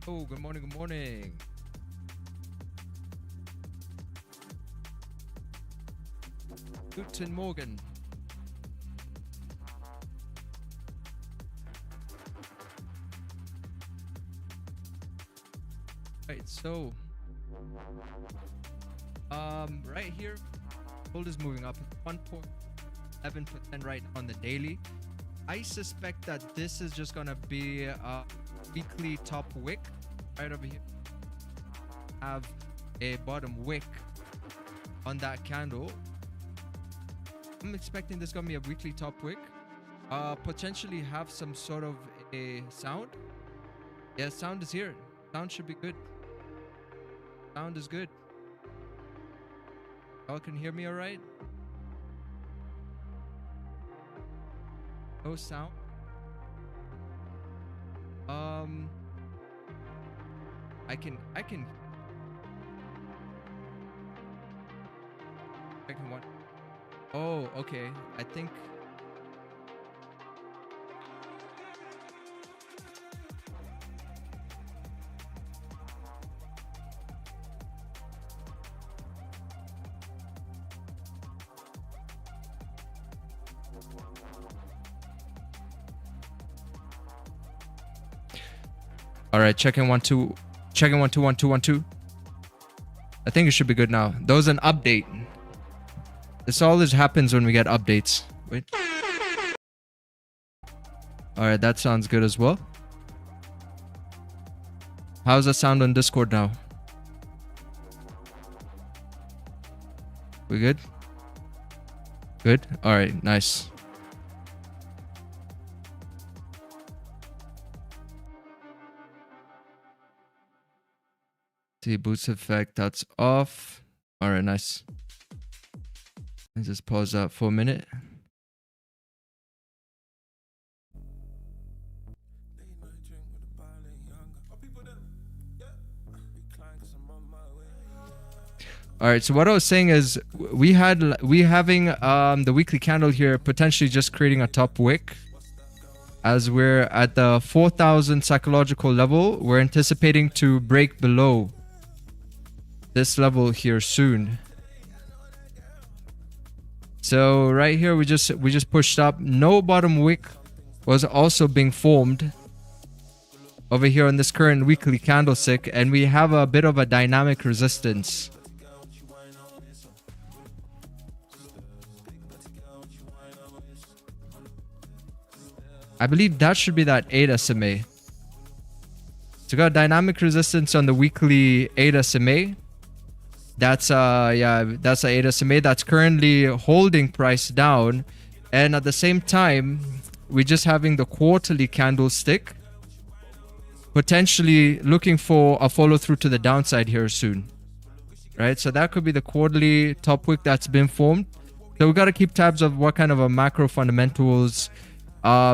Oh, good morning, good morning. Guten Morgen. Right, so right here, gold is moving up 1.11% right now on the daily. I suspect that this is just gonna be a weekly top wick right over here. Have a bottom wick on that candle. I'm expecting this gonna be a weekly top wick. Potentially have some sort of a sound. Yeah, sound is here. Sound should be good. Sound is good. Y'all can hear me all right? No sound. I can one. Oh, okay. I think all right, checking 1 2, checking 1 2 1 2 1 2. I think it should be good now. There was an update. This always happens when we get updates. Wait. All right, that sounds good as well. How's the sound on Discord now? We good? Good? All right, nice. See, boost effect, that's off. All right, nice. Let's just pause that for a minute. All right, so what I was saying is we having the weekly candle here potentially just creating a top wick. As we're at the 4,000 psychological level, we're anticipating to break below this level here soon. So right here we just pushed up. No bottom wick was also being formed over here on this current weekly candlestick, and we have a bit of a dynamic resistance. I believe that should be that 8 SMA. So we got dynamic resistance on the weekly 8 SMA. That's that's a 8 SMA that's currently holding price down, and at the same time we're just having the quarterly candlestick potentially looking for a follow through to the downside here soon, right? So that could be the quarterly top wick that's been formed. So we got to keep tabs of what kind of a macro fundamentals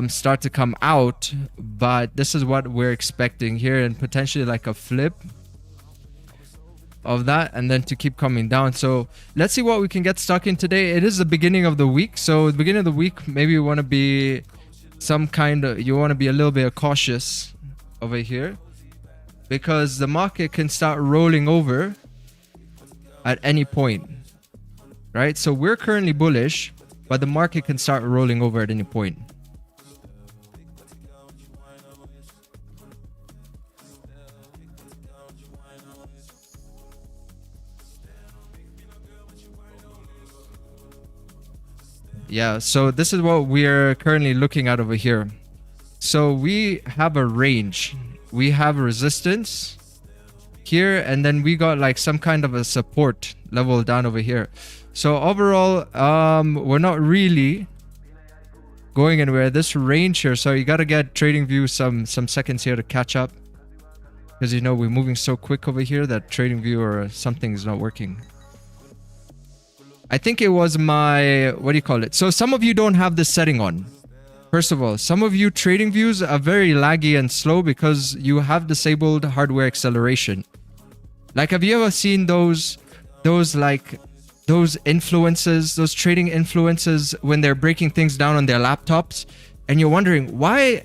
start to come out, but this is what we're expecting here, and potentially like a flip of that and then to keep coming down. So let's see what we can get stuck in today. It is the beginning of the week, so the beginning of the week maybe you want to be you want to be a little bit cautious over here, because the market can start rolling over at any point, right? So we're currently bullish, but the market can start rolling over at any point. Yeah, so this is what we're currently looking at over here. So we have a range. We have resistance here, and then we got like some kind of a support level down over here. So overall, we're not really going anywhere. This range here, so you got to get TradingView some seconds here to catch up, because you know we're moving so quick over here that TradingView or something is not working. I think it was my, what do you call it? So some of you don't have this setting on. First of all, some of you TradingViews are very laggy and slow because you have disabled hardware acceleration. Like, have you ever seen those influencers, those trading influencers, when they're breaking things down on their laptops, and you're wondering why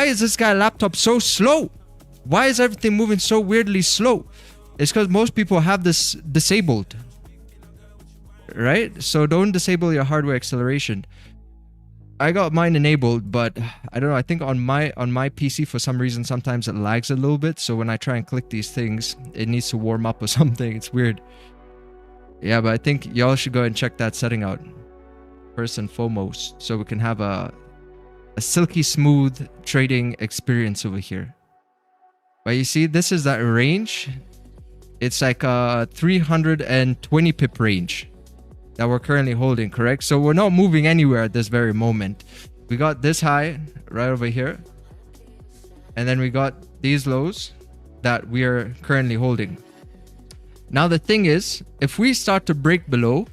is this guy laptop so slow? Why is everything moving so weirdly slow? It's because most people have this disabled, right? So don't disable your hardware acceleration. I got mine enabled, but I don't know. I think on my PC, for some reason, sometimes it lags a little bit. So when I try and click these things, it needs to warm up or something. It's weird. Yeah, but I think y'all should go and check that setting out first and foremost, so we can have a silky smooth trading experience over here. But you see, this is that range. It's like a 320 pip range that we're currently holding, correct? So we're not moving anywhere at this very moment. We got this high right over here, and then we got these lows that we are currently holding. Now the thing is, if we start to break below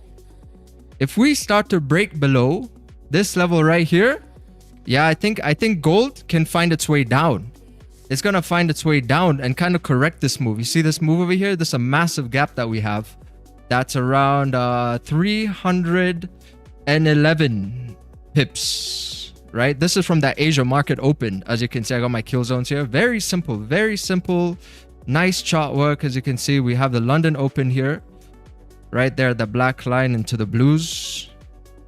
this level right here, yeah, I think gold can find its way down. It's gonna find its way down and kind of correct this move. You see this move over here? This is a massive gap that we have. That's around 311 pips, right? This is from that Asia market open. As you can see, I got my kill zones here. Very simple, very simple. Nice chart work. As you can see, we have the London open here, right there, the black line into the blues.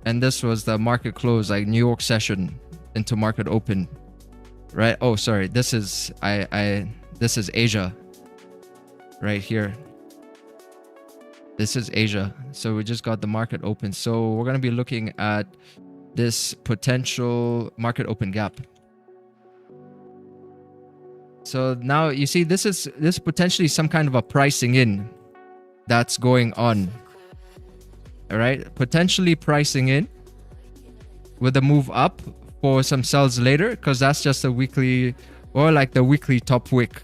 And this was the market close, like New York session into market open, right? Oh, sorry. This is, this is Asia right here. This is Asia. So we just got the market open. So we're going to be looking at this potential market open gap. So now you see, this is potentially some kind of a pricing in that's going on. All right. Potentially pricing in with a move up for some sells later, because that's just a weekly, or like the weekly top wick.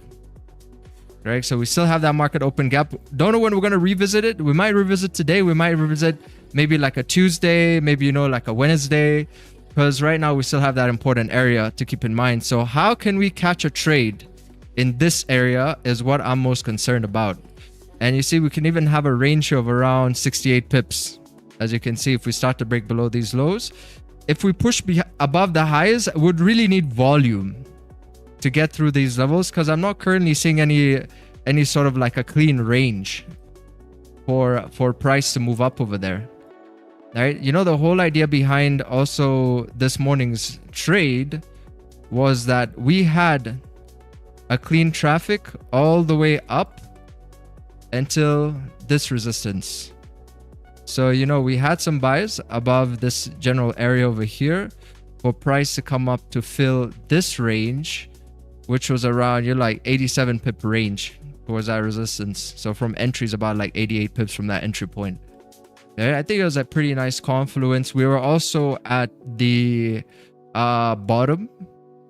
Right, so we still have that market open gap. Don't know when we're going to revisit it. We might revisit today. We might revisit maybe like a Tuesday, maybe, you know, like a Wednesday, because right now we still have that important area to keep in mind. So how can we catch a trade in this area is what I'm most concerned about. And you see, we can even have a range of around 68 pips. As you can see, if we start to break below these lows, if we push above the highs, would really need volume to get through these levels, because I'm not currently seeing any sort of like a clean range for price to move up over there. All right, you know, the whole idea behind also this morning's trade was that we had a clean traffic all the way up until this resistance. So, you know, we had some buys above this general area over here for price to come up to fill this range, which was around, you're like 87 pip range towards that resistance. So from entries, about like 88 pips from that entry point. Okay, I think it was a pretty nice confluence. We were also at the bottom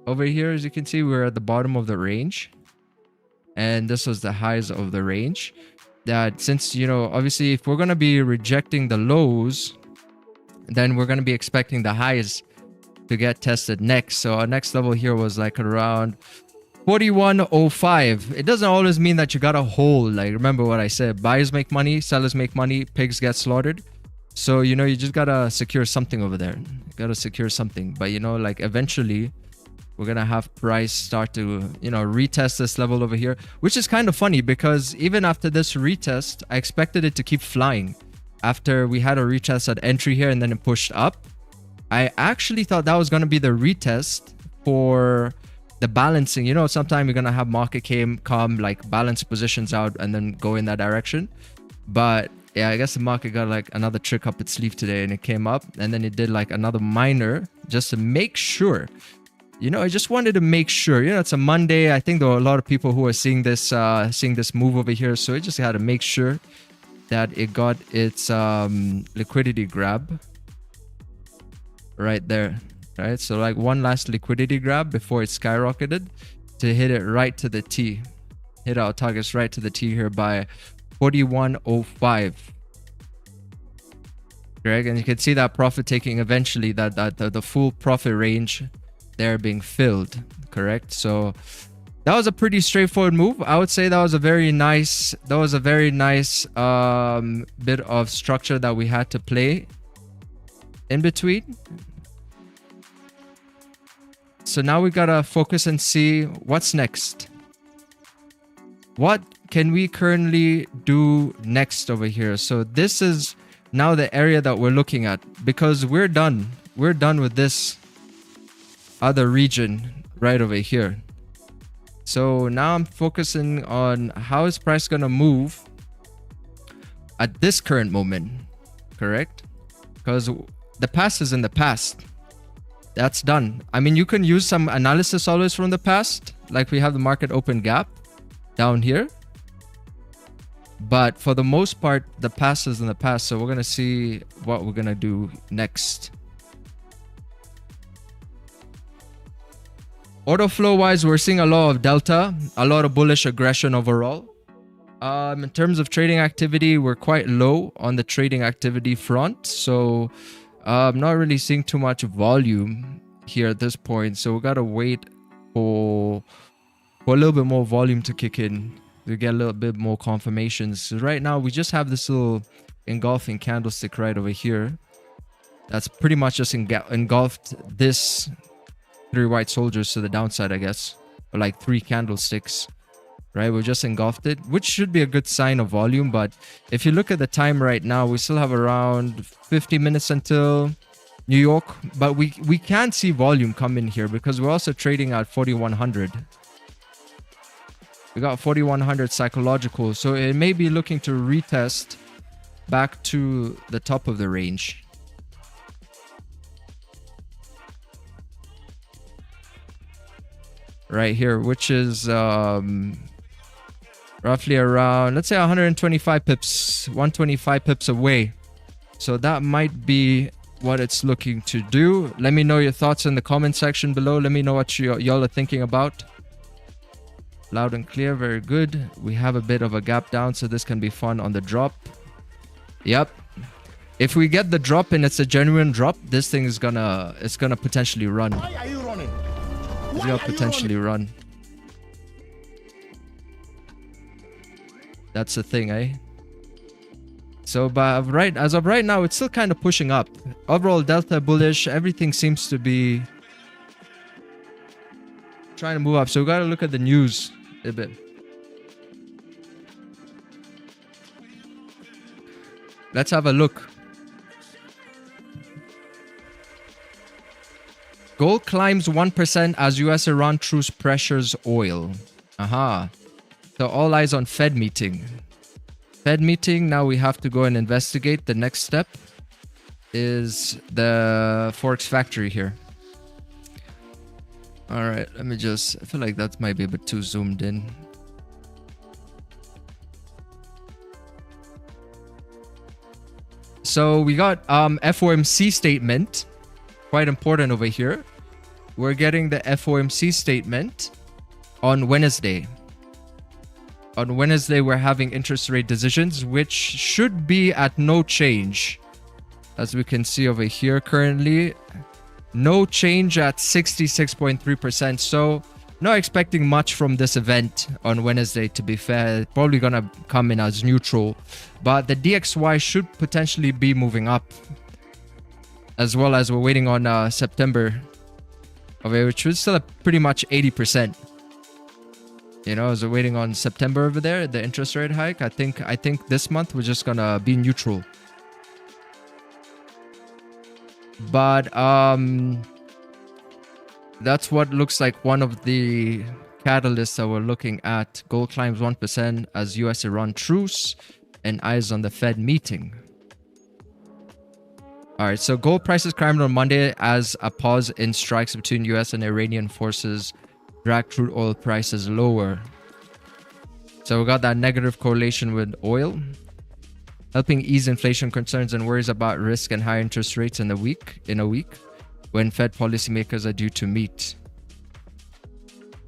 over here. As you can see, we were at the bottom of the range, and this was the highs of the range. That, since, you know, obviously if we're going to be rejecting the lows, then we're going to be expecting the highs to get tested next. So our next level here was like around 41.05. It doesn't always mean that you gotta hold. Like, remember what I said, buyers make money, sellers make money, pigs get slaughtered. So, you know, you just gotta secure something over there. You gotta secure something. But, you know, like eventually we're gonna have price start to, you know, retest this level over here, which is kind of funny because even after this retest, I expected it to keep flying. After we had a retest at entry here and then it pushed up, I actually thought that was going to be the retest for the balancing. You know, sometimes you're going to have market come like balance positions out and then go in that direction. But Yeah, I guess the market got like another trick up its sleeve today, and it came up, and then it did like another minor just to make sure. You know, I just wanted to make sure. You know, it's a Monday. I think there are a lot of people who are seeing this move over here, so I just had to make sure that it got its liquidity grab right there, right? So like one last liquidity grab before it skyrocketed to hit it right to the T, hit our targets right to the T here by 41.05. Correct, and you can see that profit taking eventually the full profit range there being filled. Correct, so that was a pretty straightforward move. I would say that was a very nice bit of structure that we had to play in between. So now we gotta focus and see what's next. What can we currently do next over here? So this is now the area that we're looking at, because we're done with this other region right over here. So now I'm focusing on how is price gonna move at this current moment. Correct, because the past is in the past. That's done. I mean, you can use some analysis always from the past, like we have the market open gap down here, but for the most part the past is in the past. So we're gonna see what we're gonna do next. Order flow wise, we're seeing a lot of delta, a lot of bullish aggression overall. In terms of trading activity, we're quite low on the trading activity front, so I'm not really seeing too much volume here at this point. So we gotta wait for a little bit more volume to kick in to get a little bit more confirmations. So right now we just have this little engulfing candlestick right over here that's pretty much just engulfed this 3 white soldiers to the downside, I guess, or like 3 candlesticks, right? We just engulfed it, which should be a good sign of volume. But if you look at the time right now, we still have around 50 minutes until New York, but we can't see volume come in here because we're also trading at 4100. We got 4100 psychological, so it may be looking to retest back to the top of the range. Right here, which is roughly around, let's say 125 pips, 125 pips away. So that might be what it's looking to do. Let me know your thoughts in the comment section below. Let me know what y'all are thinking about. Loud and clear, very good. We have a bit of a gap down, so this can be fun on the drop. Yep. If we get the drop and it's a genuine drop, this thing is gonna potentially run. Why are you running? It's gonna potentially run. That's the thing, eh? So, but as of right now, it's still kind of pushing up. Overall, delta bullish. Everything seems to be trying to move up. So we gotta look at the news a bit. Let's have a look. Gold climbs 1% as US-Iran truce pressures oil. Aha. So all eyes on Fed meeting. Fed meeting, now we have to go and investigate. The next step is the forex factory here. All right, let me just, I feel like that might be a bit too zoomed in. So we got FOMC statement, quite important over here. We're getting the FOMC statement on Wednesday. On Wednesday, we're having interest rate decisions, which should be at no change. As we can see over here currently, no change at 66.3%. So not expecting much from this event on Wednesday, to be fair. It's probably going to come in as neutral. But the DXY should potentially be moving up. As well as we're waiting on September, which was still at pretty much 80%. You know, as we're waiting on September over there, the interest rate hike, I think this month we're just gonna be neutral. But that's what looks like one of the catalysts that we're looking at. Gold climbs 1% as US-Iran truce. and eyes on the Fed meeting. All right, so gold prices climbed on Monday as a pause in strikes between US and Iranian forces dragged crude oil prices lower. So we got that negative correlation with oil, helping ease inflation concerns and worries about risk and high interest rates in a week when Fed policymakers are due to meet.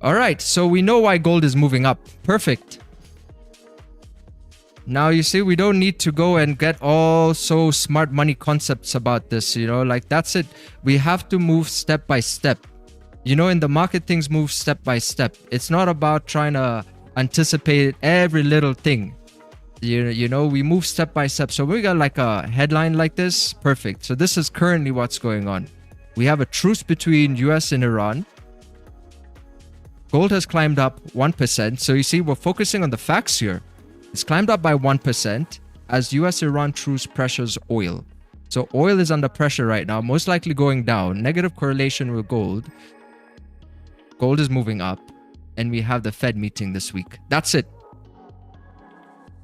All right, so we know why gold is moving up. Perfect. Now, you see, we don't need to go and get all so smart money concepts about this, you know, like that's it. We have to move step by step. You know, in the market, things move step by step. It's not about trying to anticipate every little thing. You know, we move step by step. So we got like a headline like this. Perfect. So this is currently what's going on. We have a truce between US and Iran. Gold has climbed up 1%. So you see, we're focusing on the facts here. It's climbed up by 1% as US-Iran truce pressures oil. So oil is under pressure right now, most likely going down. Negative correlation with gold. Gold is moving up. And we have the Fed meeting this week. That's it.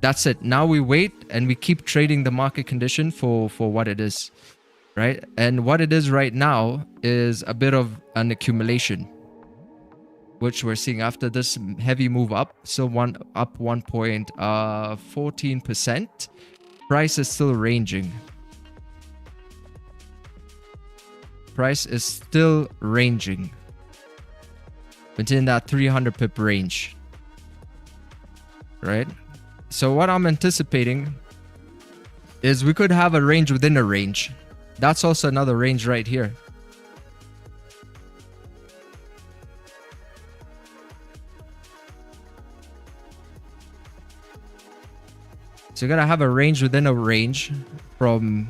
That's it. Now we wait and we keep trading the market condition for what it is. Right? And what it is right now is a bit of an accumulation, which we're seeing after this heavy move up. So up 1.14%. Price is still ranging. Price is still ranging within that 300 pip range. Right? So what I'm anticipating is we could have a range within a range. That's also another range right here. So you're going to have a range within a range from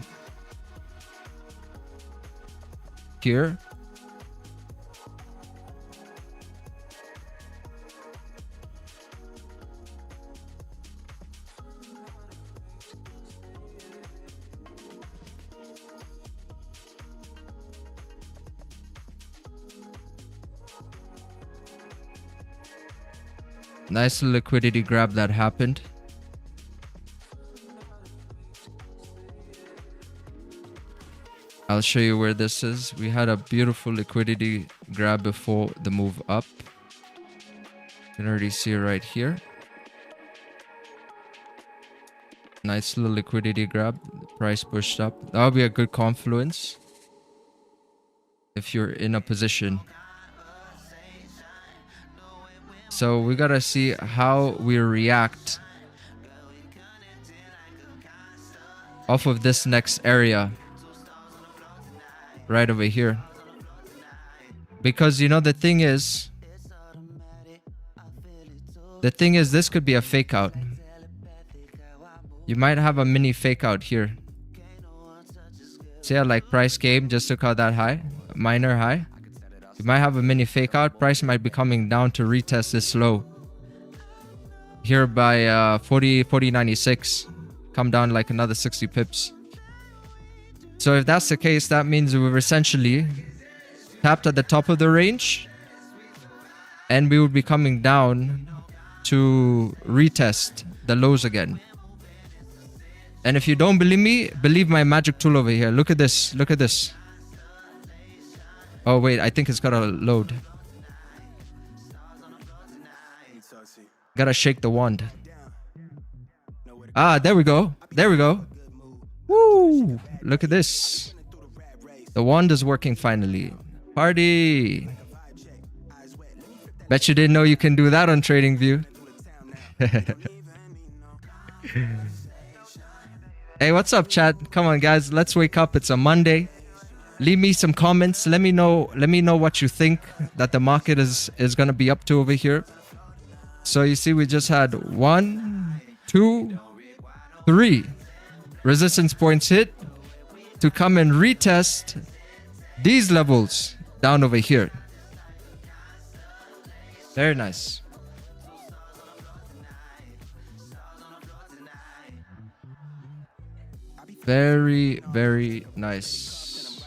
here. Nice liquidity grab that happened. I'll show you where this is. We had a beautiful liquidity grab before the move up. You can already see it right here. Nice little liquidity grab. The price pushed up. That'll be a good confluence if you're in a position. So we gotta see how we react off of this next area right over here, because you know the thing is this could be a fake out. You might have a mini fake out here. See how like price came, just took out that high, minor high. You might have a mini fake out. Price might be coming down to retest this low here by 40.96. Come down like another 60 pips. So if that's the case, that means we've essentially tapped at the top of the range and we would be coming down to retest the lows again. And if you don't believe me, believe my magic tool over here. Look at this. Look at this. Oh, wait. I think it's got to load. Gotta shake the wand. Ah, there we go. There we go. Woo! Look at this. The wand is working finally. Party! Bet you didn't know you can do that on TradingView. Hey, what's up, chat? Come on, guys. Let's wake up. It's a Monday. Leave me some comments. Let me know what you think that the market is gonna be up to over here. So you see, we just had 1, 2, 3 resistance points hit to come and retest these levels down over here. Very nice. Very, very nice.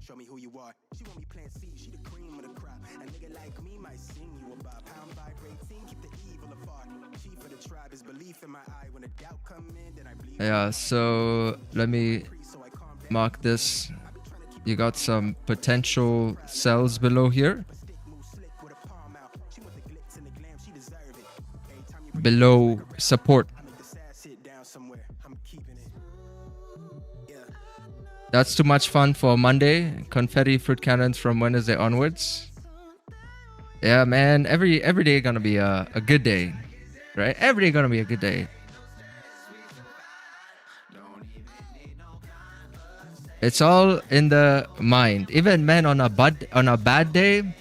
Show me who you are. She want me plant seed, she the cream of the crop. A nigga like me might sing you about pound vibrating, keep the evil afar. Chief of the tribe is belief in my eye. When a doubt come in, then I bleed. Yeah, so let me mark this. You got some potential sells below here. Below support. That's too much fun for Monday. Confetti fruit cannons from Wednesday onwards. Yeah, man. Every day gonna be a good day, right? Every day gonna be a good day. It's all in the mind. Even man, on a bad day, you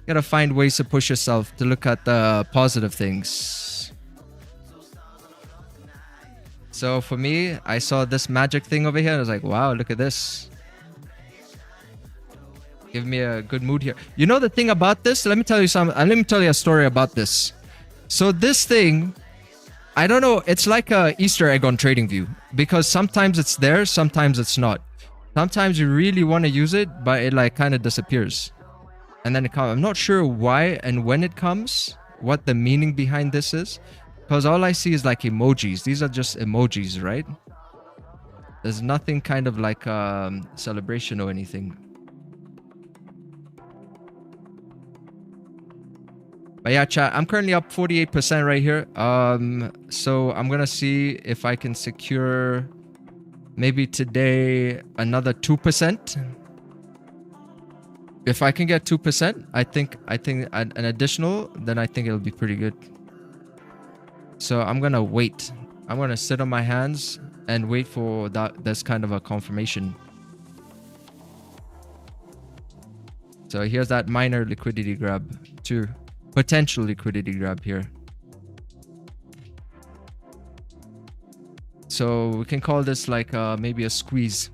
gotta find ways to push yourself to look at the positive things. So for me, I saw this magic thing over here. I was like, wow, look at this. Give me a good mood here. You know the thing about this? Let me tell you something. Let me tell you a story about this. So this thing, I don't know. It's like a Easter egg on TradingView, because sometimes it's there, sometimes it's not. Sometimes you really want to use it, but it like kind of disappears. And then it comes. I'm not sure why and when it comes, what the meaning behind this is. Because all I see is like emojis. These are just emojis, right? There's nothing kind of like celebration or anything. But yeah, chat, I'm currently up 48% right here. So I'm going to see if I can secure maybe today another 2%. If I can get 2%, I think an additional, then I think it'll be pretty good. So I'm going to wait. I'm going to sit on my hands and wait for this kind of a confirmation. So here's that minor liquidity grab too. Potential liquidity grab here. So we can call this like maybe a squeeze.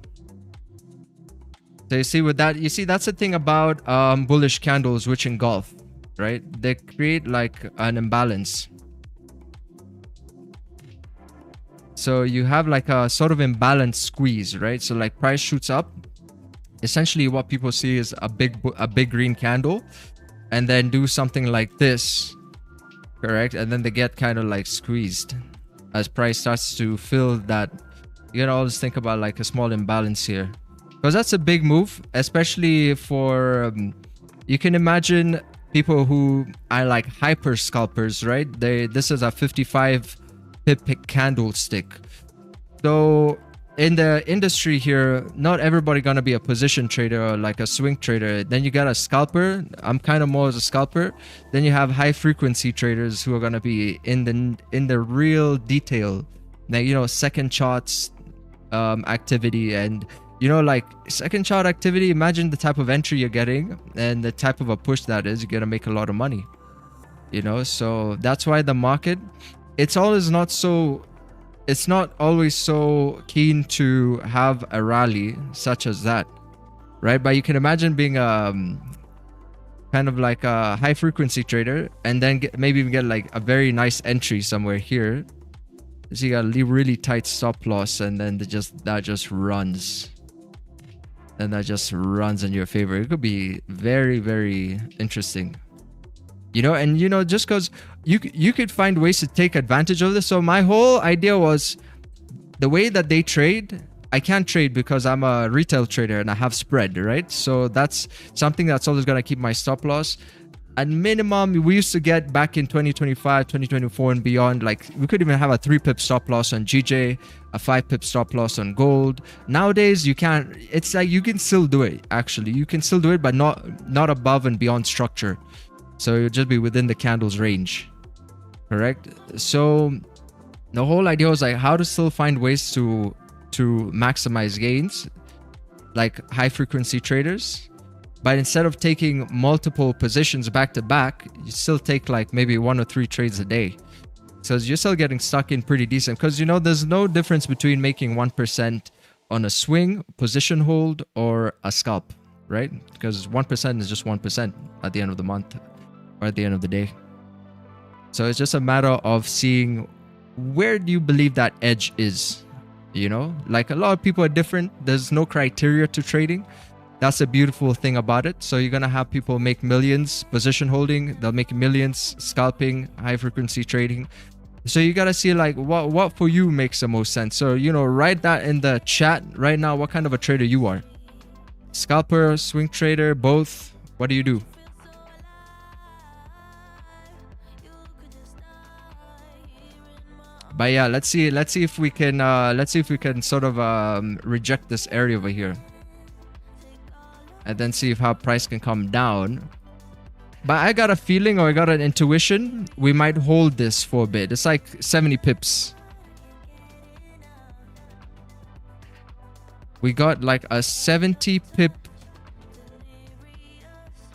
So you see with that, you see that's the thing about bullish candles which engulf, right? They create like an imbalance. So you have like a sort of imbalanced squeeze, right? So like price shoots up. Essentially what people see is a big green candle, and then do something like this, correct? And then they get kind of like squeezed as price starts to fill that. You gotta always think about like a small imbalance here, because that's a big move, especially for you can imagine people who are like hyper scalpers, right? This is a 55 pip candlestick. So in the industry here, not everybody gonna be a position trader or like a swing trader. Then you got a scalper. I'm kind of more as a scalper. Then you have high frequency traders who are gonna be in the real detail. Now, you know, second charts activity, and you know, like second chart activity. Imagine the type of entry you're getting and the type of a push that is. You're gonna make a lot of money. You know, so that's why the market, it's not always so keen to have a rally such as that, right? But you can imagine being kind of like a high frequency trader, and then maybe even get like a very nice entry somewhere here. So you got a really tight stop loss, and then that just runs. And that just runs in your favor. It could be very, very interesting. You know, and you know, just because you could find ways to take advantage of this. So my whole idea was the way that they trade. I can't trade because I'm a retail trader and I have spread, right? So that's something that's always going to keep my stop loss at minimum. We used to get back in 2025, 2024 and beyond, like we could even have a 3 pip stop loss on GJ, a 5 pip stop loss on gold. Nowadays you can't. It's like you can still do it. Actually, you can still do it, but not above and beyond structure. So it'll just be within the candle's range, correct? So the whole idea was like how to still find ways to maximize gains, like high frequency traders. But instead of taking multiple positions back to back, you still take like maybe 1 or 3 trades a day. So you're still getting stuck in pretty decent, because you know there's no difference between making 1% on a swing, position hold, or a scalp, right? Because 1% is just 1% at the end of the month or at the end of the day. So it's just a matter of seeing where do you believe that edge is. You know, like a lot of people are different. There's no criteria to trading. That's a beautiful thing about it. So you're gonna have people make millions position holding, they'll make millions scalping, high frequency trading. So you gotta see like what for you makes the most sense. So, you know, write that in the chat right now, what kind of a trader you are. Scalper, swing trader, both. What do you do? But yeah, let's see if we can sort of reject this area over here. And then see if how price can come down. But I got a feeling, or I got an intuition, we might hold this for a bit. It's like 70 pips. We got like a 70 pip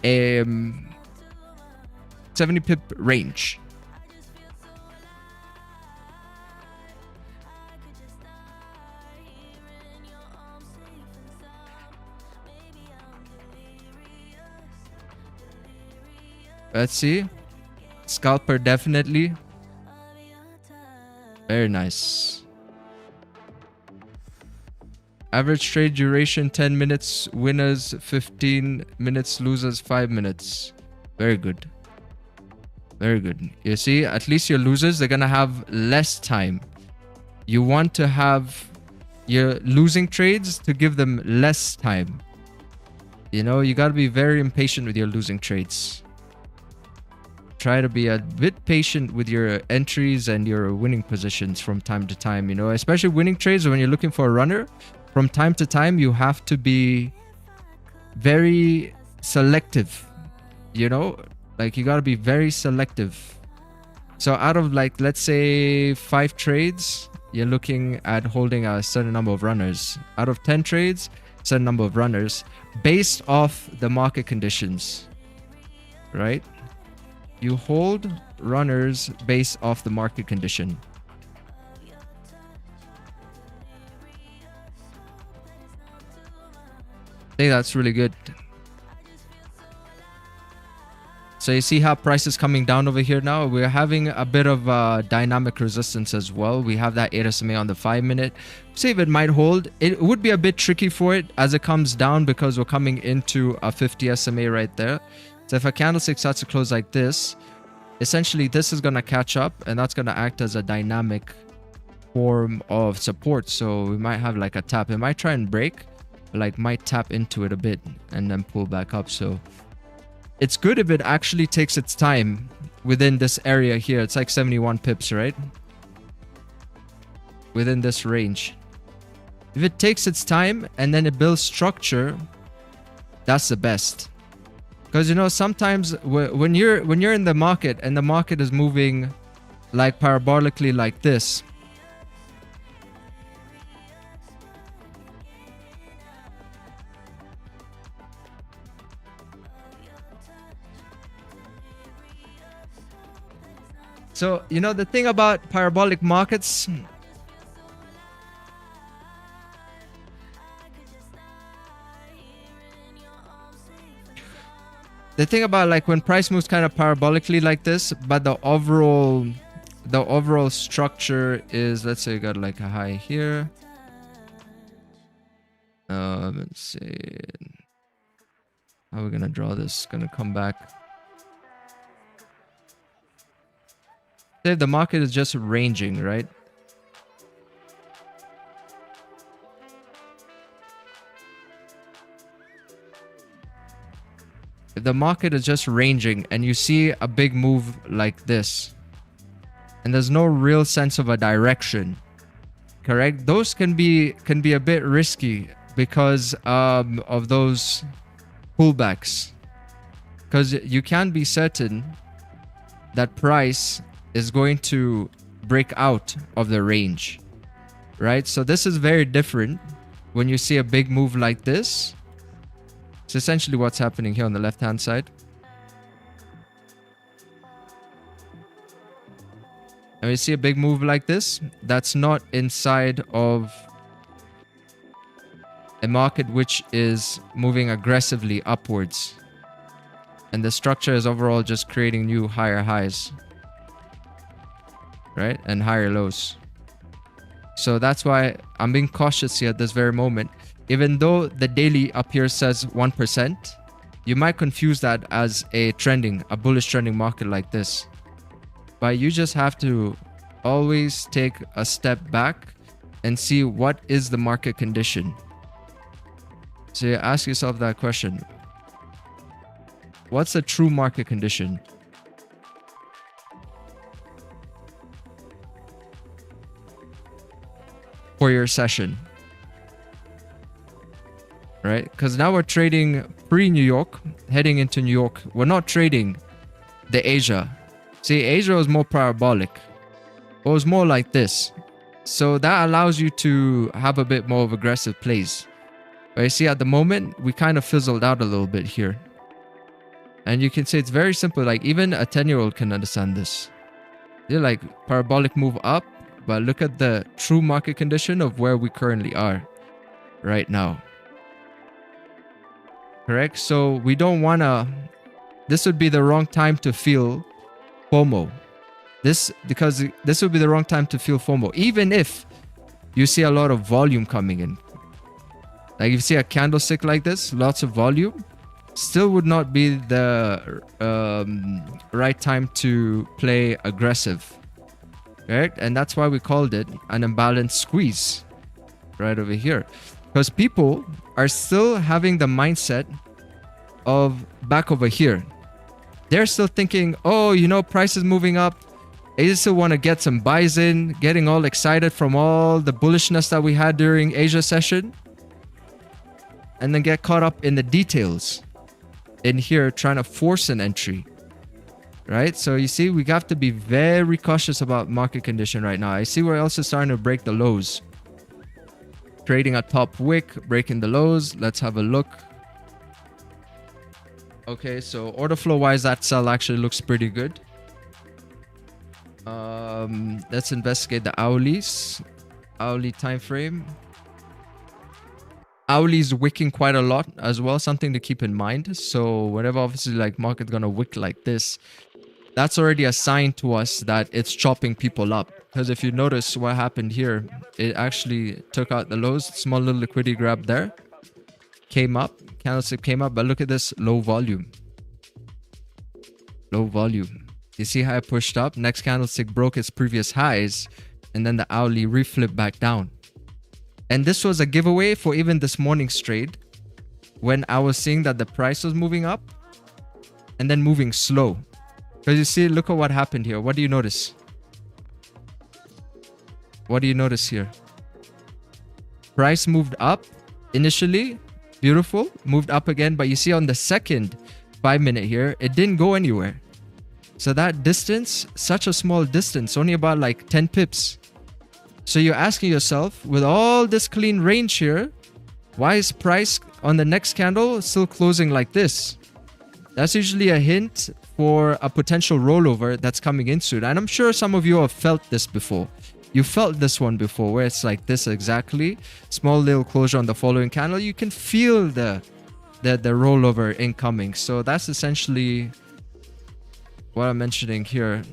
70 pip range. Let's see. Scalper definitely. Very nice. Average trade duration 10 minutes. Winners 15 minutes. Losers 5 minutes. Very good. Very good. You see, at least your losers, they're gonna have less time. You want to have your losing trades to give them less time. You know, you gotta be very impatient with your losing trades. Try to be a bit patient with your entries and your winning positions from time to time, you know, especially winning trades. When you're looking for a runner, from time to time you have to be very selective, you know, like you got to be very selective. So out of like, let's say 5 trades, you're looking at holding a certain number of runners. Out of 10 trades, certain number of runners based off the market conditions, right? You hold runners based off the market condition. I think that's really good. So you see how price is coming down over here now? We're having a bit of dynamic resistance as well. We have that 8 SMA on the 5 minute. See if it might hold. It would be a bit tricky for it as it comes down because we're coming into a 50 SMA right there. So if a candlestick starts to close like this, essentially this is going to catch up and that's going to act as a dynamic form of support. So we might have like a tap. It might try and break, but like might tap into it a bit and then pull back up. So it's good if it actually takes its time within this area here. It's like 71 pips, right? Within this range. If it takes its time and then it builds structure, that's the best. Because, you know, sometimes when you're in the market and the market is moving like parabolically like this, so, you know, the thing about parabolic markets, the thing about like when price moves kind of parabolically like this, but the overall structure is, let's say you got like a high here. Let's see. How are we gonna draw this? Gonna come back. Say the market is just ranging, right? If the market is just ranging and you see a big move like this and there's no real sense of a direction, correct? Those can be a bit risky because of those pullbacks, because you can be certain that price is going to break out of the range, right? So this is very different when you see a big move like this. It's essentially what's happening here on the left-hand side. And we see a big move like this. That's not inside of a market which is moving aggressively upwards. And the structure is overall just creating new higher highs, right? And higher lows. So that's why I'm being cautious here at this very moment. even though the daily up here says 1%, you might confuse that as a bullish trending market like this. But you just have to always take a step back and see what is the market condition. So you ask yourself that question. What's the true market condition? For your session. Right? Because now we're trading pre-New York, heading into New York. We're not trading the Asia. See, Asia was more parabolic. It was more like this. So that allows you to have a bit more of aggressive plays. But you see, at the moment, we kind of fizzled out a little bit here. And you can say it's very simple. Like, even a 10-year-old can understand this. They're like parabolic move up. But look at the true market condition of where we currently are right now. Correct? So we don't want to... This would be the wrong time to feel FOMO. Because this would be the wrong time to feel FOMO. Even if you see a lot of volume coming in. Like if you see a candlestick like this, lots of volume, still would not be the right time to play aggressive. Right? And that's why we called it an imbalanced squeeze right over here. Because people are still having the mindset of back over here. They're still thinking, oh, you know, price is moving up. I still want to get some buys in, getting all excited from all the bullishness that we had during Asia session. And then get caught up in the details in here trying to force an entry. Right? So you see, we have to be very cautious about market condition right now. I see we're also starting to break the lows. Trading at top wick, breaking the lows. Let's have a look. Okay, so order flow wise, that sell actually looks pretty good. Let's investigate the hourlies. Hourly time frame. Hourly's wicking quite a lot as well, something to keep in mind. So whenever obviously like market's gonna wick like this, that's already a sign to us that it's chopping people up. Because if you notice what happened here, it actually took out the lows. Small little liquidity grab there. Came up. Candlestick came up. But look at this. Low volume. Low volume. You see how it pushed up? Next candlestick broke its previous highs. And then the hourly reflipped back down. And this was a giveaway for even this morning's trade. When I was seeing that the price was moving up. And then moving slow. Because you see, look at what happened here. What do you notice? What do you notice here? Price moved up initially. Beautiful. Moved up again. But you see on the second 5 minute here, it didn't go anywhere. So that distance, such a small distance, only about like 10 pips. So you're asking yourself, with all this clean range here, why is price on the next candle still closing like this? That's usually a hint for a potential rollover that's coming in soon. And I'm sure some of you have felt this before. You felt this one before, where it's like this exactly. Small little closure on the following candle. You can feel the rollover incoming. So that's essentially what I'm mentioning here,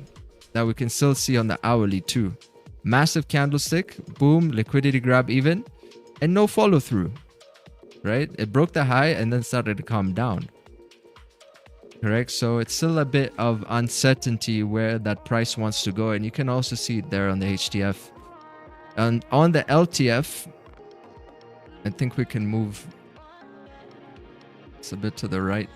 that we can still see on the hourly too. Massive candlestick, boom, liquidity grab even, and no follow through. Right? It broke the high and then started to calm down. Correct? So it's still a bit of uncertainty where that price wants to go. And you can also see it there on the HTF. And on the LTF, I think we can move. It's a bit to the right.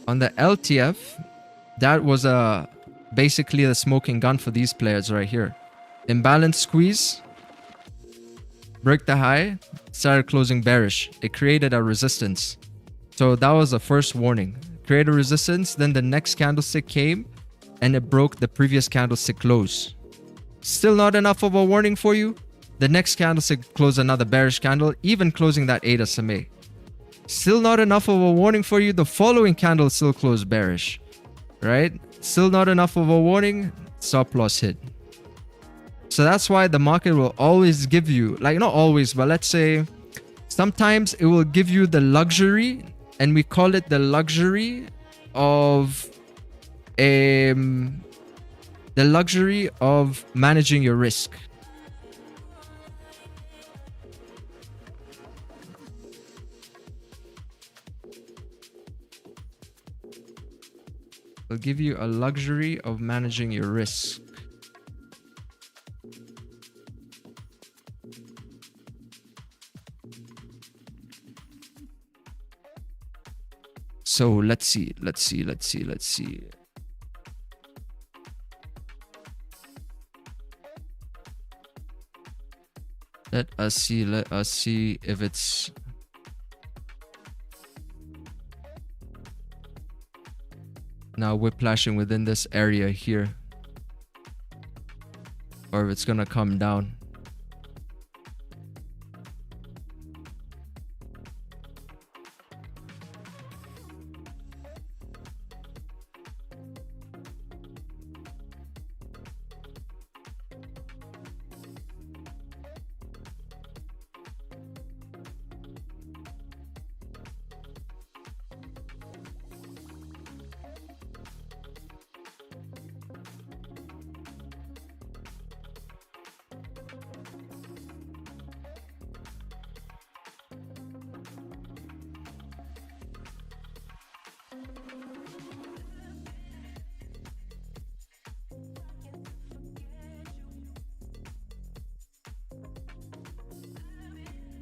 On the LTF, that was basically the smoking gun for these players right here. Imbalance squeeze. Break the high, started closing bearish. It created a resistance. So that was the first warning. Created resistance, then the next candlestick came and it broke the previous candlestick close. Still not enough of a warning for you? The next candlestick closed another bearish candle, even closing that 8 SMA. Still not enough of a warning for you? The following candle still closed bearish. Right? Still not enough of a warning? Stop loss hit. So that's why the market will always give you, like not always, but let's say sometimes it will give you the luxury, and we call it the luxury of managing your risk. It'll give you a luxury of managing your risk. So let's see. Let us see if it's now whiplashing within this area here, or if it's gonna come down.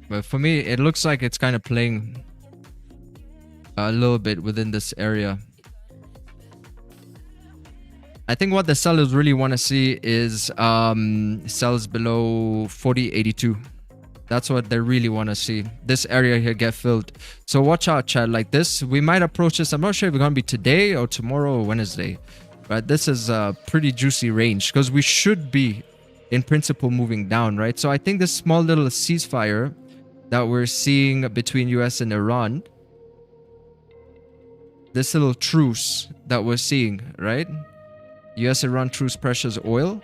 But for me, it looks like it's kind of playing a little bit within this area. I think what the sellers really want to see is sells below 40.82. That's what they really want to see. This area here get filled. So watch out, chat. Like this, we might approach this. I'm not sure if it's going to be today or tomorrow or Wednesday. But this is a pretty juicy range because we should be, in principle, moving down, right? So I think this small little ceasefire that we're seeing between US and Iran, this little truce that we're seeing, right? US-Iran truce pressures oil.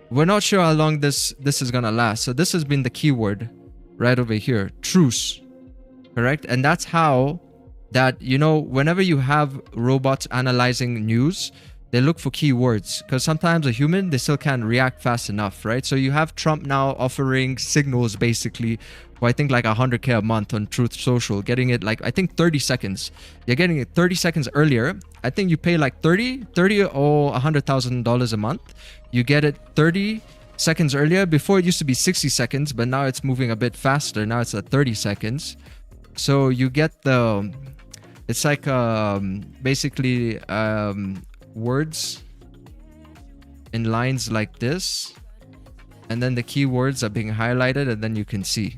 We're not sure how long this is gonna last. So this has been the keyword right over here, truce, correct? And that's how that, you know, whenever you have robots analyzing news, they look for keywords because sometimes a human, they still can't react fast enough, right? So you have Trump now offering signals basically for I think like 100K a month on Truth Social, getting it like I think 30 seconds. You're getting it 30 seconds earlier. I think you pay like 30 or $100,000 a month. You get it 30 seconds earlier. Before it used to be 60 seconds, but now it's moving a bit faster. Now it's at 30 seconds. So you get the, it's like basically words in lines like this, and then the keywords are being highlighted, and then you can see,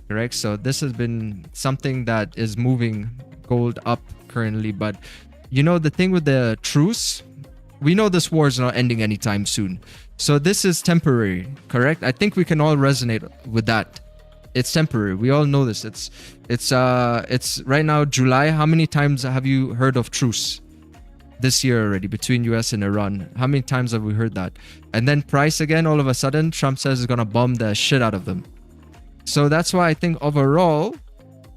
correct? So this has been something that is moving gold up currently. But you know, the thing with the truce, we know this war is not ending anytime soon, so this is temporary, correct? I think we can all resonate with that. It's temporary. We all know this. It's right now July. How many times have you heard of truce this year already between US and Iran? How many times have we heard that? And then price again, all of a sudden Trump says he's gonna bomb the shit out of them. So that's why I think overall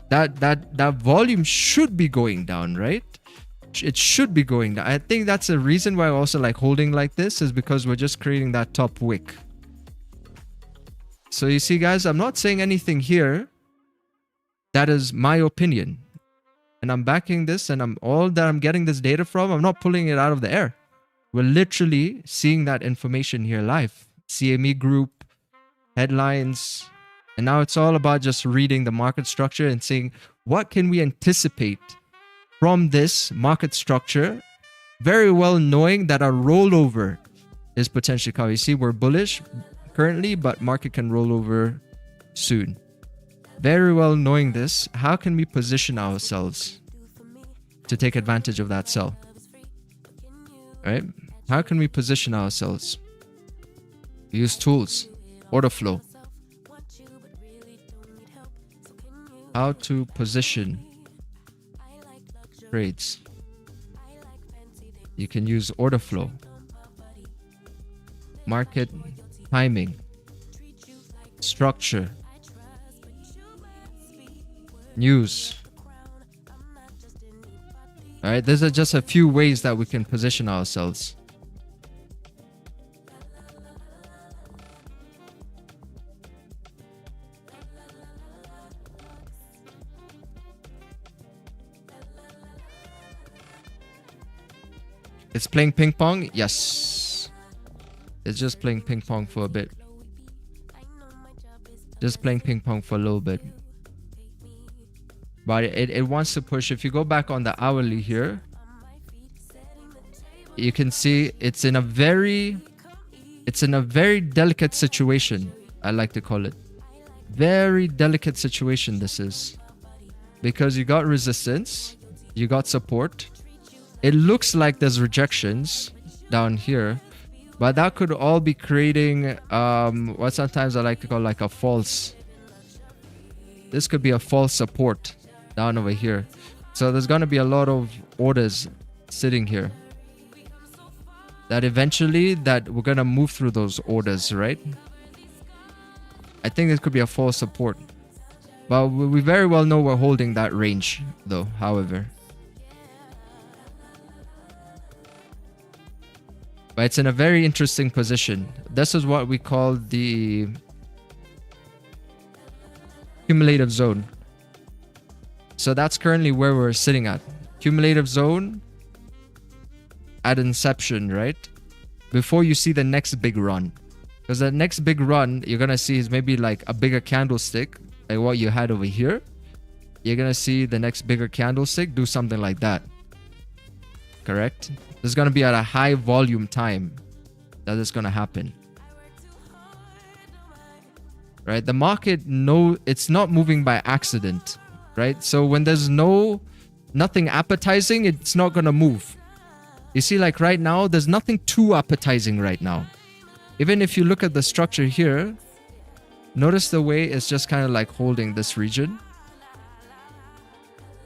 that volume should be going down, right? It should be going down. I think that's a reason why I also like holding like this, is because we're just creating that top wick. So you see, guys, I'm not saying anything here. That is my opinion. And I'm backing this, and I'm getting this data from, I'm not pulling it out of the air. We're literally seeing that information here live. CME group, headlines, and now it's all about just reading the market structure and saying, what can we anticipate from this market structure? Very well knowing that a rollover is potentially coming. You see, we're bullish currently, but market can roll over soon. Very well knowing this, how can we position ourselves to take advantage of that sell? Right? How can we position ourselves? Use tools, order flow. How to position trades. You can use order flow, market timing, structure, news. All right, these are just a few ways that we can position ourselves. It's playing ping pong. Yes. It's just playing ping pong for a bit. Just playing ping pong for a little bit. But it wants to push. If you go back on the hourly here, you can see it's in a very delicate situation, I like to call it. Very delicate situation this is. Because you got resistance, you got support. It looks like there's rejections down here, but that could all be creating what sometimes I like to call like a false. This could be a false support down over here. So there's going to be a lot of orders sitting here. That eventually that we're going to move through those orders, right? I think this could be a false support. But we very well know we're holding that range though, however. But it's in a very interesting position. This is what we call the cumulative zone. So that's currently where we're sitting at. Cumulative zone at inception, right? Before you see the next big run. Because the next big run you're going to see is maybe like a bigger candlestick, like what you had over here. You're going to see the next bigger candlestick do something like that. Correct? This is going to be at a high volume time that is going to happen. Right? The market, it's not moving by accident. Right? So when there's nothing appetizing, it's not going to move. You see, like right now, there's nothing too appetizing right now. Even if you look at the structure here, notice the way it's just kind of like holding this region.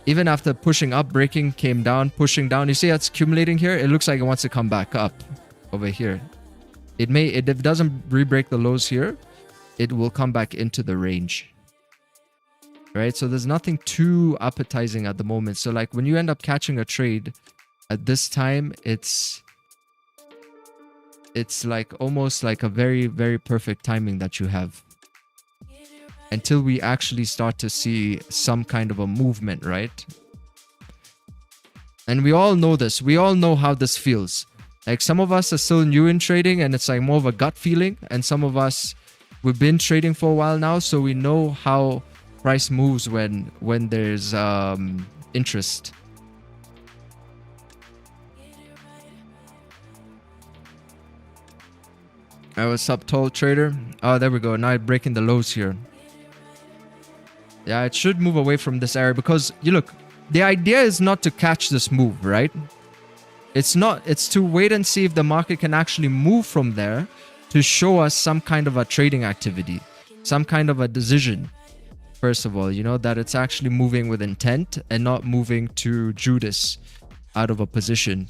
Even after pushing up, breaking, came down, pushing down. You see it's accumulating here? It looks like it wants to come back up over here. If it doesn't re-break the lows here, it will come back into the range. Right? So there's nothing too appetizing at the moment. So like when you end up catching a trade at this time, it's like almost like a very, very perfect timing that you have. Until we actually start to see some kind of a movement, right? And we all know this. We all know how this feels. Like some of us are still new in trading and it's like more of a gut feeling. And some of us, we've been trading for a while now. So we know how price moves when there's interest. What's up, tall trader? Oh, there we go. Now breaking the lows here. Yeah, it should move away from this area because you look, the idea is not to catch this move, right? It's to wait and see if the market can actually move from there to show us some kind of a trading activity, some kind of a decision. First of all, you know, that it's actually moving with intent and not moving to Judas out of a position.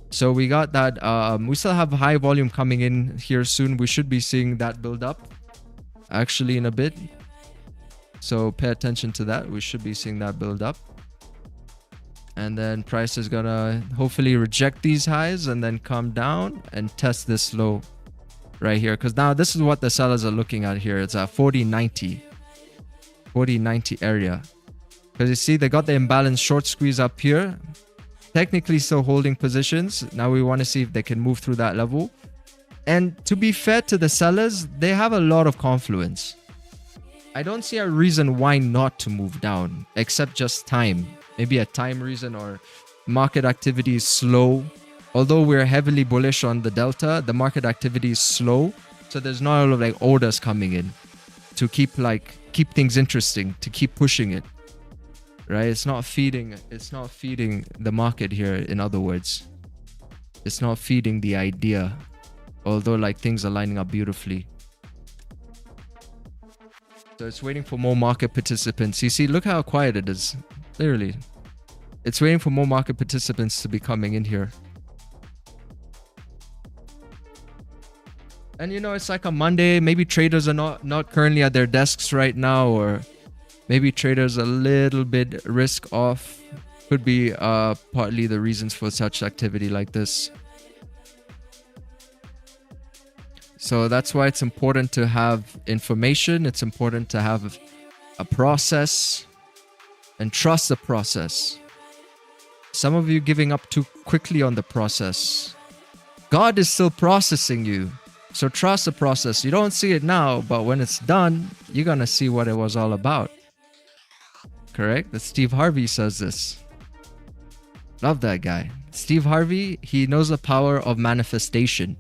So we got that. We still have high volume coming in here soon. We should be seeing that build up actually in a bit. So pay attention to that. We should be seeing that build up. And then price is going to hopefully reject these highs and then come down and test this low right here. Because now this is what the sellers are looking at here. It's a 40.90 area. Because you see, they got the imbalance short squeeze up here. Technically still holding positions. Now we want to see if they can move through that level. And to be fair to the sellers, they have a lot of confluence. I don't see a reason why not to move down, except just time. Maybe a time reason or market activity is slow. Although we're heavily bullish on the delta, the market activity is slow. So there's not a lot of like orders coming in to keep things interesting, to keep pushing it. Right? It's not feeding the market here, in other words. It's not feeding the idea. Although like things are lining up beautifully. So it's waiting for more market participants. You see, look how quiet it is. Literally. It's waiting for more market participants to be coming in here. And you know, it's like a Monday. Maybe traders are not currently at their desks right now, or maybe traders are a little bit risk off. Could be partly the reasons for such activity like this. So that's why it's important to have information. It's important to have a process and trust the process. Some of you giving up too quickly on the process. God is still processing you. So trust the process. You don't see it now, but when it's done, you're going to see what it was all about. Correct? That Steve Harvey says this. Love that guy. Steve Harvey, he knows the power of manifestation.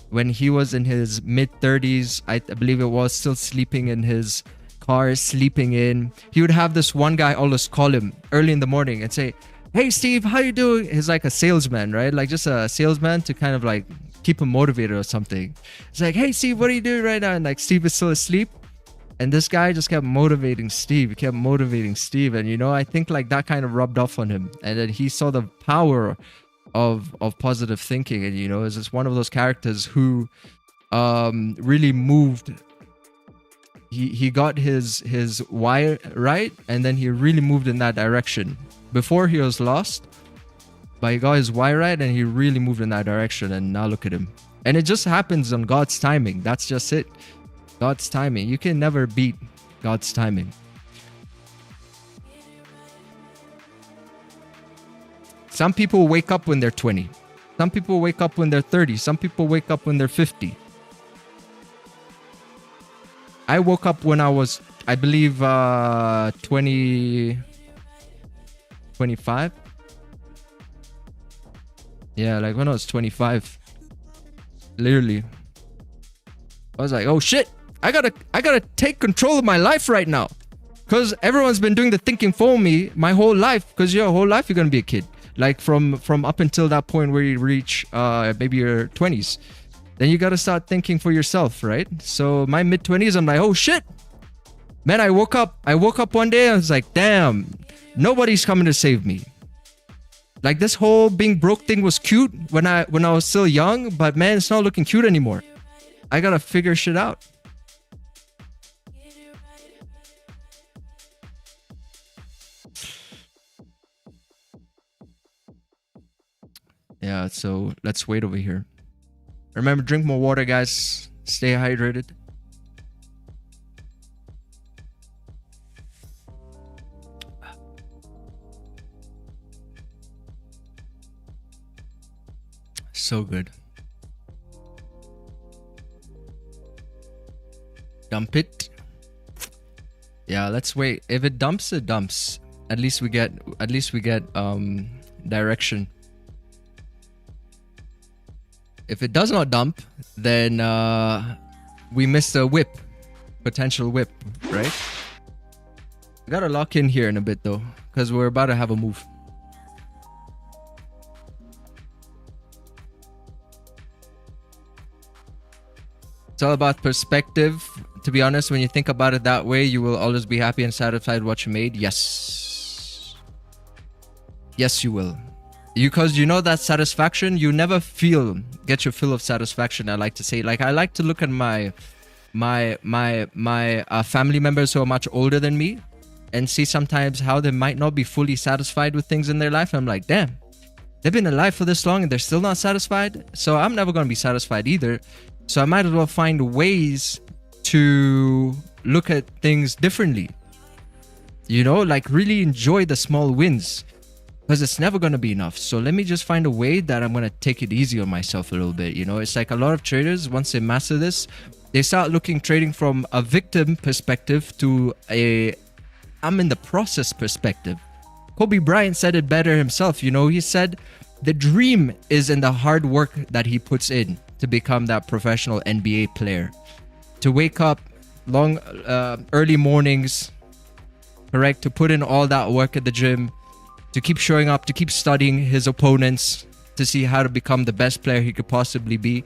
When he was in his mid-30s, I believe it was, still sleeping in his car, sleeping in, he would have this one guy always call him early in the morning and say, "Hey Steve, how you doing?" He's like a salesman, right? Like just a salesman to kind of like keep him motivated or something. It's like, "Hey Steve, what are you doing right now?" And like Steve is still asleep. And this guy just kept motivating Steve. He kept motivating Steve. And, you know, I think like that kind of rubbed off on him. And then he saw the power of positive thinking. And, you know, is just one of those characters who really moved. He got his why right. And then he really moved in that direction. Before he was lost. But he got his why right. And he really moved in that direction. And now look at him. And it just happens on God's timing. That's just it. God's timing. You can never beat God's timing. Some people wake up when they're 20. Some people wake up when they're 30. Some people wake up when they're 50. I woke up when I was, I believe, 25. Yeah, like when I was 25. Literally. I was like, oh shit. I gotta take control of my life right now, because everyone's been doing the thinking for me my whole life. Because your whole life you're gonna be a kid, like from up until that point where you reach maybe your 20s. Then you gotta start thinking for yourself, right? So my mid-20s, I'm like, oh shit, man! I woke up one day and I was like, damn, nobody's coming to save me. Like this whole being broke thing was cute when I was still young, but man, it's not looking cute anymore. I gotta figure shit out. Yeah, so let's wait over here. Remember, drink more water, guys. Stay hydrated. So good. Dump it. Yeah, let's wait. If it dumps, it dumps. At least we get direction. If it does not dump, then we missed a whip. Potential whip, right? I gotta lock in here in a bit though, because we're about to have a move. It's all about perspective. To be honest, when you think about it that way, you will always be happy and satisfied with what you made. Yes. Yes, you will. Because you know that satisfaction, you never get your fill of satisfaction. I like to say, like, I like to look at my family members who are much older than me and see sometimes how they might not be fully satisfied with things in their life. I'm like, damn, they've been alive for this long and they're still not satisfied. So I'm never going to be satisfied either. So I might as well find ways to look at things differently. You know, like really enjoy the small wins. Because it's never going to be enough. So let me just find a way that I'm going to take it easy on myself a little bit. You know, it's like a lot of traders, once they master this, they start trading from a victim perspective to I'm in the process perspective. Kobe Bryant said it better himself. You know, he said the dream is in the hard work that he puts in to become that professional NBA player. To wake up long, early mornings, correct? To put in all that work at the gym. To keep showing up, to keep studying his opponents, to see how to become the best player he could possibly be.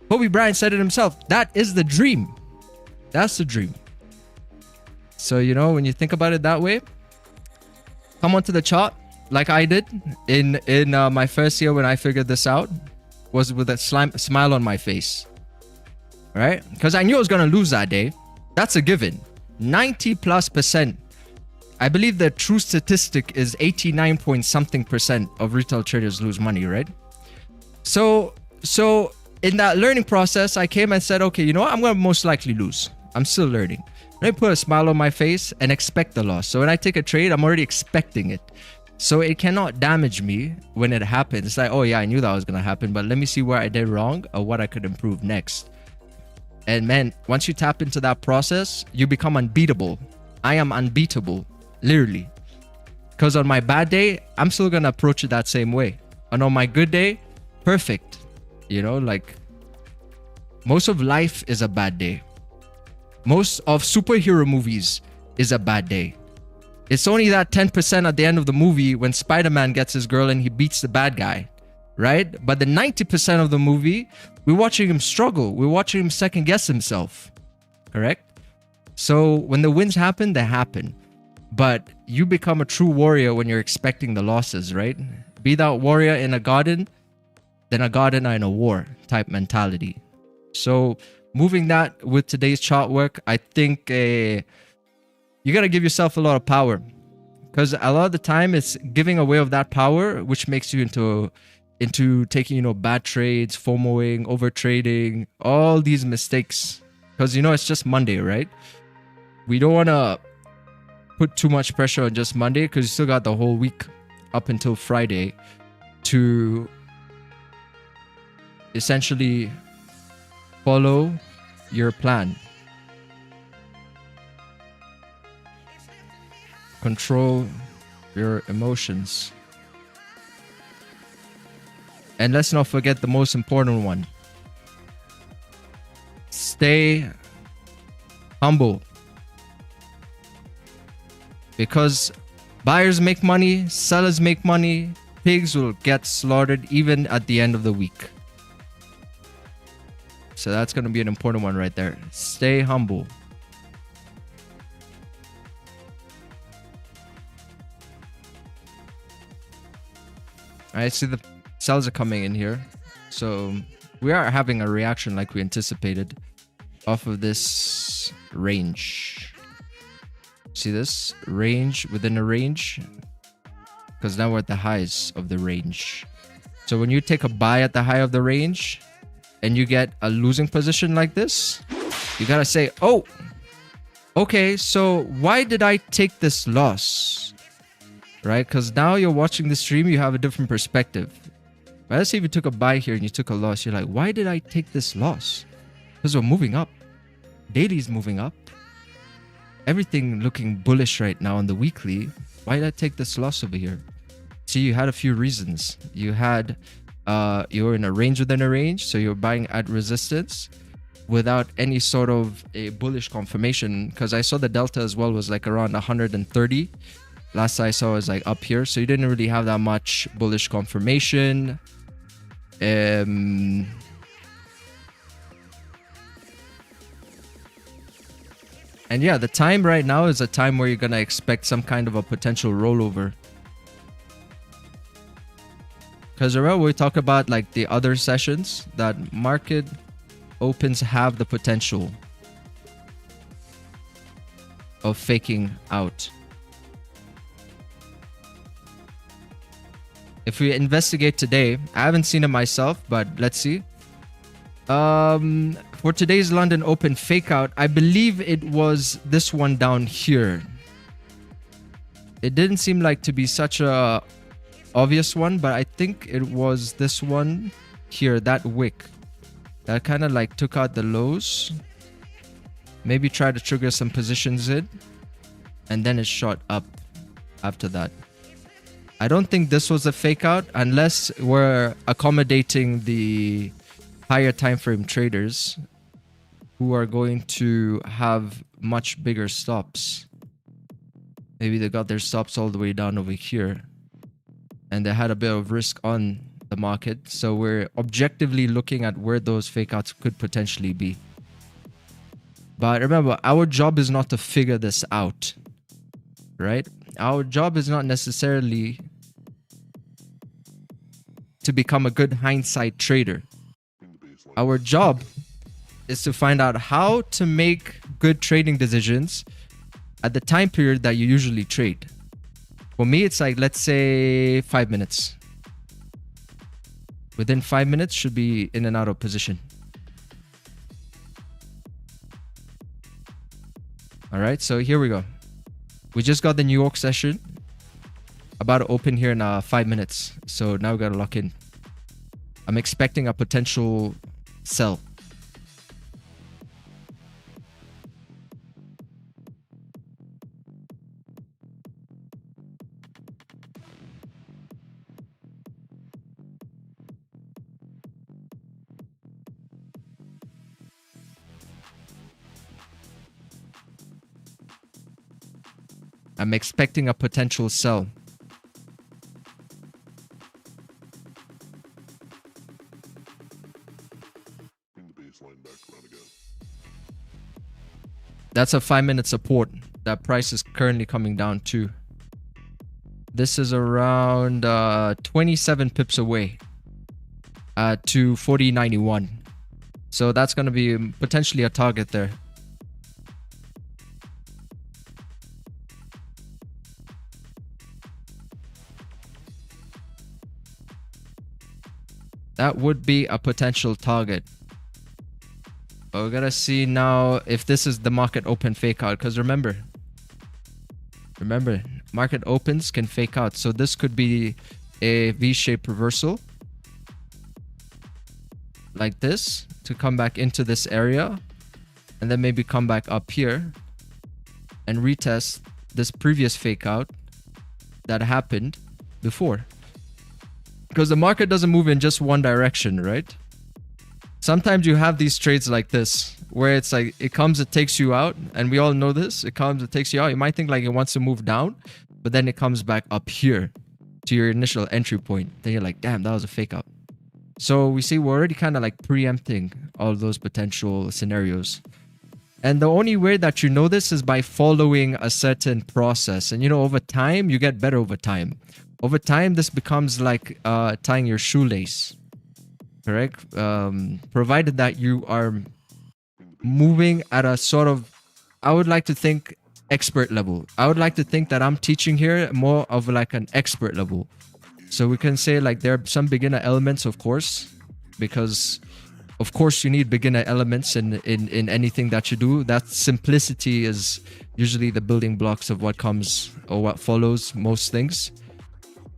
Kobe Bryant said it himself. That is the dream. That's the dream. So, you know, when you think about it that way, come onto the chart like I did in my first year when I figured this out, was with a smile on my face. Right? Because I knew I was going to lose that day. That's a given. 90+%. I believe the true statistic is 89 point something percent of retail traders lose money, right? So in that learning process, I came and said, okay, you know what? I'm going to most likely lose. I'm still learning. Let me put a smile on my face and expect the loss. So when I take a trade, I'm already expecting it. So it cannot damage me when it happens. It's like, oh yeah, I knew that was gonna happen, but let me see where I did wrong or what I could improve next. And man, once you tap into that process, you become unbeatable. I am unbeatable, literally. Because on my bad day, I'm still gonna approach it that same way. And on my good day, perfect. You know, like most of life is a bad day. Most of superhero movies is a bad day. It's only that 10% at the end of the movie when Spider-Man gets his girl and he beats the bad guy, right? But the 90% of the movie, we're watching him struggle. We're watching him second guess himself, correct? So when the wins happen, they happen. But you become a true warrior when you're expecting the losses, right? Be that warrior in a garden, then a gardener in a war type mentality. So moving that with today's chart work, I think you got to give yourself a lot of power, because a lot of the time it's giving away of that power, which makes you into taking, you know, bad trades, FOMOing, over trading, all these mistakes. Because, you know, it's just Monday, right? We don't want to put too much pressure on just Monday, because you still got the whole week up until Friday to essentially follow your plan. Control your emotions. And let's not forget the most important one. Stay humble. Because buyers make money, sellers make money, pigs will get slaughtered even at the end of the week. So that's going to be an important one right there. Stay humble. I see the sellers are coming in here. So we are having a reaction like we anticipated off of this range. See this? Range within a range. Because now we're at the highs of the range. So when you take a buy at the high of the range and you get a losing position like this, you got to say, oh, okay, so why did I take this loss? Right? Because now you're watching the stream, you have a different perspective. But let's say if you took a buy here and you took a loss, you're like, why did I take this loss? Because we're moving up. Daily's moving up. Everything looking bullish right now on the weekly. Why did I take this loss over here? See, you had a few reasons. You had, you're in a range within a range, so you're buying at resistance without any sort of a bullish confirmation. Because I saw the delta as well was like around 130. Last I saw was like up here, so you didn't really have that much bullish confirmation. And yeah, the time right now is a time where you're gonna expect some kind of a potential rollover. Because remember we talk about like the other sessions that market opens have the potential of faking out. If we investigate today, I haven't seen it myself, but let's see. For today's London Open fake out, I believe it was this one down here. It didn't seem like to be such a obvious one, but I think it was this one here, that wick. That kind of like took out the lows. Maybe try to trigger some positions in. And then it shot up after that. I don't think this was a fake out unless we're accommodating the higher time frame traders who are going to have much bigger stops. Maybe they got their stops all the way down over here and they had a bit of risk on the market. So we're objectively looking at where those fake outs could potentially be. But remember, our job is not to figure this out, right? Our job is not necessarily to become a good hindsight trader. Our job is to find out how to make good trading decisions at the time period that you usually trade. For me, it's like, let's say 5 minutes. Within 5 minutes, should be in and out of position. All right, so here we go. We just got the New York session. About to open here in 5 minutes. So now we got to lock in. I'm expecting a potential sell. I'm expecting a potential sell. That's a 5-minute support. That price is currently coming down too. This is around 27 pips away to 40.91. So that's going to be potentially a target there. That would be a potential target. But we're gonna see now if this is the market open fake out. Because remember, market opens can fake out. So this could be a V-shaped reversal. Like this to come back into this area. And then maybe come back up here. And retest this previous fake out that happened before. Because the market doesn't move in just one direction, right? Sometimes you have these trades like this, where it's like, it comes, it takes you out. And we all know this. It comes, it takes you out. You might think like it wants to move down, but then it comes back up here to your initial entry point. Then you're like, damn, that was a fake out. So we see we're already kind of like preempting all those potential scenarios. And the only way that you know this is by following a certain process. And you know, over time, you get better over time. Over time, this becomes like tying your shoelace, correct? Provided that you are moving at a sort of, I would like to think, expert level. I would like to think that I'm teaching here more of like an expert level. So we can say like there are some beginner elements, of course, because of course you need beginner elements in anything that you do. That simplicity is usually the building blocks of what comes or what follows most things.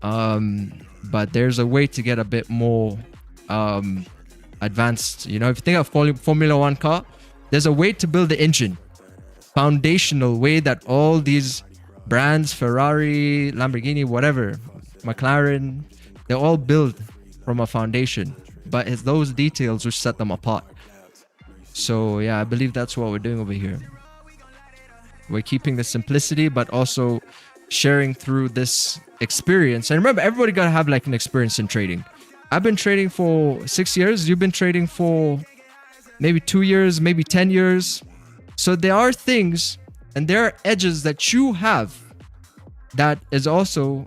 But there's a way to get a bit more advanced. You know, if you think of Formula One car, there's a way to build the engine, foundational way that all these brands, Ferrari, Lamborghini, whatever, McLaren, they all build from a foundation, but it's those details which set them apart. So yeah, I believe that's what we're doing over here. We're keeping the simplicity, but also sharing through this experience. And remember, everybody gotta have like an experience in trading. I've been trading for 6 years. You've been trading for maybe 2 years, maybe 10 years. So there are things and there are edges that you have that is also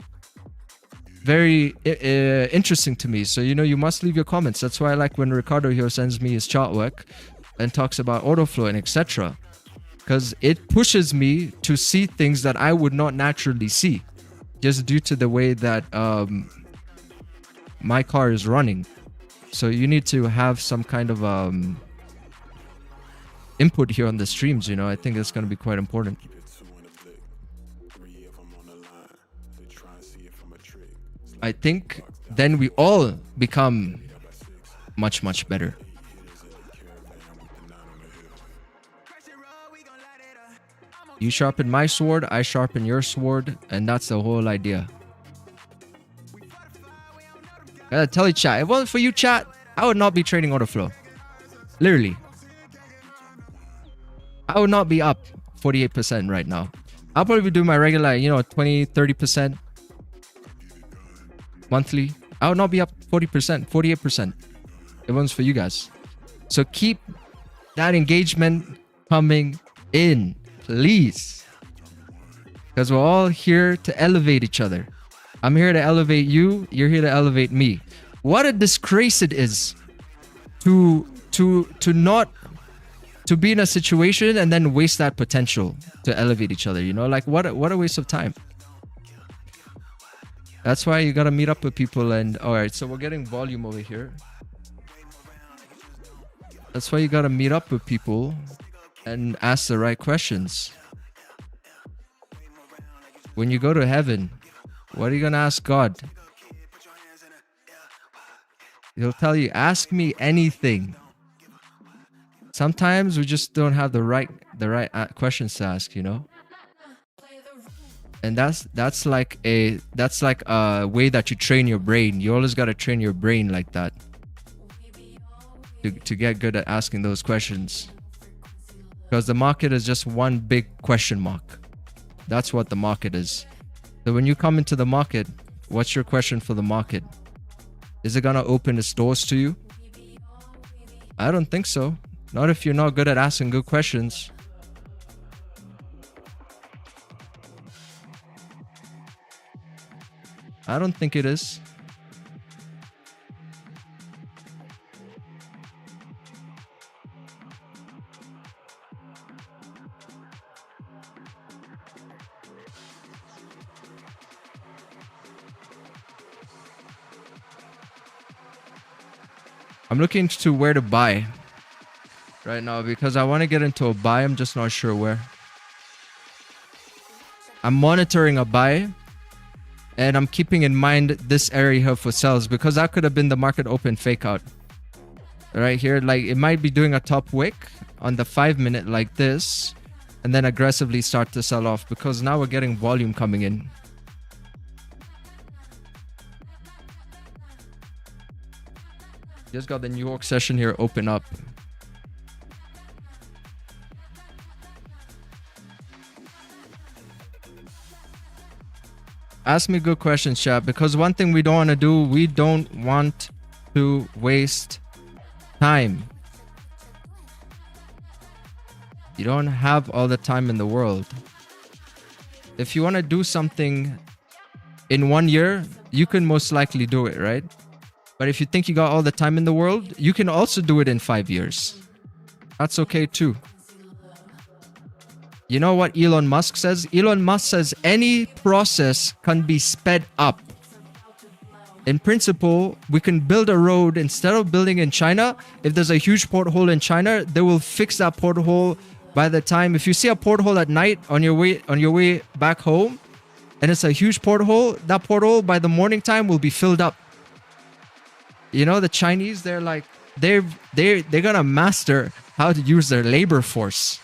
very interesting to me. So, you know, you must leave your comments. That's why I like when Ricardo here sends me his chart work and talks about auto flow and etc. Because it pushes me to see things that I would not naturally see, just due to the way that my car is running. So you need to have some kind of input here on the streams. You know, I think it's going to be quite important. I think then we all become much, much better. You sharpen my sword, I sharpen your sword, and that's the whole idea. I gotta tell you, chat, if it wasn't for you, chat, I would not be trading auto flow. Literally. I would not be up 48% right now. I'll probably do my regular, you know, 20, 30% monthly. I would not be up 40%, 48%. It wasn't for you guys. So keep that engagement coming in, please. Because we're all here to elevate each other. I'm here to elevate you. You're here to elevate me. What a disgrace it is to be in a situation and then waste that potential to elevate each other. You know, like what a waste of time. That's why you gotta meet up with people. And all right, so we're getting volume over here. That's why you gotta meet up with people and ask the right questions. When you go to heaven, What are you gonna ask God? He'll tell you, ask me anything. Sometimes we just don't have the right questions to ask, you know. And that's like a way that you train your brain. You always gotta train your brain like that to get good at asking those questions. Because the market is just one big question mark. That's what the market is. So when you come into the market, what's your question for the market? Is it gonna open its doors to you? I don't think so. Not if you're not good at asking good questions. I don't think it is. I'm looking to where to buy right now because I want to get into a buy. I'm just not sure where. I'm monitoring a buy and I'm keeping in mind this area here for sells because that could have been the market open fake out. Right here, like it might be doing a top wick on the 5 minute like this and then aggressively start to sell off because now we're getting volume coming in. Just got the New York session here open up. Ask me good questions, chat, because one thing we don't want to do, we don't want to waste time. You don't have all the time in the world. If you want to do something in 1 year, you can most likely do it, right? But if you think you got all the time in the world, you can also do it in 5 years. That's okay too. You know what Elon Musk says? Elon Musk says any process can be sped up. In principle, we can build a road instead of building in China. If there's a huge porthole in China, they will fix that porthole by the time. If you see a porthole at night on your way back home, and it's a huge porthole, that porthole by the morning time will be filled up. You know, the Chinese, they're like, they're gonna master how to use their labor force.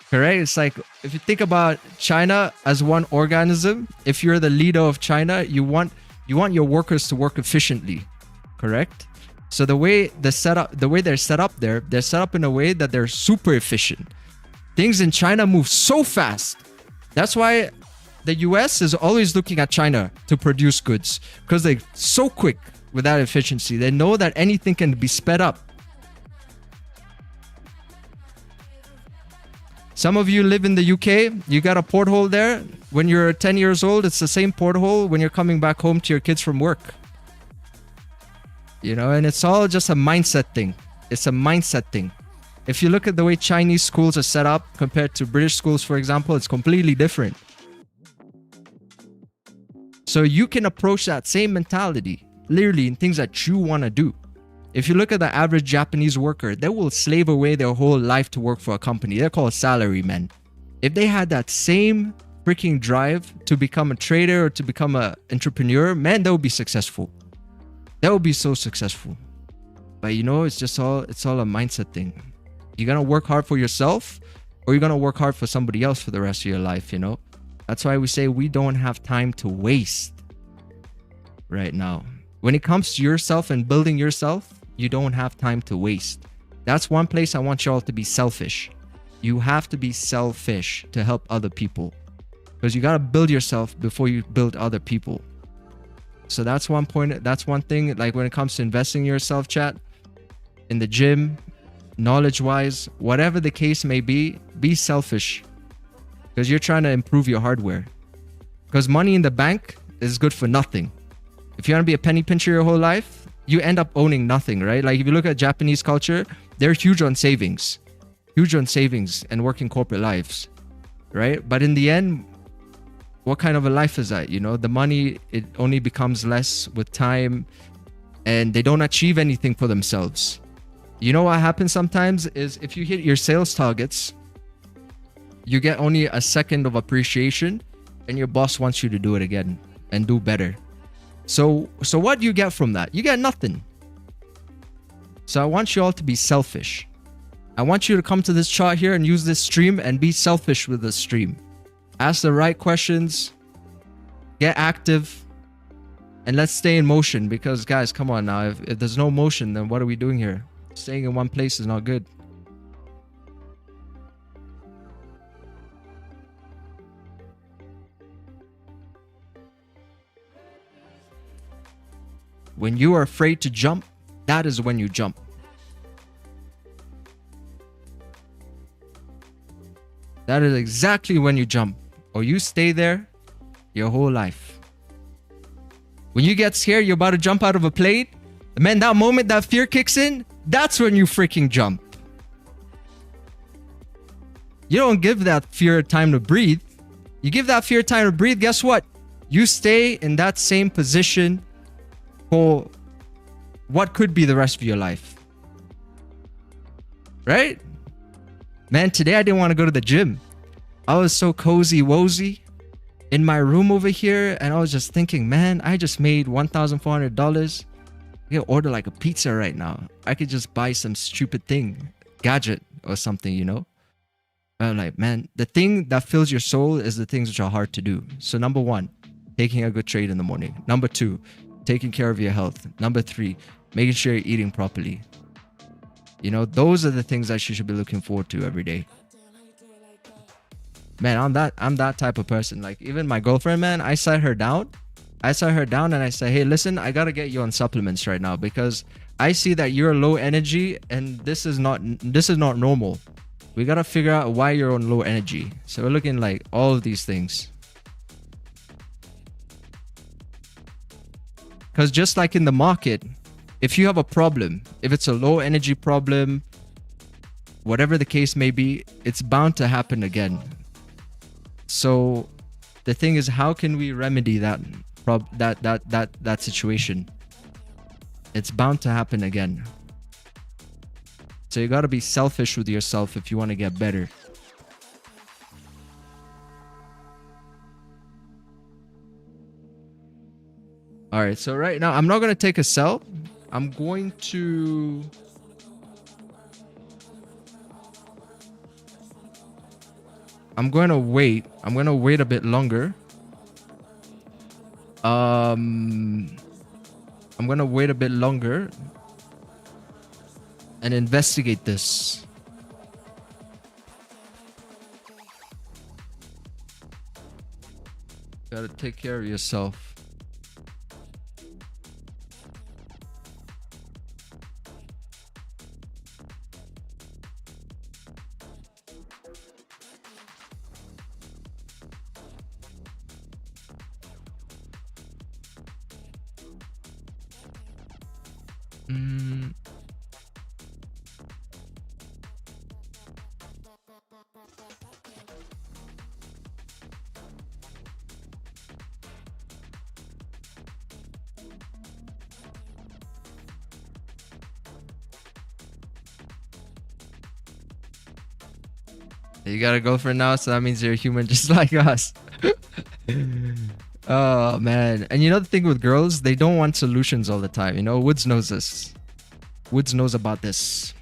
Correct? It's like, if you think about China as one organism, if you're the leader of China, you want your workers to work efficiently. Correct? So the way they're set up there, they're set up in a way that they're super efficient. Things in China move so fast. That's why the US is always looking at China to produce goods, because they're so quick with that efficiency. They know that anything can be sped up. Some of you live in the UK, you got a porthole there. When you're 10 years old, it's the same porthole when you're coming back home to your kids from work. You know, and it's all just a mindset thing. It's a mindset thing. If you look at the way Chinese schools are set up compared to British schools, for example, it's completely different. So you can approach that same mentality, literally in things that you want to do. If you look at the average Japanese worker, they will slave away their whole life to work for a company. They're called salarymen. If they had that same freaking drive to become a trader or to become an entrepreneur, man, they would be successful. They would be so successful. But you know, it's all a mindset thing. You're going to work hard for yourself, or you're going to work hard for somebody else for the rest of your life, you know? That's why we say we don't have time to waste right now. When it comes to yourself and building yourself, you don't have time to waste. That's one place I want y'all to be selfish. You have to be selfish to help other people, because you got to build yourself before you build other people. So that's one point. That's one thing. Like when it comes to investing in yourself, chat, in the gym, knowledge-wise, whatever the case may be selfish, because you're trying to improve your hardware. Because money in the bank is good for nothing. If you want to be a penny pincher your whole life, you end up owning nothing, right? Like if you look at Japanese culture, they're huge on savings and working corporate lives, right? But in the end, what kind of a life is that? You know, the money, it only becomes less with time, and they don't achieve anything for themselves. You know what happens sometimes is if you hit your sales targets, you get only a second of appreciation and your boss wants you to do it again. and do better. So what do you get from that? You get nothing. So I want you all to be selfish. I want you to come to this chart here and use this stream and be selfish with the stream. Ask the right questions, get active, and let's stay in motion, because guys, come on now. If there's no motion, then what are we doing here? Staying in one place is not good. When you are afraid to jump, that is when you jump. That is exactly when you jump. Or you stay there your whole life. When you get scared, you're about to jump out of a plane, man, that moment that fear kicks in, that's when you freaking jump. You don't give that fear time to breathe. You give that fear time to breathe, guess what? You stay in that same position for what could be the rest of your life. Right? Man, today I didn't want to go to the gym. I was so cozy wozy in my room over here, and I was just thinking, man, I just made $1,400. I could order like a pizza right now. I could just buy some stupid thing, gadget or something, you know? I'm like, man, the thing that fills your soul is the things which are hard to do. So number 1, taking a good trade in the morning. Number 2, taking care of your health. Number 3, making sure you're eating properly. You know, those are the things that you should be looking forward to every day. Man, I'm that type of person. Like, even my girlfriend, man, I sat her down and I said, hey, listen, I gotta get you on supplements right now, because I see that you're low energy and this is not normal. We gotta figure out why you're on low energy. So we're looking like all of these things. Because just like in the market, if you have a problem, if it's a low energy problem, whatever the case may be, it's bound to happen again. So the thing is, how can we remedy that situation? It's bound to happen again. So you got to be selfish with yourself if you want to get better. All right, so right now I'm not going to take a sell. I'm going to wait. I'm going to wait a bit longer. I'm going to wait a bit longer and investigate this. Gotta take care of yourself. You gotta go for now, so that means you're a human just like us. Oh man. And you know the thing with girls, they don't want solutions all the time. You know, Woods knows this. Woods knows about this.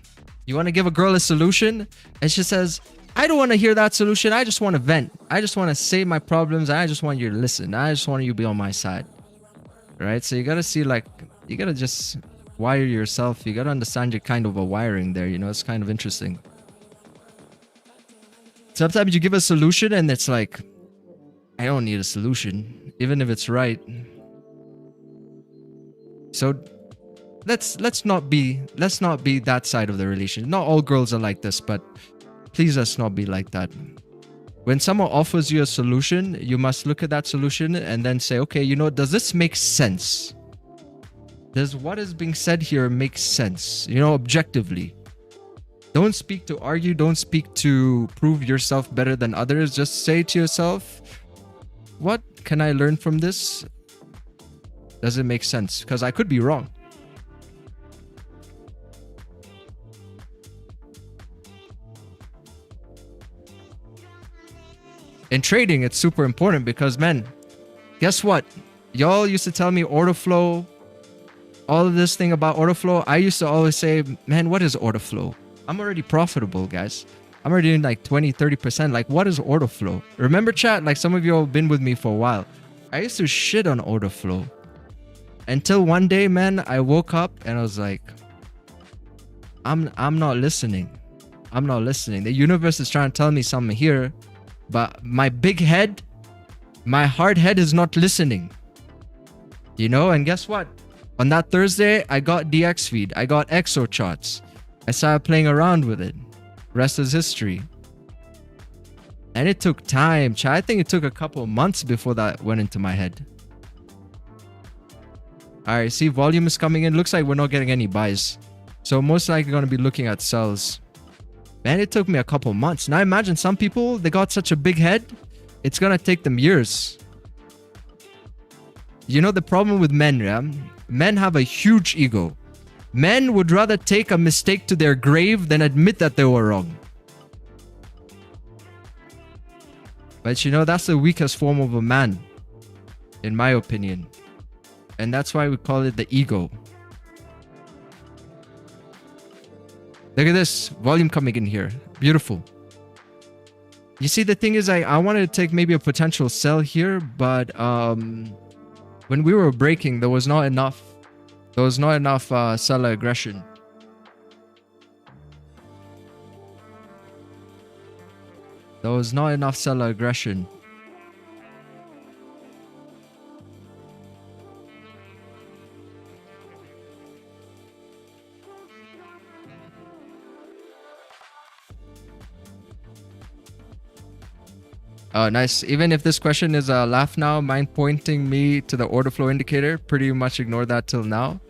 You want to give a girl a solution and she says, I don't want to hear that solution. I just want to vent. I just want to say my problems. I just want you to listen. I just want you to be on my side. Right? So you gotta see, like, you gotta just wire yourself. You gotta understand your kind of a wiring there. You know, it's kind of interesting. Sometimes you give a solution and it's like, I don't need a solution, even if it's right. So let's not be that side of the relation. Not all girls are like this, but please let's not be like that. When someone offers you a solution, you must look at that solution and then say, okay, you know, does this make sense? Does what is being said here make sense? You know, objectively. Don't speak to argue. Don't speak to prove yourself better than others. Just say to yourself, what can I learn from this? Does it make sense? Because I could be wrong. In trading, it's super important because, man, guess what? Y'all used to tell me order flow, all of this thing about order flow. I used to always say, man, what is order flow? I'm already profitable, guys. I'm already doing like 20-30%. Like, what is order flow? Remember, chat? Like, some of you have been with me for a while. I used to shit on order flow until one day, man, I woke up and I was like, I'm not listening. I'm not listening. The universe is trying to tell me something here, but my big head, my hard head is not listening. You know, and guess what? On that Thursday, I got DX feed. I got EXO charts. I started playing around with it. Rest is history. And it took time. I think it took a couple of months before that went into my head. All right, see, volume is coming in. Looks like we're not getting any buys. So most likely going to be looking at sells. Man, it took me a couple of months. Now imagine some people, they got such a big head. It's going to take them years. You know the problem with men, yeah? Men have a huge ego. Men would rather take a mistake to their grave than admit that they were wrong. But you know, that's the weakest form of a man, in my opinion. And that's why we call it the ego. Look at this volume coming in here. Beautiful. You see, the thing is, I wanted to take maybe a potential sell here, but when we were breaking, there was not enough. There was not enough seller aggression. There was not enough seller aggression. Oh, nice. Even if this question is a laugh now, mind pointing me to the order flow indicator? Pretty much ignore that till now.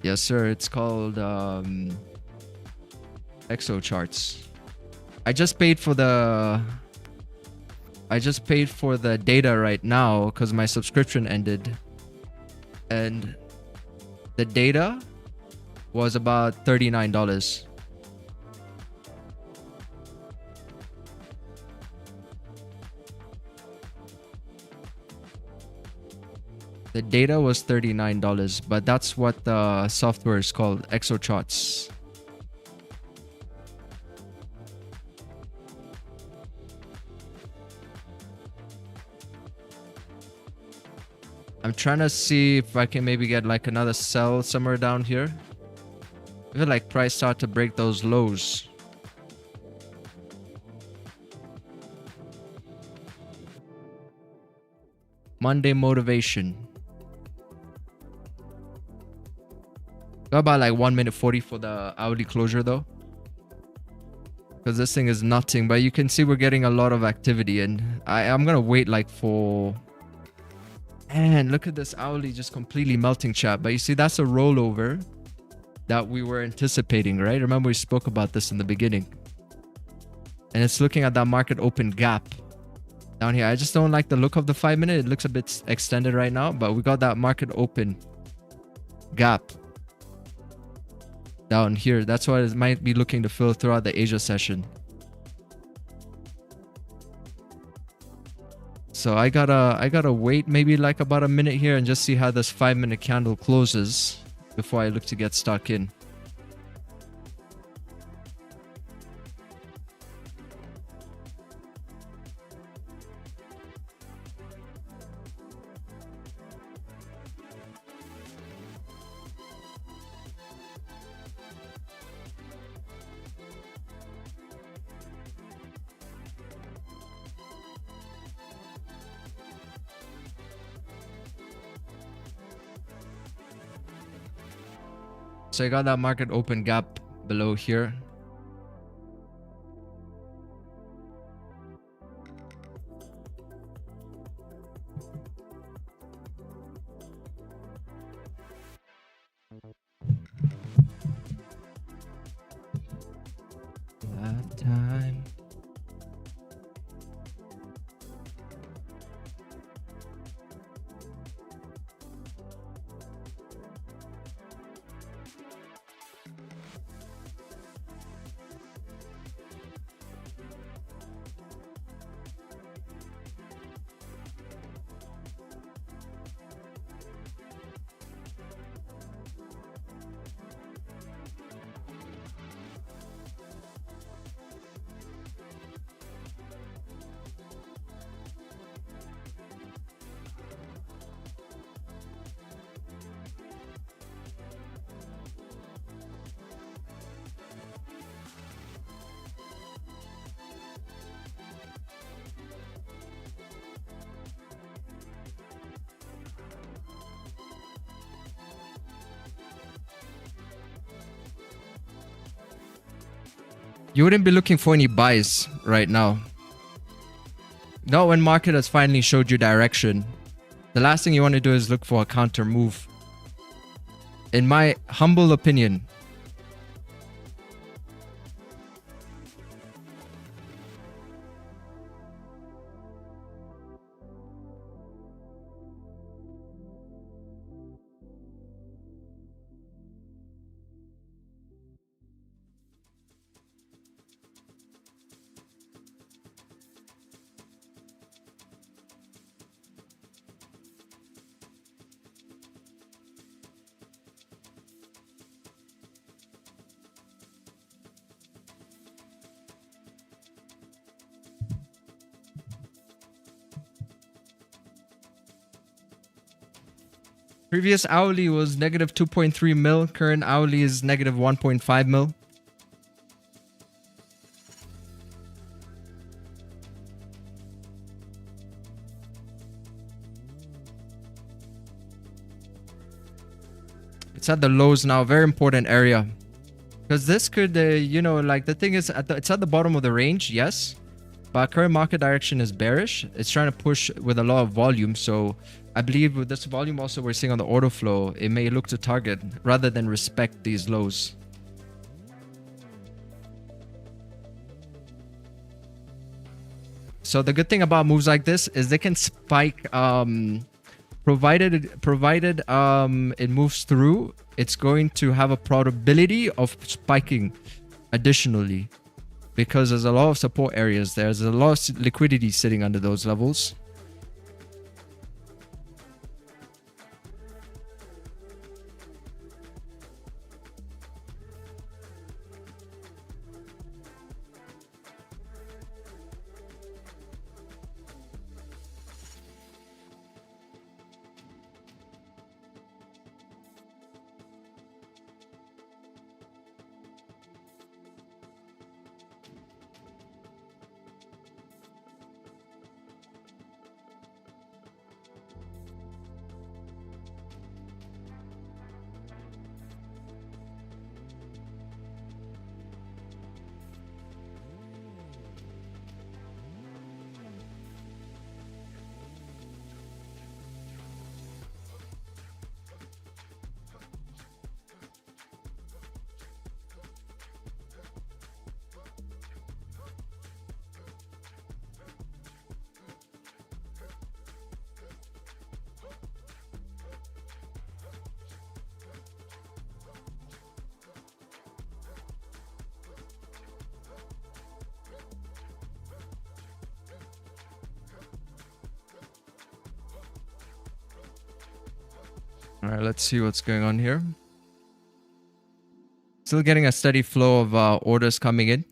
Yes, sir. It's called EXO charts. I just paid for the data right now because my subscription ended. And the data was about $39. The data was $39, but that's what the software is called, EXO charts. I'm trying to see if I can maybe get like another sell somewhere down here. I feel like price start to break those lows. Monday motivation. Got about like 1 minute 40 for the hourly closure though. Because this thing is nutting, but you can see we're getting a lot of activity, and I'm gonna wait like for... Man, look at this hourly just completely melting, chat. But you see, that's a rollover that we were anticipating, right? Remember we spoke about this in the beginning. And it's looking at that market open gap down here. I just don't like the look of the 5 minute. It looks a bit extended right now, but we got that market open gap down here. That's what it might be looking to fill throughout the Asia session. So I gotta wait maybe like about a minute here and just see how this 5 minute candle closes before I look to get stuck in. So I got that market open gap below here. That time. You wouldn't be looking for any buys right now. Not when market has finally showed you direction. The last thing you want to do is look for a counter move. In my humble opinion. Previous hourly was negative 2.3 mil. Current hourly is negative 1.5 mil. It's at the lows now. Very important area. Because this could, you know, like the thing is, it's at the bottom of the range, yes. But current market direction is bearish. It's trying to push with a lot of volume. So I believe with this volume also we're seeing on the order flow, it may look to target rather than respect these lows. So the good thing about moves like this is they can spike, provided it moves through, it's going to have a probability of spiking additionally. Because there's a lot of support areas. There's a lot of liquidity sitting under those levels. All right, let's see what's going on here. Still getting a steady flow of orders coming in.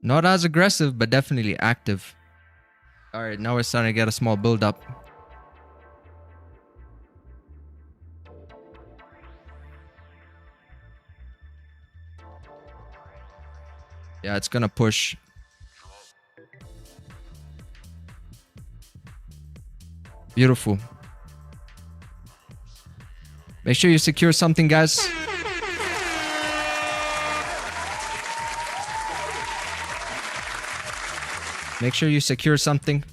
Not as aggressive, but definitely active. All right, now we're starting to get a small build up. Yeah, it's gonna push. Beautiful. Make sure you secure something, guys. Make sure you secure something.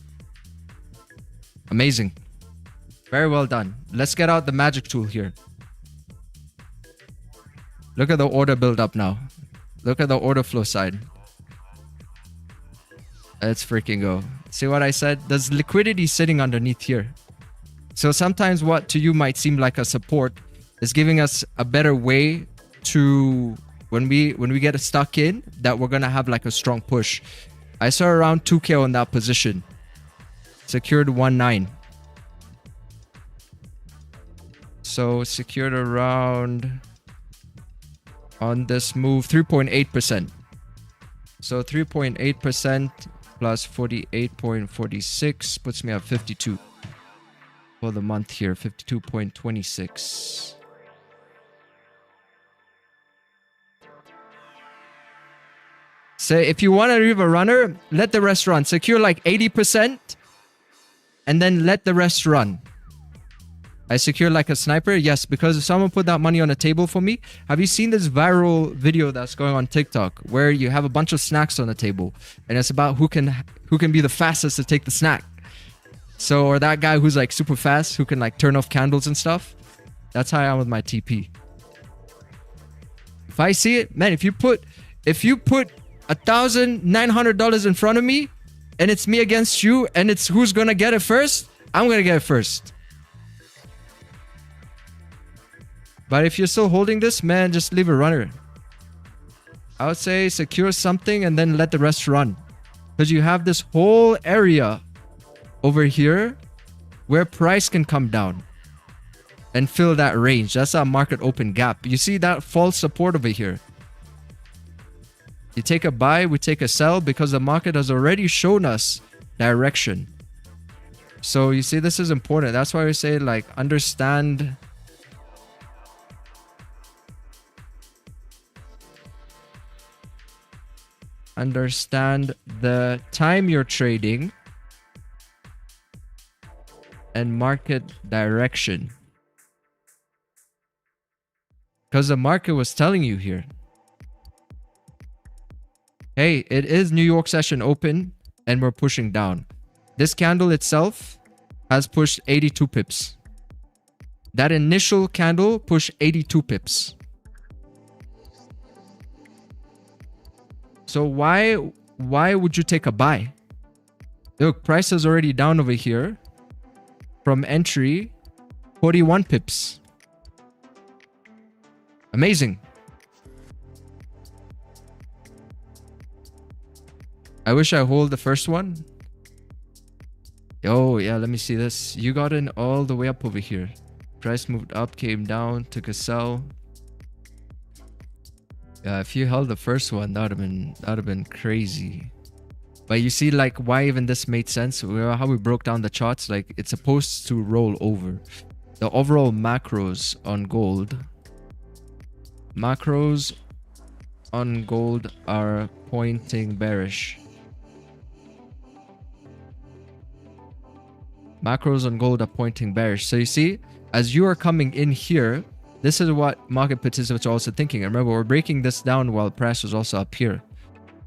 Amazing. Very well done. Let's get out the magic tool here. Look at the order build up now. Look at the order flow side. Let's freaking go. See what I said? There's liquidity sitting underneath here. So sometimes what to you might seem like a support is giving us a better way to, when we get stuck in, that we're going to have like a strong push. I saw around 2K on that position. Secured 1.9. So secured around, on this move, 3.8%. So 3.8% plus 48.46 puts me at 52 for the month here, 52.26. So if you want to leave a runner, let the rest run. Secure like 80%. and then let the rest run. I secure like a sniper? Yes, because if someone put that money on a table for me, have you seen this viral video that's going on TikTok where you have a bunch of snacks on the table and it's about who can be the fastest to take the snack? So, or that guy who's like super fast who can like turn off candles and stuff. That's how I am with my TP. If I see it, man, if you put $1,900 in front of me and it's me against you and it's who's gonna get it first, I'm gonna get it first. But if you're still holding this, man, just leave a runner. I would say secure something and then let the rest run. Because you have this whole area over here where price can come down and fill that range. That's our market open gap. You see that false support over here. You take a buy, we take a sell because the market has already shown us direction. So you see, this is important. That's why we say like understand the time you're trading and market direction. Because the market was telling you here, hey, it is New York session open and we're pushing down. This candle itself has pushed 82 pips. That initial candle pushed 82 pips. So why would you take a buy? Look, price is already down over here from entry, 41 pips. Amazing. I wish I hold the first one. Oh yeah, let me see this. You got in all the way up over here. Price moved up, came down, took a sell. Yeah, if you held the first one, that would have been crazy. But you see, like, why even this made sense? How we broke down the charts, like it's supposed to roll over. The overall macros on gold are pointing bearish. Macros on gold are pointing bearish. So you see, as you are coming in here, this is what market participants are also thinking. And remember, we're breaking this down while price was also up here.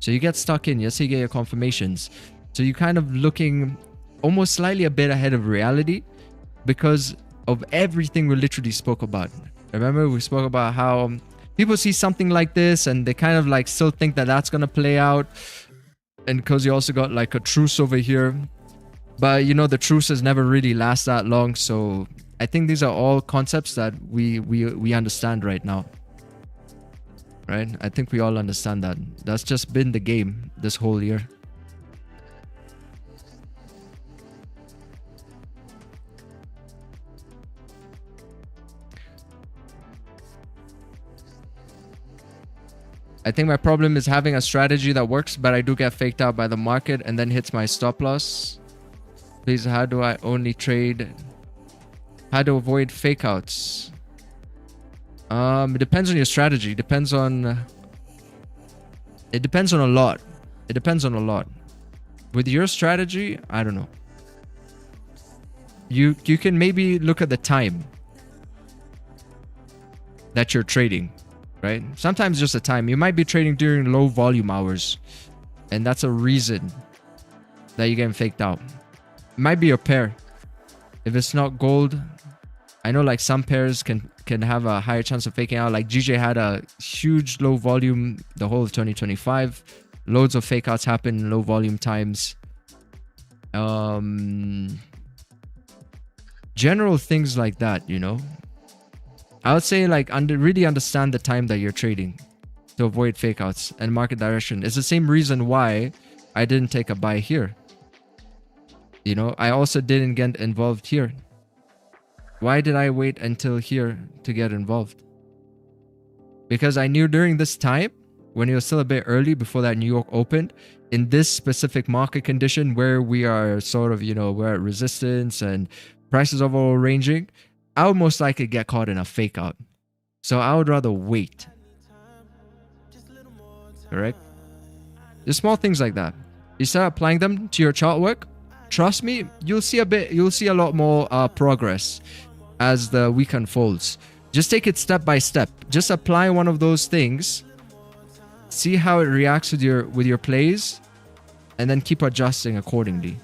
So you get stuck in. Yes, you get your confirmations. So you're kind of looking almost slightly a bit ahead of reality because of everything we literally spoke about. Remember, we spoke about how people see something like this and they kind of like still think that that's going to play out. And because you also got like a truce over here. But you know, the truces never really last that long. So I think these are all concepts that we understand right now. Right? I think we all understand that. That's just been the game this whole year. I think my problem is having a strategy that works, but I do get faked out by the market and then hits my stop loss. Please, how do I only trade? How to avoid fake outs? It depends on your strategy. It depends on a lot. It depends on a lot. With your strategy, I don't know. You can maybe look at the time that you're trading, right? Sometimes just the time. You might be trading during low volume hours, and that's a reason that you're getting faked out. It might be your pair. If it's not gold, I know like some pairs can have a higher chance of faking out. Like GJ had a huge low volume the whole of 2025. Loads of fake outs happen in low volume times. General things like that, you know. I would say like really understand the time that you're trading to avoid fake outs and market direction. It's the same reason why I didn't take a buy here. You know, I also didn't get involved here. Why did I wait until here to get involved? Because I knew during this time, when it was still a bit early before that New York opened, in this specific market condition where we are sort of, you know, we're at resistance and prices overall ranging, I would most likely get caught in a fake out. So I would rather wait. Correct? There's small things like that. You start applying them to your chart work, trust me, you'll see a lot more progress as the week unfolds. Just take it step by step. Just apply one of those things, see how it reacts with your plays, and then keep adjusting accordingly.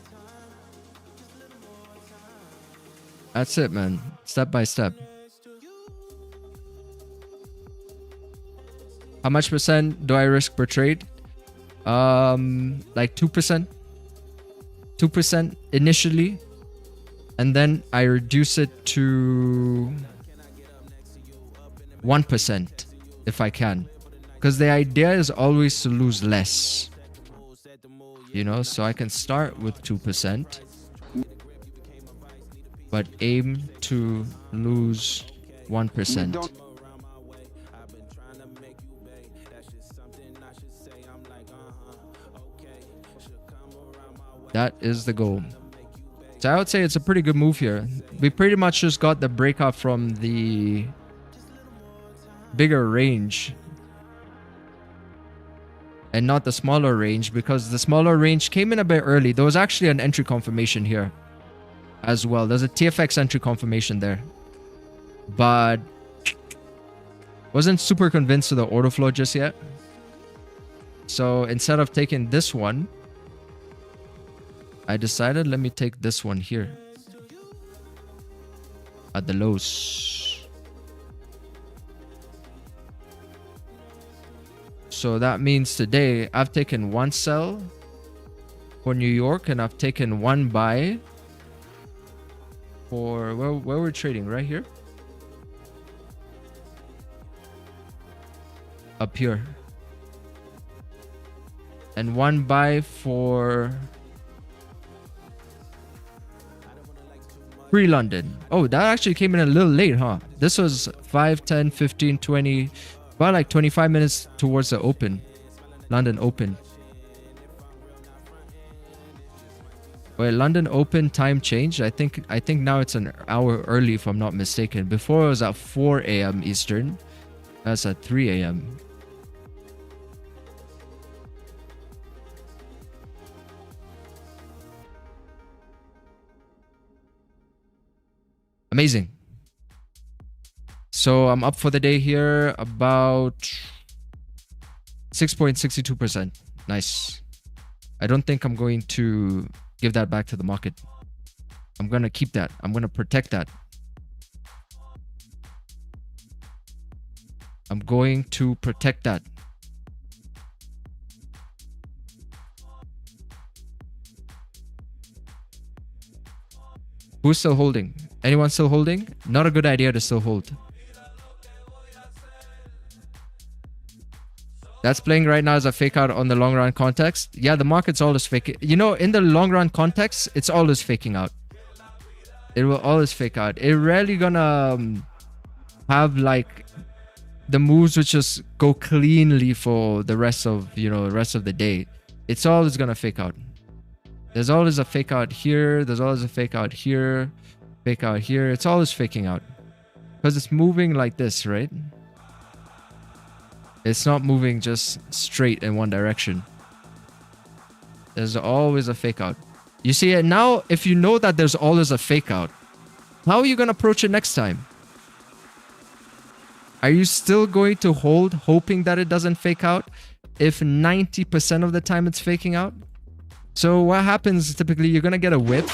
That's it, man. Step by step. How much percent do I risk per trade? Like 2%. 2% initially, and then I reduce it to 1% if I can, because the idea is always to lose less, you know. So I can start with 2%, but aim to lose 1%. That is the goal. So I would say it's a pretty good move here. We pretty much just got the breakout from the bigger range and not the smaller range, because the smaller range came in a bit early. There was actually an entry confirmation here as well. There's a TFX entry confirmation there, but wasn't super convinced of the order flow just yet. So instead of taking this one, I decided, let me take this one here at the lows. So that means today I've taken one sell for New York, and I've taken one buy for where we're trading right here, up here, and one buy for pre-London. Oh, that actually came in a little late, huh? This was 5, 10, 15, 20, about like 25 minutes towards the open, London Open. Wait, London Open time changed. I think now it's an hour early if I'm not mistaken. Before it was at 4 a.m. Eastern. That's at 3 a.m. Amazing. So I'm up for the day here about 6.62%. Nice. I don't think I'm going to give that back to the market. I'm going to keep that. I'm going to protect that. I'm going to protect that. Who's still holding? Anyone still holding? Not a good idea to still hold. That's playing right now as a fake out on the long run context. Yeah, the market's always fake. You know, in the long run context, it's always faking out. It will always fake out. It rarely gonna have like the moves which just go cleanly for the rest of, you know, the rest of the day. It's always gonna fake out. There's always a fake out here. There's always a fake out here. Fake out here. It's always faking out because it's moving like this, right? It's not moving just straight in one direction. There's always a fake out. You see it now. If you know that there's always a fake out, how are you going to approach it next time? Are you still going to hold hoping that it doesn't fake out if 90% of the time it's faking out? So what happens typically, you're going to get a whip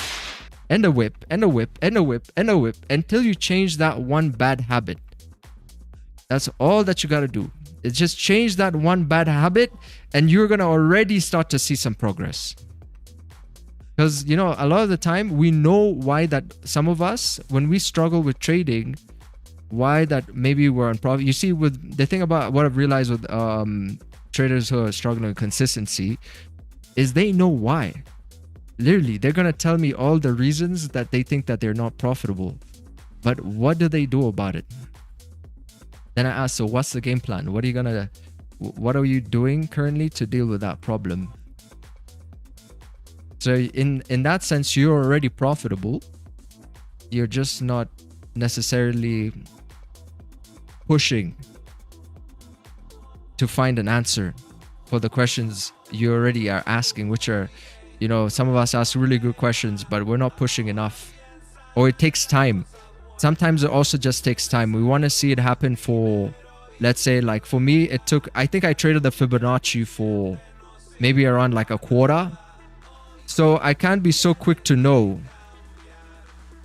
and a whip and a whip and a whip and a whip until you change that one bad habit. That's all that you got to do. It's just change that one bad habit and you're going to already start to see some progress. Because, you know, a lot of the time we know why that some of us, when we struggle with trading, why that maybe we're on profit. You see, with the thing about what I've realized with traders who are struggling with consistency is they know why. Literally, they're going to tell me all the reasons that they think that they're not profitable. But what do they do about it? Then I ask, so what's the game plan? What are you doing currently to deal with that problem? So in that sense, you're already profitable. You're just not necessarily pushing to find an answer for the questions you already are asking, which are You know, some of us ask really good questions, but we're not pushing enough. Or it takes time. Sometimes it also just takes time. We want to see it happen for, let's say, like for me, it took, I think I traded the Fibonacci for maybe around like a quarter. So I can't be so quick to know,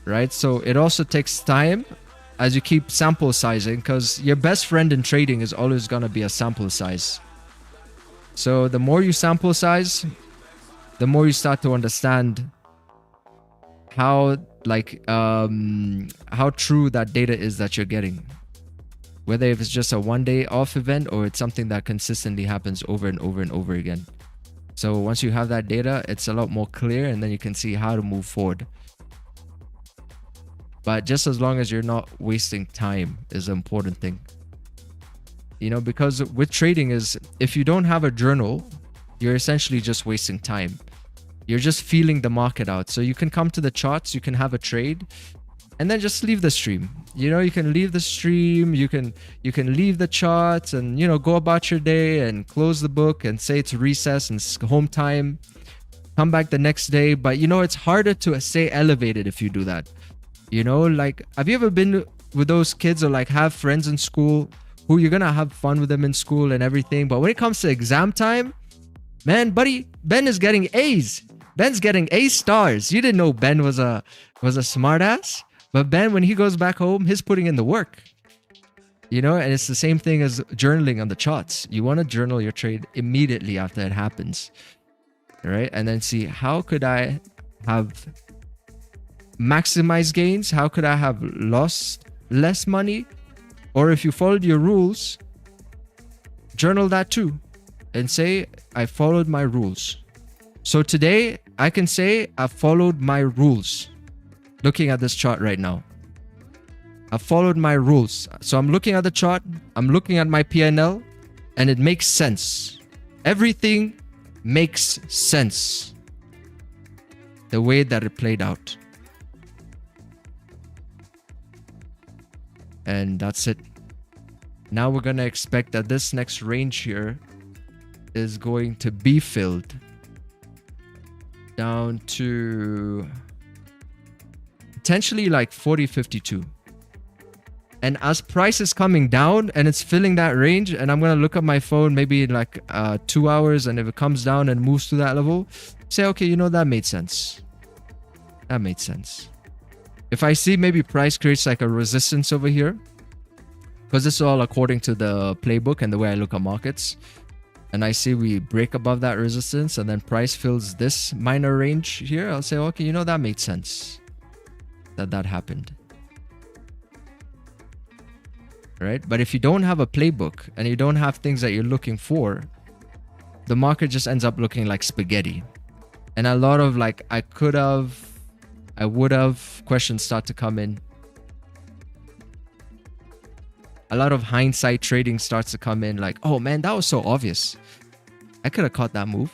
right? So it also takes time as you keep sample sizing, because your best friend in trading is always going to be a sample size. So the more you sample size, the more you start to understand how how true that data is that you're getting, whether if it's just a one-day off event or it's something that consistently happens over and over and over again. So once you have that data, it's a lot more clear, and then you can see how to move forward. But just as long as you're not wasting time is the important thing. You know, because with trading is, if you don't have a journal, you're essentially just wasting time. You're just feeling the market out. So you can come to the charts, you can have a trade, and then just leave the stream. You know, you can leave the stream, you can leave the charts, and, you know, go about your day and close the book and say it's recess and home time. Come back the next day. But, you know, it's harder to stay elevated if you do that. You know, like, have you ever been with those kids or like have friends in school who you're gonna have fun with them in school and everything, but when it comes to exam time, man, buddy, Ben is getting A's. Ben's getting A stars. You didn't know Ben was a smart ass, but Ben, when he goes back home, he's putting in the work. You know, and it's the same thing as journaling on the charts. You want to journal your trade immediately after it happens, right? And then see, how could I have maximized gains? How could I have lost less money? Or if you followed your rules, journal that too and say, I followed my rules. So today I can say I followed my rules. Looking at this chart right now, I followed my rules. So I'm looking at the chart, I'm looking at my P&L, and it makes sense. Everything makes sense the way that it played out. And that's it. Now we're going to expect that this next range here is going to be filled down to potentially like 40.52. And as price is coming down and it's filling that range, and I'm going to look at my phone maybe in like 2 hours, and if it comes down and moves to that level, say, okay, you know, that made sense. That made sense. If I see maybe price creates like a resistance over here, because this is all according to the playbook and the way I look at markets, and I see we break above that resistance and then price fills this minor range here, I'll say, okay, you know, that made sense that happened. Right? But if you don't have a playbook and you don't have things that you're looking for, the market just ends up looking like spaghetti. And a lot of like, I could have, I would have questions start to come in. A lot of hindsight trading starts to come in, like, oh man, that was so obvious. I could have caught that move.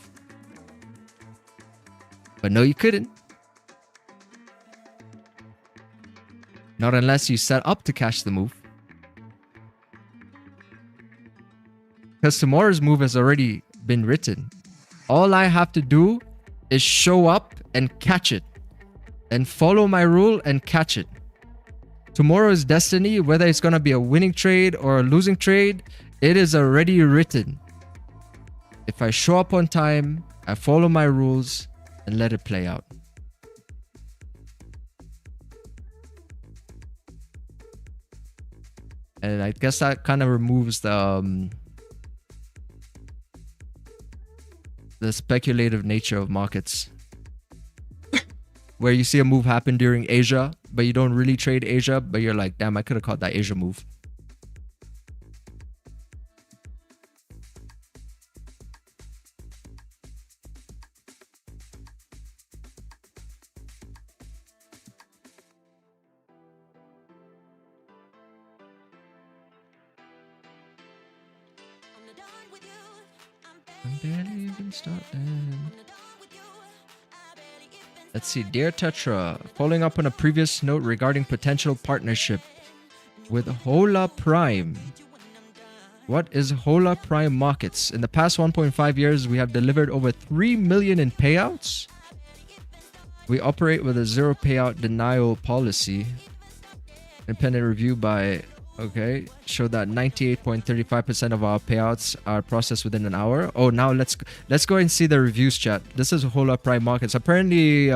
But no, you couldn't. Not unless you set up to catch the move. Because tomorrow's move has already been written. All I have to do is show up and catch it. And follow my rule and catch it. Tomorrow's destiny, whether it's going to be a winning trade or a losing trade, it is already written. If I show up on time, I follow my rules and let it play out. And I guess that kind of removes the speculative nature of markets. Where you see a move happen during Asia, but you don't really trade Asia, but you're like, damn, I could have caught that Asia move. I'm barely even starting. Let's see, Dear Tetra, following up on a previous note regarding potential partnership with Hola Prime. What is Hola Prime Markets? In the past 1.5 years, we have delivered over 3 million in payouts. We operate with a zero payout denial policy. Independent review by, okay, showed that 98.35% of our payouts are processed within an hour. Oh, now let's go and see the reviews, chat. This is Hola Prime Markets. Apparently,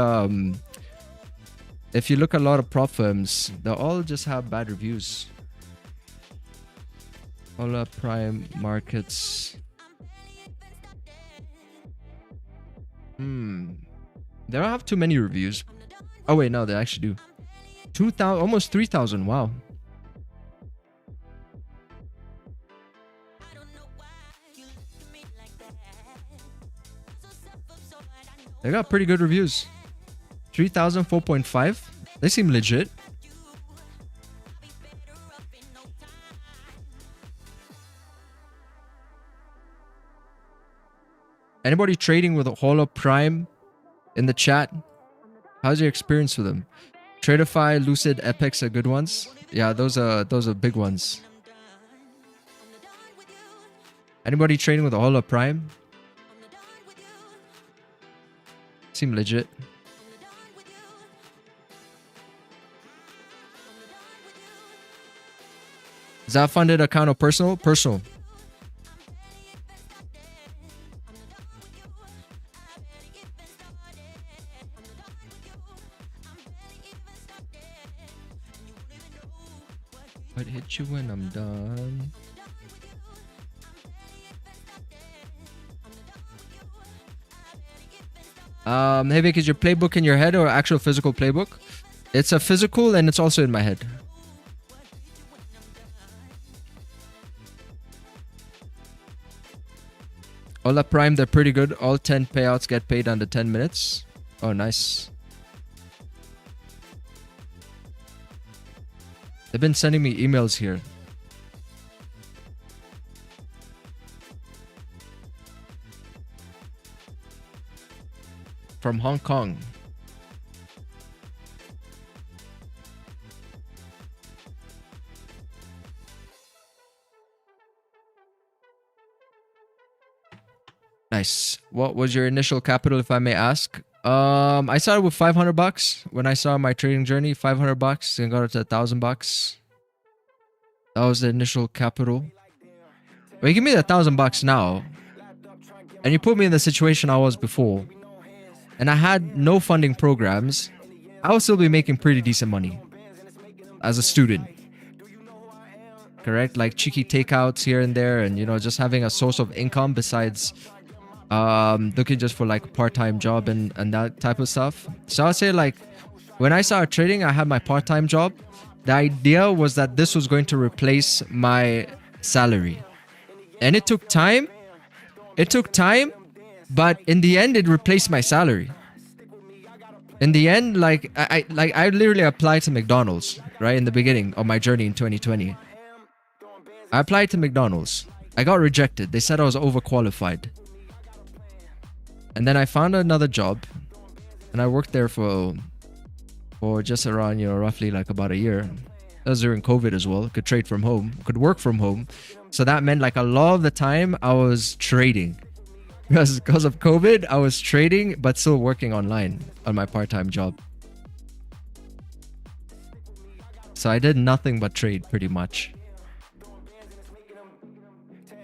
if you look at a lot of prop firms, they all just have bad reviews. Hola Prime Markets. They don't have too many reviews. Oh wait, no, they actually do. 2,000, almost 3,000. Wow. They got pretty good reviews. 3,000, 4.5. They seem legit. Anybody trading with Hola Prime in the chat? How's your experience with them? TraderFi, Lucid, Epics are good ones. Yeah, those are big ones. Anybody trading with Hola Prime? Seem legit. Is that funded account or personal? Personal. I'd hit you when I'm done. Hey Vic, is your playbook in your head or actual physical playbook? It's a physical and it's also in my head. Hola Prime, they're pretty good. All 10 payouts get paid under 10 minutes. Oh, nice. They've been sending me emails here. From Hong Kong. Nice. What was your initial capital, if I may ask? I started with $500 when I started my trading journey. $500 and got it to $1,000. That was the initial capital. Well, you give me the $1,000 now, and you put me in the situation I was before, and I had no funding programs, I would still be making pretty decent money as a student. Correct? Like cheeky takeouts here and there, and you know, just having a source of income besides looking just for like a part-time job and that type of stuff. So I'd say like when I started trading, I had my part-time job. The idea was that this was going to replace my salary, and it took time. But in the end, it replaced my salary. In the end, like I literally applied to McDonald's right in the beginning of my journey in 2020. I applied to McDonald's. I got rejected. They said I was overqualified. And then I found another job, and I worked there for just around, you know, roughly like about a year. That was during COVID as well. Could trade from home, could work from home. So that meant like a lot of the time I was trading. Because of COVID, I was trading, but still working online on my part-time job. So I did nothing but trade pretty much.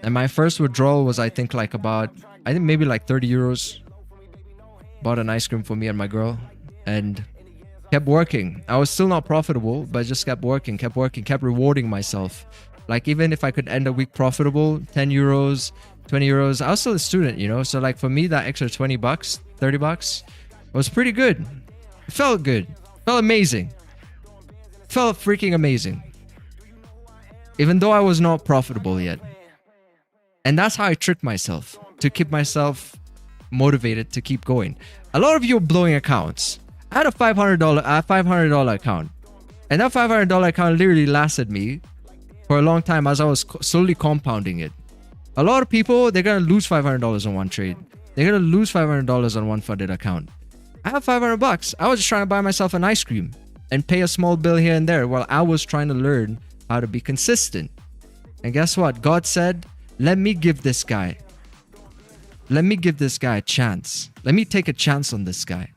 And my first withdrawal was, I think maybe like 30 euros. Bought an ice cream for me and my girl and kept working. I was still not profitable, but just kept working, kept rewarding myself. Like even if I could end a week profitable, 10 euros, 20 euros, I was still a student, you know? So like for me, that extra 20 bucks, 30 bucks was pretty good. It felt good. It felt amazing. It felt freaking amazing. Even though I was not profitable yet. And that's how I tricked myself to keep myself motivated to keep going. A lot of you are blowing accounts. I had a $500 account. And that $500 account literally lasted me for a long time as I was slowly compounding it. A lot of people, they're going to lose $500 on one trade. They're going to lose $500 on one funded account. I have $500. I was just trying to buy myself an ice cream and pay a small bill here and there while I was trying to learn how to be consistent. And guess what? God said, let me give this guy a chance. Let me take a chance on this guy.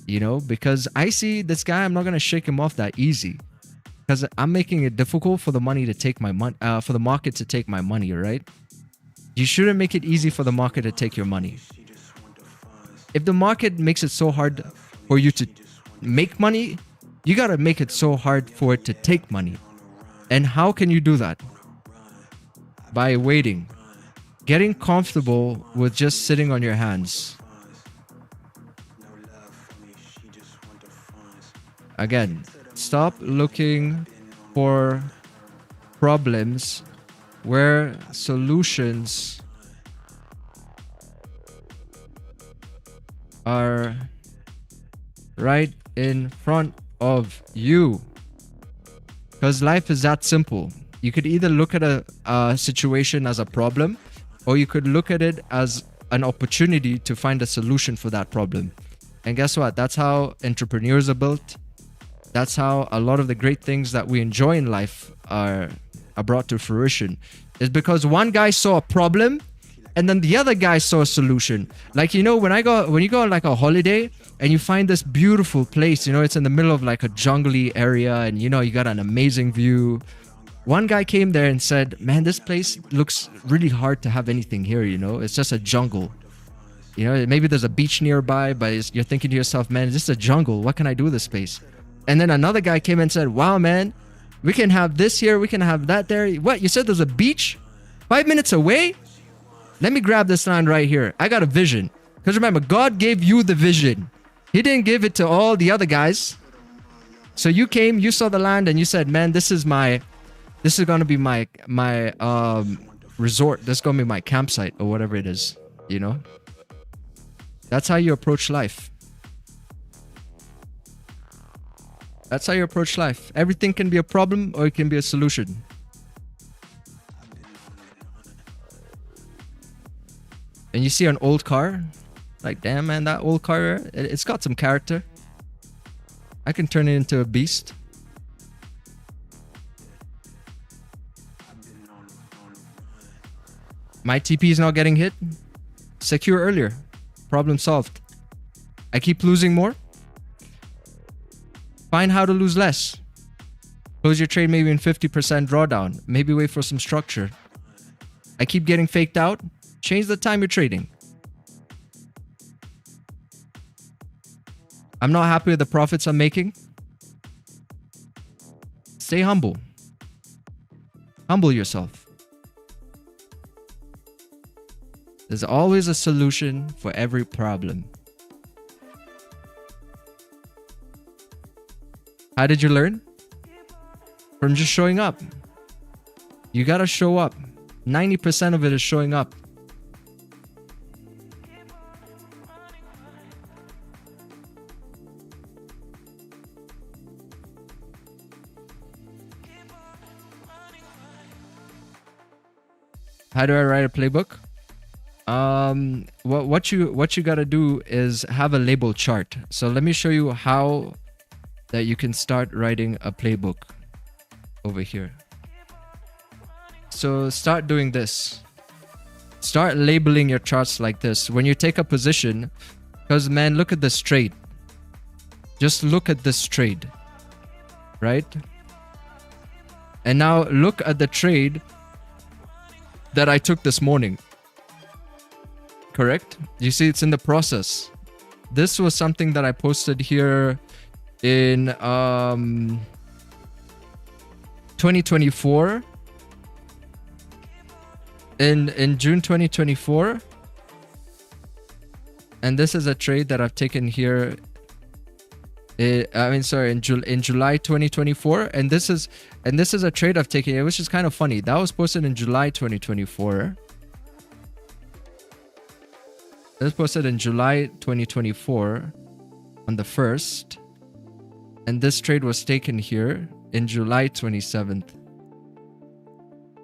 You know, because I see this guy, I'm not going to shake him off that easy. Because I'm making it difficult for the money to take my money, for the market to take my money, right? You shouldn't make it easy for the market to take your money. If the market makes it so hard for you to make money, you got to make it so hard for it to take money. And how can you do that? By waiting. Getting comfortable with just sitting on your hands. Again, stop looking for problems where solutions are right in front of you. Because life is that simple. You could either look at a situation as a problem, or you could look at it as an opportunity to find a solution for that problem. And guess what? That's how entrepreneurs are built. That's how a lot of the great things that we enjoy in life are brought to fruition. It's because one guy saw a problem and then the other guy saw a solution. Like, you know, when you go on like a holiday and you find this beautiful place, you know, it's in the middle of like a jungly area and, you know, you got an amazing view. One guy came there and said, man, this place looks really hard to have anything here, you know? It's just a jungle. You know, maybe there's a beach nearby, but you're thinking to yourself, man, this is a jungle. What can I do with this space? And then another guy came and said, wow, man, we can have this here. We can have that there. What? You said there's a beach 5 minutes away? Let me grab this land right here. I got a vision. Because remember, God gave you the vision. He didn't give it to all the other guys. So you came, you saw the land and you said, man, this is going to be my resort. This is going to be my campsite or whatever it is, you know? That's how you approach life. That's how you approach life. Everything can be a problem or it can be a solution. And you see an old car, like, damn, man, that old car, it's got some character. I can turn it into a beast. My TP is not getting hit. Secure earlier. Problem solved. I keep losing more. Find how to lose less. Close your trade maybe in 50% drawdown. Maybe wait for some structure. I keep getting faked out. Change the time you're trading. I'm not happy with the profits I'm making. Stay humble. Humble yourself. There's always a solution for every problem. How did you learn? From just showing up. You gotta show up. 90% of it is showing up. How do I write a playbook? What you gotta do is have a label chart. So let me show you how that you can start writing a playbook over here. So start doing this. Start labeling your charts like this. When you take a position, because man, look at this trade. Just look at this trade, right? And now look at the trade that I took this morning. Correct? You see, it's in the process. This was something that I posted here in 2024. In June 2024. And this is a trade that I've taken here. In July 2024. And this is a trade I've taken here, which is kind of funny. That was posted in July 2024. This was posted in July 2024 on the 1st. And this trade was taken here in July 27th,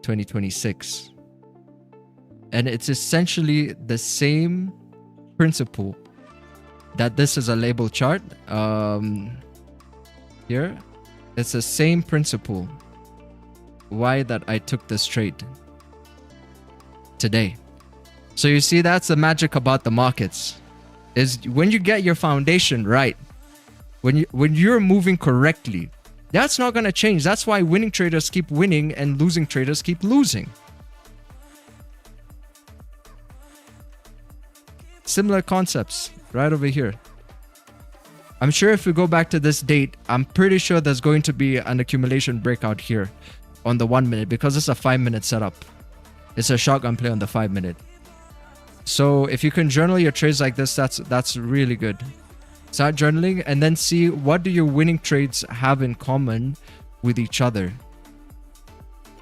2026. And it's essentially the same principle that this is a label chart. Here, it's the same principle. why that I took this trade today. So you see, that's the magic about the markets, is when you get your foundation right, when you're moving correctly, that's not going to change. That's why winning traders keep winning and losing traders keep losing. Similar concepts right over here. I'm sure if we go back to this date, I'm pretty sure there's going to be an accumulation breakout here on the 1 minute, because it's a 5-minute setup. It's a shotgun play on the 5-minute. So if you can journal your trades like this, that's really good. Start journaling and then see what do your winning trades have in common with each other.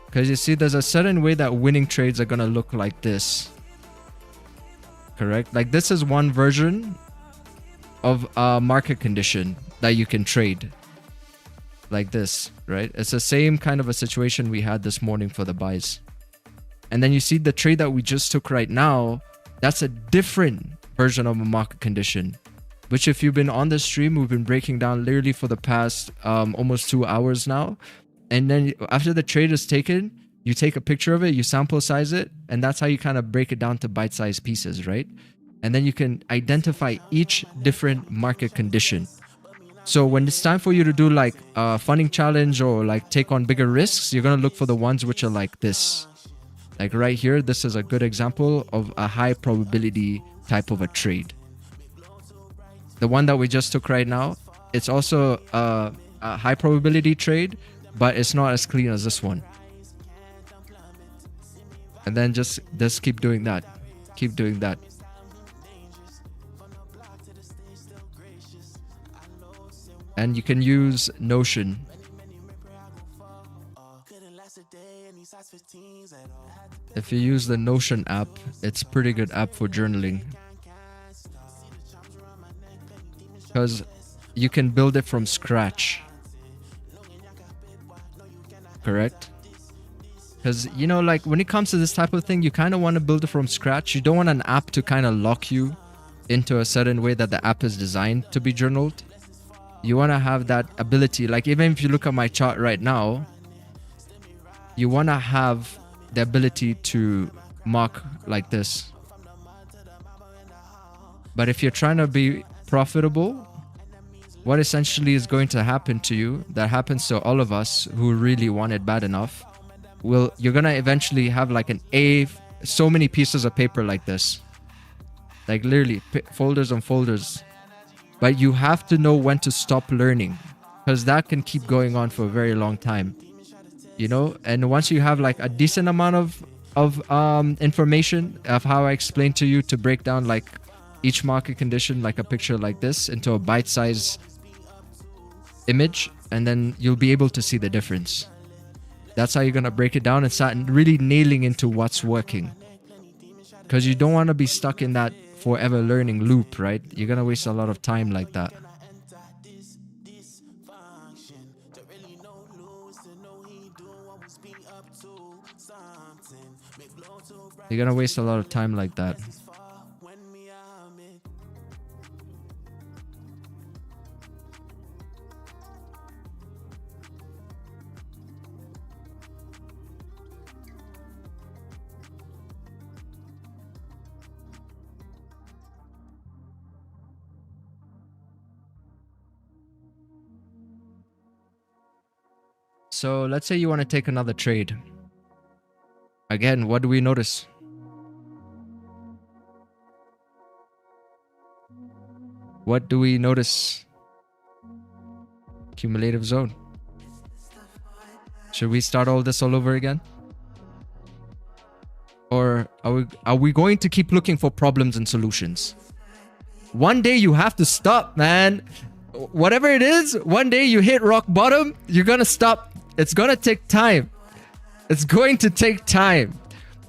Because you see, there's a certain way that winning trades are going to look like this. Correct? Like this is one version of a market condition that you can trade. Like this, right? It's the same kind of a situation we had this morning for the buys. And then you see the trade that we just took right now, that's a different version of a market condition. Which if you've been on the stream, we've been breaking down literally for the past almost 2 hours now. And then after the trade is taken, you take a picture of it, you sample size it, and that's how you kind of break it down to bite-sized pieces, right? And then you can identify each different market condition. So when it's time for you to do like a funding challenge or like take on bigger risks, you're going to look for the ones which are like this. Like right here, this is a good example of a high probability type of a trade. The one that we just took right now, it's also a high probability trade, but it's not as clean as this one. And then just keep doing that. Keep doing that. And you can use Notion. If you use the Notion app, it's a pretty good app for journaling. Because you can build it from scratch. Correct? Because, you know, like when it comes to this type of thing, you kind of want to build it from scratch. You don't want an app to kind of lock you into a certain way that the app is designed to be journaled. You want to have that ability. Like even if you look at my chart right now, you want to have the ability to mark like this. But if you're trying to be profitable, what essentially is going to happen to you, that happens to all of us who really want it bad enough, you're going to eventually have like so many pieces of paper like this. Like literally folders on folders. But you have to know when to stop learning, because that can keep going on for a very long time. You know, and once you have like a decent amount of information of how I explained to you to break down like each market condition, like a picture like this, into a bite-sized image, and then you'll be able to see the difference. That's how you're going to break it down and start really nailing into what's working. Because you don't want to be stuck in that forever learning loop, right? You're going to waste a lot of time like that. You're going to waste a lot of time like that. So let's say you want to take another trade. Again, what do we notice? What do we notice? Cumulative zone. Should we start all this all over again? Or are we going to keep looking for problems and solutions? One day you have to stop, man. Whatever it is, one day you hit rock bottom, you're going to stop. It's going to take time. It's going to take time.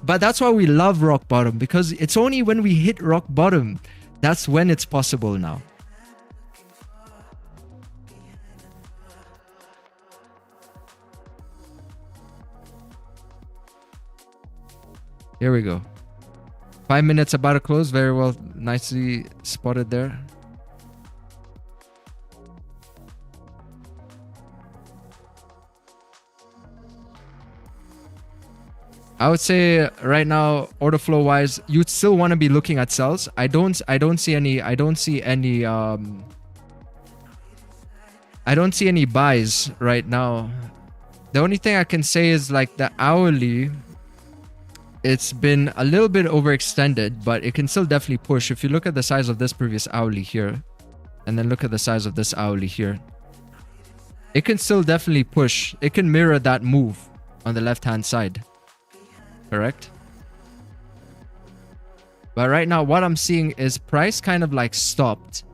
But that's why we love rock bottom, because it's only when we hit rock bottom, that's when it's possible now. Here we go. 5 minutes about to close. Very well. Nicely spotted there. I would say right now, order flow wise, you'd still want to be looking at sells. I don't see any buys right now. The only thing I can say is like the hourly, it's been a little bit overextended, but it can still definitely push. If you look at the size of this previous hourly here, and then look at the size of this hourly here, it can still definitely push. It can mirror that move on the left-hand side. Correct? But right now, what I'm seeing is price kind of like stopped.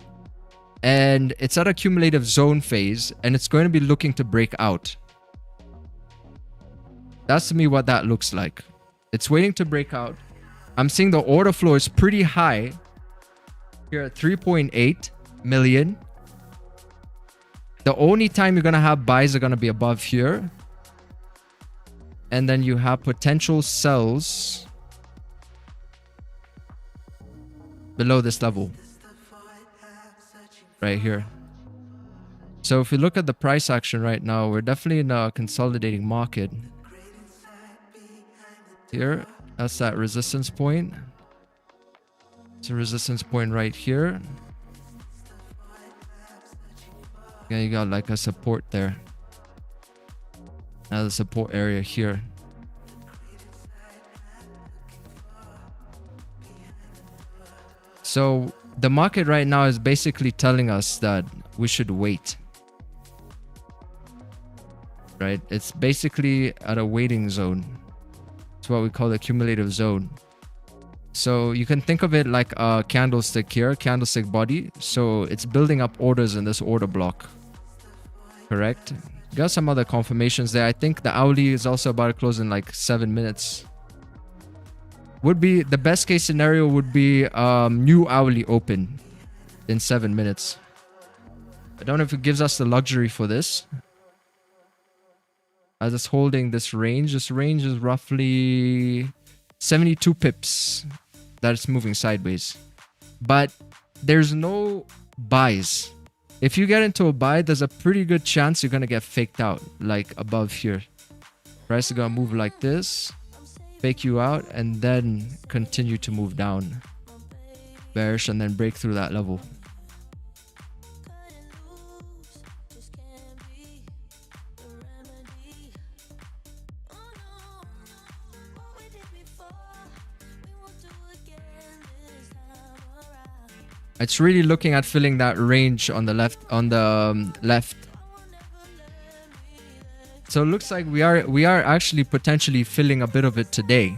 And it's at a cumulative zone phase, and it's going to be looking to break out. That's to me what that looks like. It's waiting to break out. I'm seeing the order flow is pretty high. Here at 3.8 million. The only time you're going to have buys are going to be above here. And then you have potential sells below this level. Right here. So if you look at the price action right now, we're definitely in a consolidating market. Here, that's that resistance point. It's a resistance point right here. Yeah, you got like a support there. Now the support area here. So the market right now is basically telling us that we should wait. Right? It's basically at a waiting zone. It's what we call the cumulative zone. So you can think of it like a candlestick here, candlestick body. So it's building up orders in this order block. Correct? Got some other confirmations there. I think the hourly is also about to close in like 7 minutes. Would be the best case scenario would be new hourly open in 7 minutes. I don't know if it gives us the luxury for this. As it's holding this range is roughly 72 pips that it's moving sideways. But there's no buys. If you get into a buy, there's a pretty good chance you're going to get faked out, like above here. Price is going to move like this, fake you out, and then continue to move down. Bearish, and then break through that level. It's really looking at filling that range on the left. So it looks like we are actually potentially filling a bit of it today.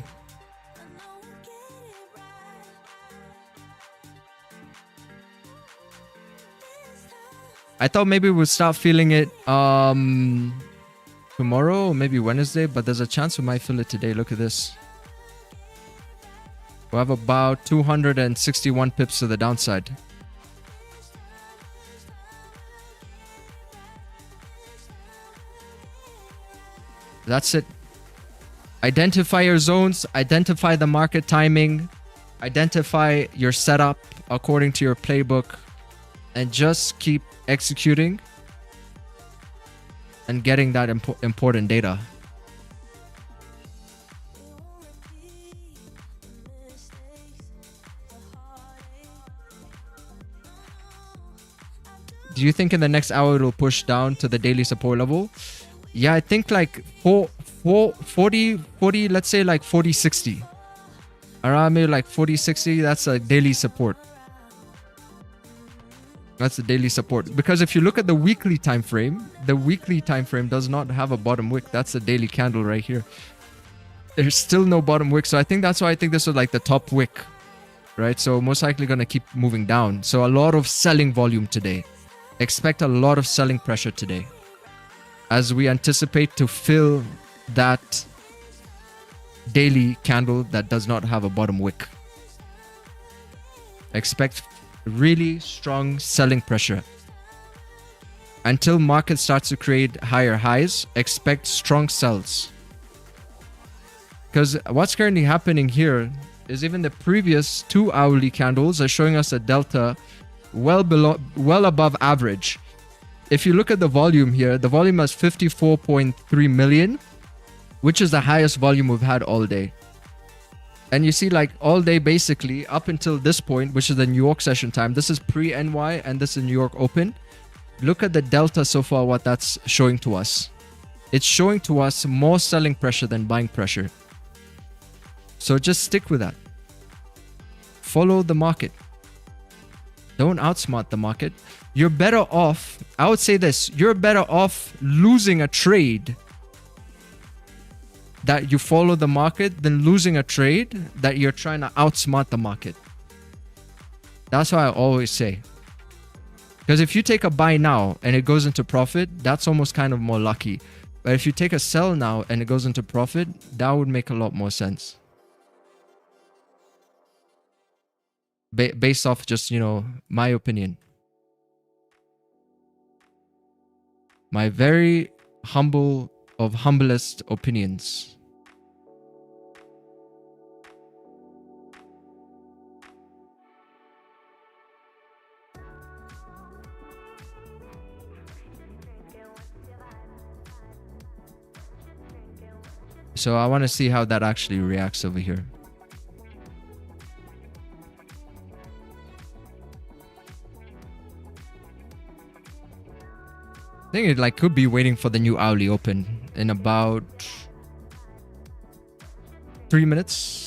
I thought maybe we'll start feeling it tomorrow or maybe Wednesday, but there's a chance we might feel it today. Look at this. We have about 261 pips to the downside. That's it. Identify your zones, identify the market timing, identify your setup according to your playbook, and just keep executing and getting that important data. Do you think in the next hour it'll push down to the daily support level? Yeah, I think like 40, let's say like 40-60. Around maybe like 40-60, that's a daily support. That's the daily support. Because if you look at the weekly time frame does not have a bottom wick. That's a daily candle right here. There's still no bottom wick. So I think that's why I think this was like the top wick. Right? So most likely going to keep moving down. So a lot of selling volume today. Expect a lot of selling pressure today, as we anticipate to fill that daily candle that does not have a bottom wick. Expect really strong selling pressure. Until market starts to create higher highs, expect strong sells. Because what's currently happening here is even the previous 2 hourly candles are showing us a delta well above average. If you look at the volume here, the volume is 54.3 million. which is the highest volume we've had all day. And you see, like, all day basically up until this point, which is the New York session time. This is pre-NY and this is New York Open. Look at the delta so far, what that's showing to us. It's showing to us more selling pressure than buying pressure. So just stick with that. Follow the market. Don't outsmart the market. You're better off, I would say this, you're better off losing a trade that you follow the market than losing a trade that you're trying to outsmart the market. That's what I always say. Because if you take a buy now and it goes into profit, that's almost kind of more lucky. But if you take a sell now and it goes into profit, that would make a lot more sense. Based off just, you know, my opinion. My very humble of humblest opinions. So I want to see how that actually reacts over here. I think it like could be waiting for the new hourly open in about 3 minutes.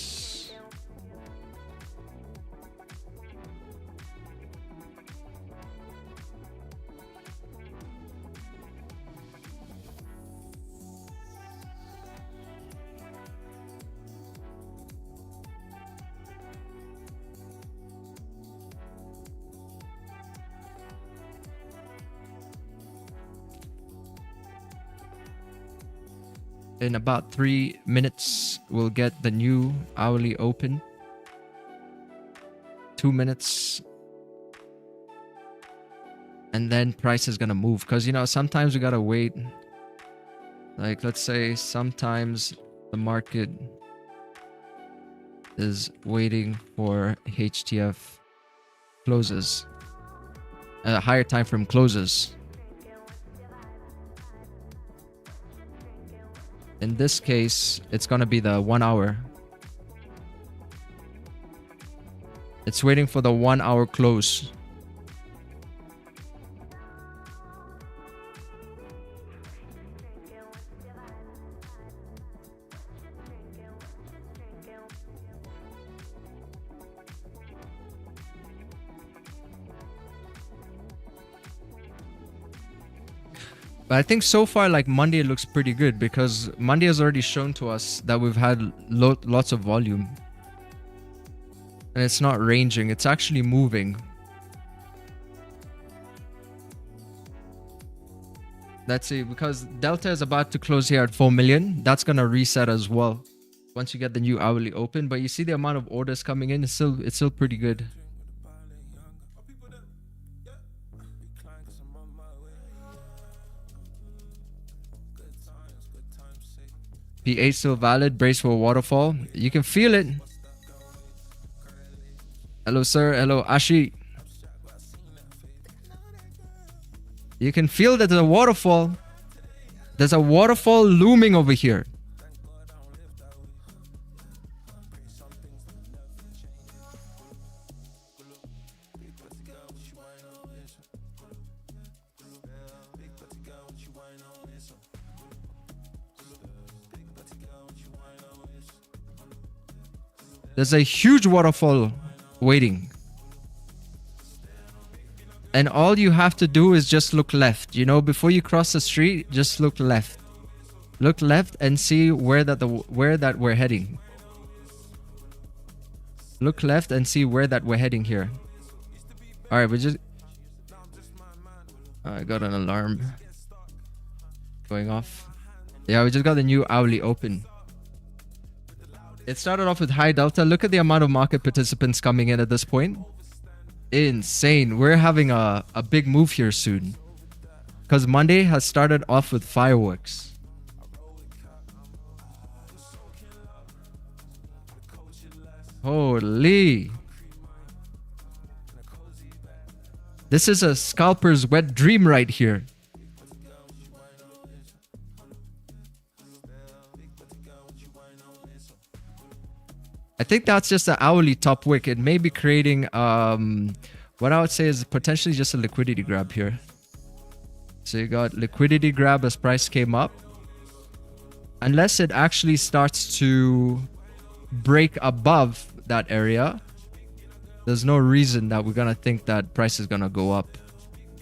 In about 3 minutes, we'll get the new hourly open. 2 minutes. And then price is going to move. Because, you know, sometimes we got to wait. Like, let's say sometimes the market is waiting for HTF closes. Higher time frame closes. In this case, it's going to be the 1 hour. It's waiting for the 1 hour close. But I think so far, like Monday looks pretty good because Monday has already shown to us that we've had lots of volume. And it's not ranging, it's actually moving. Let's see, because Delta is about to close here at 4 million. That's going to reset as well once you get the new hourly open. But you see the amount of orders coming in, it's still pretty good. P8 still valid. Brace for a waterfall. You can feel it. Hello, sir. Hello, Ashi. You can feel that there's a waterfall. There's a waterfall looming over here. There's a huge waterfall waiting. And all you have to do is just look left. You know, before you cross the street, just look left. Look left and see where that we're heading. Look left and see where that we're heading here. All right, we just... I got an alarm going off. Yeah, we just got the new hourly open. It started off with high delta. Look at the amount of market participants coming in at this point. Insane. We're having a big move here soon. Because Monday has started off with fireworks. Holy. This is a scalper's wet dream right here. I think that's just the hourly top wick. It may be creating what I would say is potentially just a liquidity grab here. So you got liquidity grab as price came up. Unless it actually starts to break above that area, there's no reason that we're gonna think that price is gonna go up.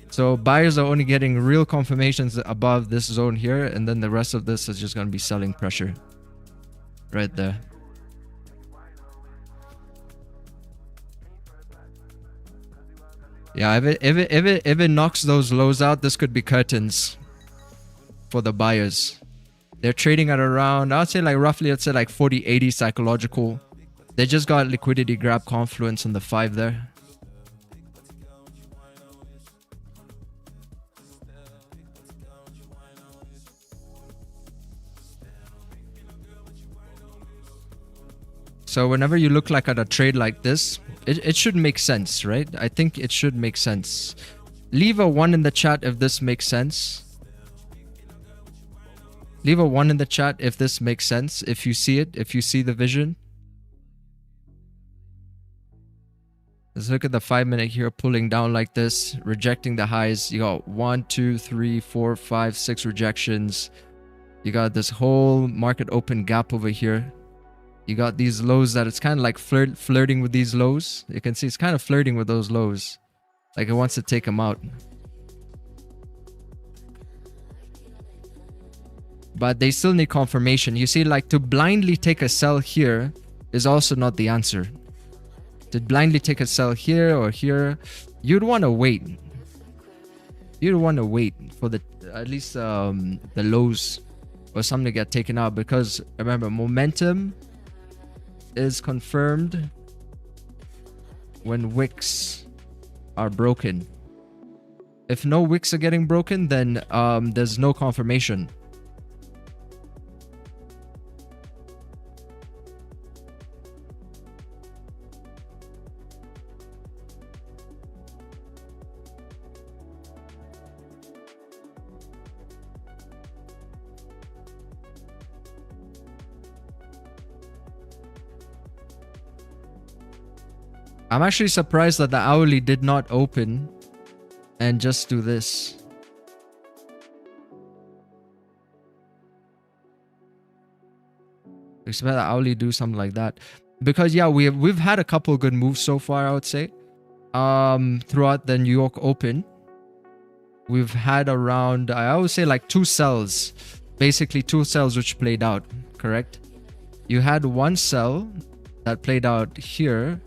So buyers are only getting real confirmations above this zone here, and then the rest of this is just gonna be selling pressure right there. Yeah, if it knocks those lows out, this could be curtains for the buyers. They're trading at around, I'd say like roughly, let's say like 40-80 psychological. They just got liquidity grab confluence on the 5 there. So whenever you look like at a trade like this, it should make sense, right? I think it should make sense. Leave a 1 in the chat if this makes sense. Leave a 1 in the chat if this makes sense. If you see it, if you see the vision. Let's look at the 5-minute here, pulling down like this, rejecting the highs. You got 1, 2, 3, 4, 5, 6 rejections. You got this whole market open gap over here. You got these lows that it's kind of like flirting with these lows. You can see it's kind of flirting with those lows. Like it wants to take them out. But they still need confirmation. You see, like to blindly take a sell here is also not the answer. To blindly take a sell here or here, you'd want to wait. You'd want to wait for the at least the lows or something to get taken out, because remember, momentum is confirmed when wicks are broken. If no wicks are getting broken, then there's no confirmation. I'm actually surprised that the hourly did not open and just do this. Expect the hourly do something like that, because yeah, we've had a couple good moves so far. I would say throughout the New York Open, we've had around, I would say like 2 sells, basically 2 sells which played out. Correct? You had 1 sell that played out here.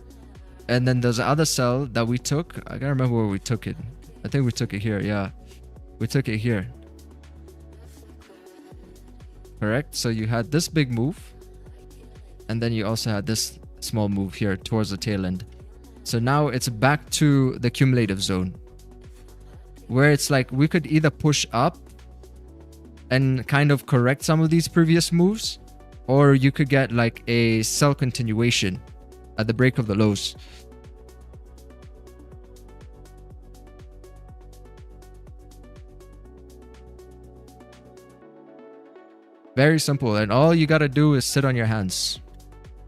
And then there's the other sell that we took. I can't remember where we took it. I think we took it here. Yeah, we took it here. Correct? So you had this big move. And then you also had this small move here towards the tail end. So now it's back to the cumulative zone, where it's like we could either push up and kind of correct some of these previous moves, or you could get like a sell continuation at the break of the lows. Very simple, and all you gotta do is sit on your hands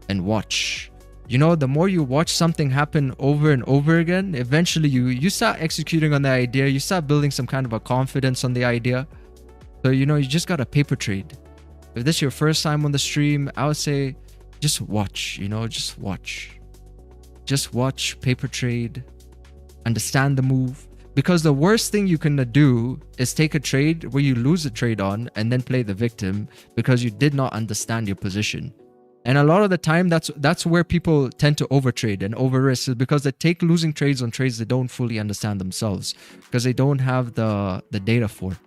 and watch. You know, the more you watch something happen over and over again, eventually you start executing on the idea. You start building some kind of a confidence on the idea. So, you know, you just gotta paper trade. If this is your first time on the stream, I would say just watch, you know, just watch. Just watch, paper trade, understand the move. Because the worst thing you can do is take a trade where you lose a trade on and then play the victim because you did not understand your position. And a lot of the time, that's where people tend to overtrade and over risk, is because they take losing trades on trades they don't fully understand themselves, because they don't have the data for.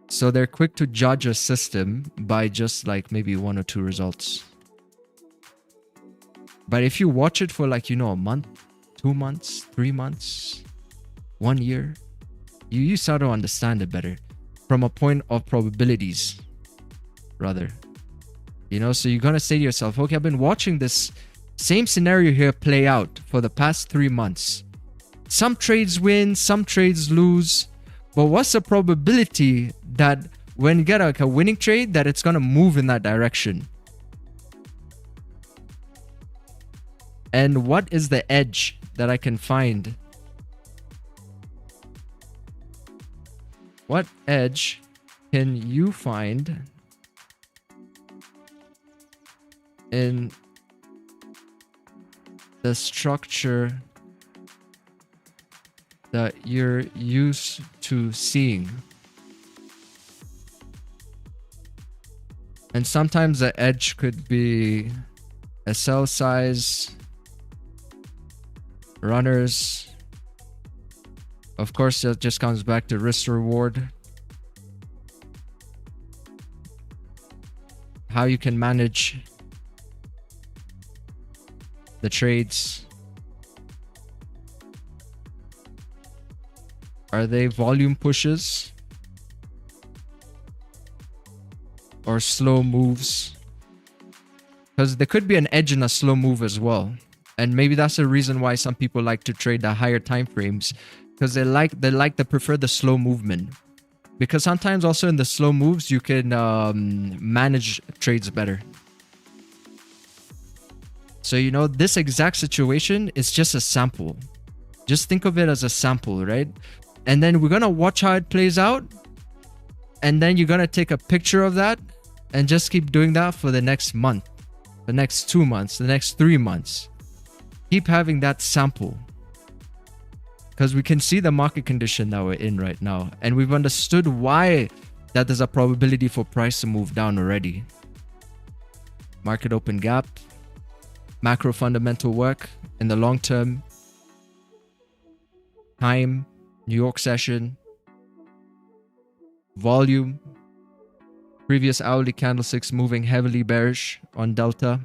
So they're quick to judge a system by just like maybe 1 or 2 results. But if you watch it for like, you know, a month, 2 months, 3 months, 1 year, you start to understand it better from a point of probabilities, rather. You know, so you're going to say to yourself, okay, I've been watching this same scenario here play out for the past 3 months. Some trades win, some trades lose. But what's the probability that when you get like a winning trade, that it's going to move in that direction? And what is the edge that I can find? What edge can you find in the structure that you're used to seeing? And sometimes the edge could be a sell size, runners. Of course, it just comes back to risk reward. How you can manage the trades. Are they volume pushes or slow moves? Because there could be an edge in a slow move as well. And maybe that's the reason why some people like to trade the higher time frames, because they prefer the slow movement. Because sometimes also in the slow moves you can manage trades better. So you know, this exact situation is just a sample. Just think of it as a sample, right? And then we're gonna watch how it plays out, and then you're gonna take a picture of that and just keep doing that for the next month, the next 2 months, the next 3 months. Keep having that sample, because we can see the market condition that we're in right now, and we've understood why that there's a probability for price to move down already. Market open gap, macro fundamental work in the long term, time, New York session, volume, previous hourly candlesticks moving heavily bearish on Delta.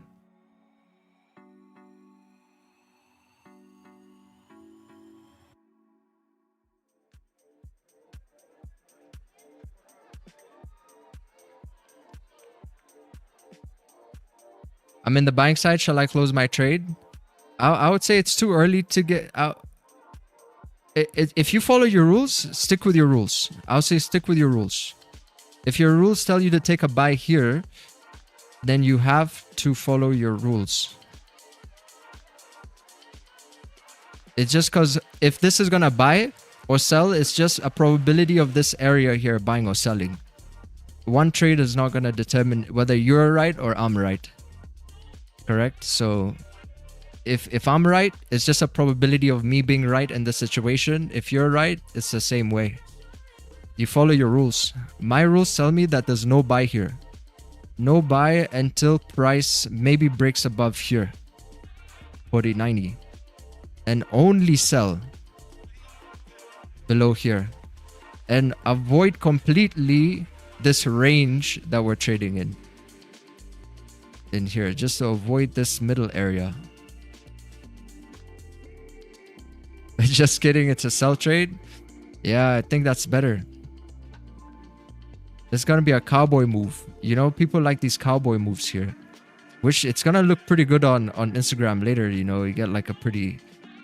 I'm in the buying side. Shall I close my trade? I would say it's too early to get out. If you follow your rules, stick with your rules. I'll say stick with your rules. If your rules tell you to take a buy here, then you have to follow your rules. It's just because if this is going to buy or sell, it's just a probability of this area here buying or selling. One trade is not going to determine whether you're right or I'm right. Correct? So if I'm right, it's just a probability of me being right in the situation. If you're right, it's the same way. You follow your rules. My rules tell me that there's no buy here. No buy until price maybe breaks above here, 40.90, and only sell below here, and avoid completely this range that we're trading in here, just to avoid this middle area. Just kidding, it's a sell trade. Yeah, I think that's better. It's gonna be a cowboy move. You know, people like these cowboy moves here, which it's gonna look pretty good on Instagram later. You know, you get like a pretty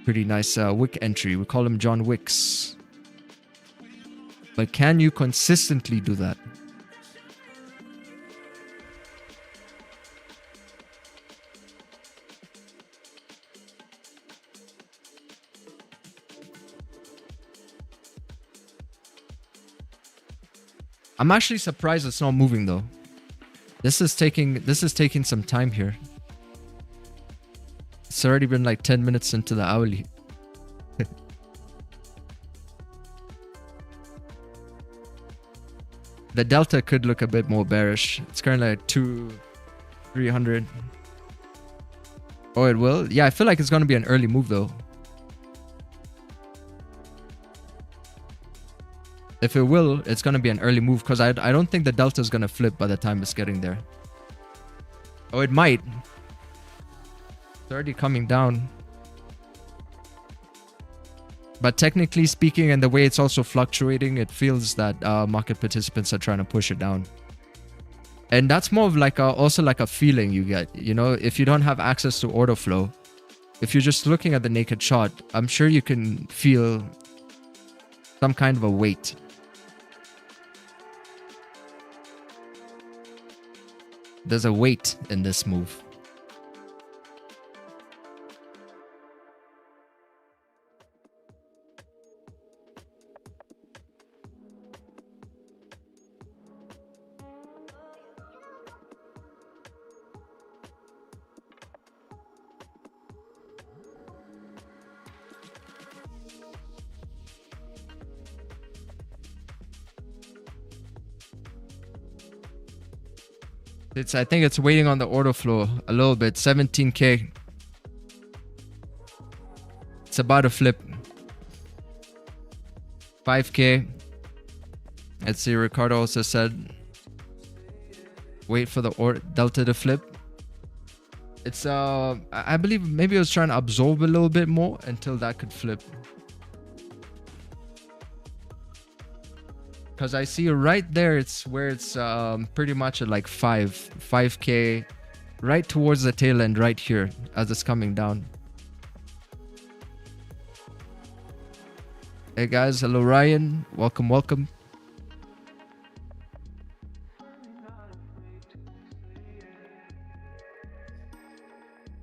nice wick entry. We call them John Wicks. But can you consistently do that? I'm actually surprised it's not moving though. This is taking some time here. It's already been like 10 minutes into the hourly. The delta could look a bit more bearish. It's currently at 300. Oh, it will? Yeah, I feel like it's going to be an early move though. If it will, it's going to be an early move, because I don't think the delta is going to flip by the time it's getting there. Oh, it might. It's already coming down. But technically speaking, and the way it's also fluctuating, it feels that market participants are trying to push it down. And that's more of like also like a feeling you get. You know, if you don't have access to order flow, if you're just looking at the naked chart, I'm sure you can feel some kind of a weight. There's a weight in this move. I think it's waiting on the order flow a little bit. 17K. It's about to flip. 5K. Let's see. Ricardo also said, wait for the delta to flip. It's I believe maybe it was trying to absorb a little bit more until that could flip. Because I see right there, it's where it's pretty much at like 5K, right towards the tail end right here as it's coming down. Hey guys, hello Ryan, welcome.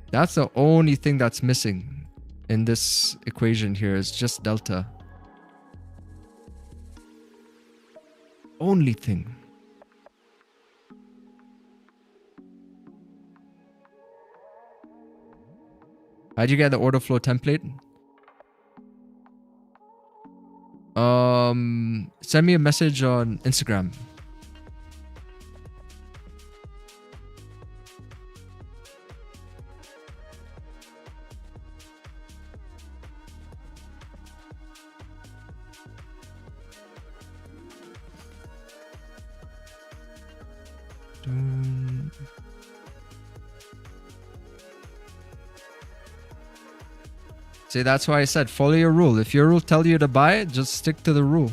That's the only thing that's missing in this equation here is just delta. Only thing. How'd you get the order flow template? Send me a message on Instagram. See, that's why I said follow your rule. If your rule tells you to buy it, just stick to the rule.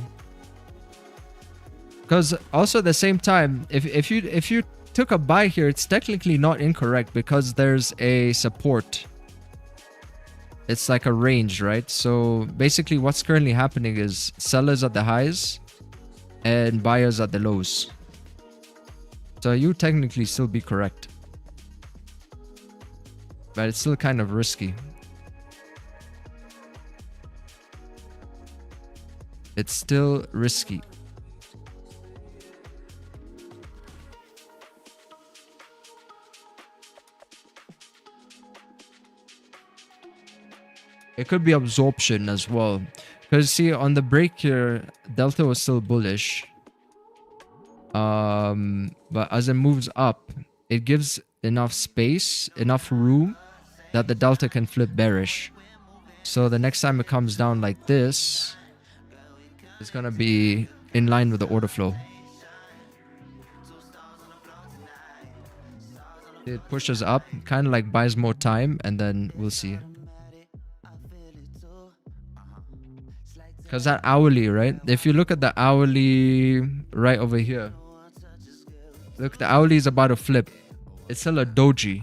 Because also at the same time, if you took a buy here, it's technically not incorrect because there's a support. It's like a range, right? So basically what's currently happening is sellers at the highs and buyers at the lows. So you technically still be correct. But it's still kind of risky. It's still risky. It could be absorption as well. Because see, on the break here, delta was still bullish. But as it moves up, it gives enough space, enough room that the delta can flip bearish. So the next time it comes down like this, it's gonna be in line with the order flow. It pushes up, kind of like buys more time, and then we'll see. Because that hourly, right? If you look at the hourly right over here, look, the hourly is about to flip. It's still a doji.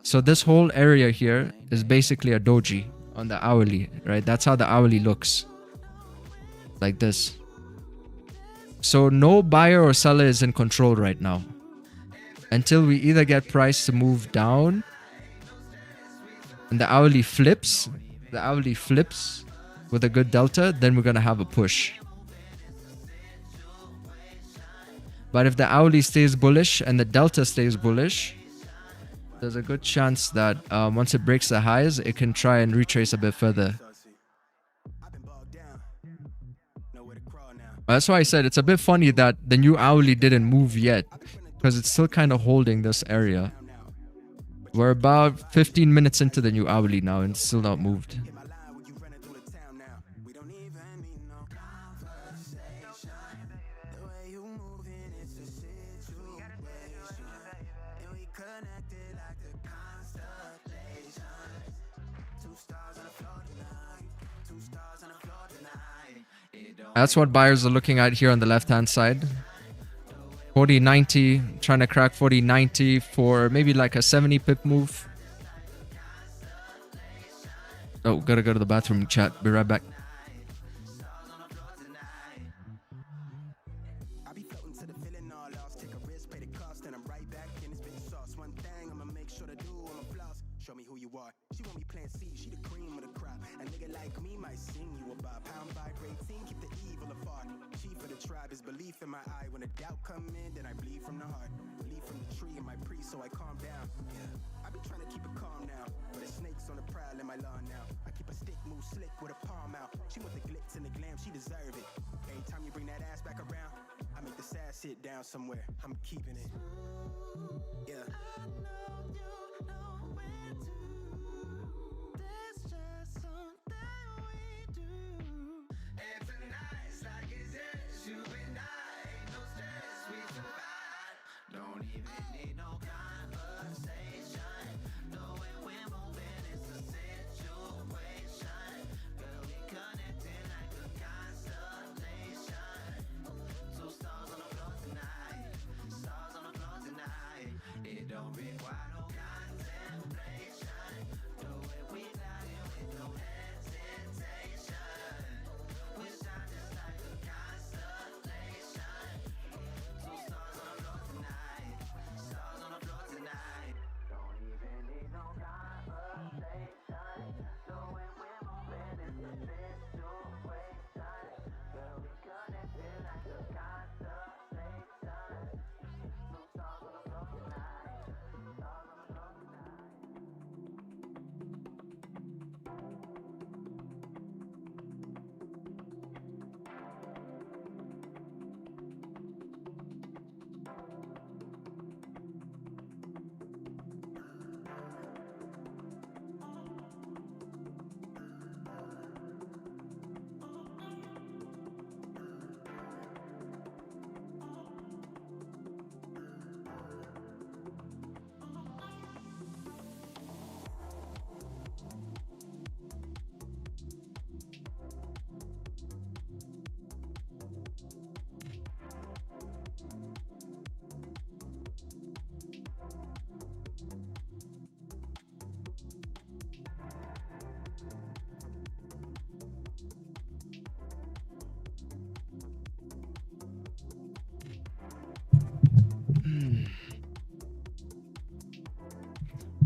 So this whole area here is basically a doji on the hourly, right? That's how the hourly looks. Like this. So no buyer or seller is in control right now. Until we either get price to move down and the hourly flips with a good delta, then we're going to have a push. But if the hourly stays bullish and the delta stays bullish, there's a good chance that once it breaks the highs, it can try and retrace a bit further. That's why I said it's a bit funny that the new hourly didn't move yet, because it's still kind of holding this area. We're about 15 minutes into the new hourly now and it's still not moved. That's what buyers are looking at here on the left-hand side. 40.90, trying to crack 40.90 for maybe like a 70 pip move. Oh, gotta go to the bathroom, chat. Be right back. In my eye, when a doubt come in, then I bleed from the heart, bleed from the tree in my priest, so I calm down. I be trying to keep it calm now, but the snakes on the prowl in my lawn now. I keep a stick move slick with a palm out. She want the glitz and the glam, she deserve it. Every time you bring that ass back around, I make the sass sit down somewhere. I'm keeping it. Yeah. I know you know where to. There's just something we do. And tonight's like it's just you and I. No stress, we survive. Don't even need no conversation. Knowing we're moving, it's a situation. Girl, we connecting like a constellation. Two stars on the floor tonight. Stars on the floor tonight. It don't require no contemplation. Do it without it with no hesitation. We shine just like a constellation. Two stars on the floor tonight. Stars on the floor tonight. Don't even need no conversation. Knowing we're moving, it's a situation. Girl, we connected like a constellation. Two stars on the floor tonight. Stars on the floor tonight.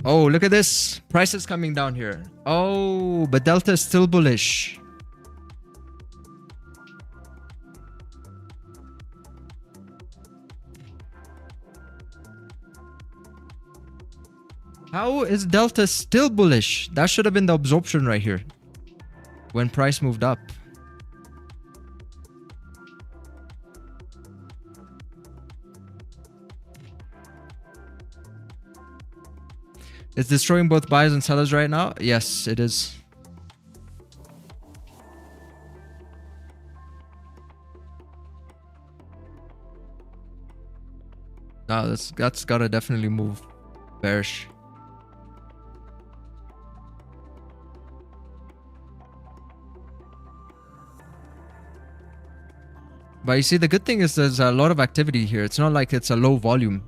Oh, look at this. Price is coming down here. Oh, but Delta is still bullish. How is Delta still bullish? That should have been the absorption right here when price moved up. It's destroying both buyers and sellers right now. Yes, it is. No, that's gotta definitely move bearish. But you see, the good thing is there's a lot of activity here. It's not like it's a low volume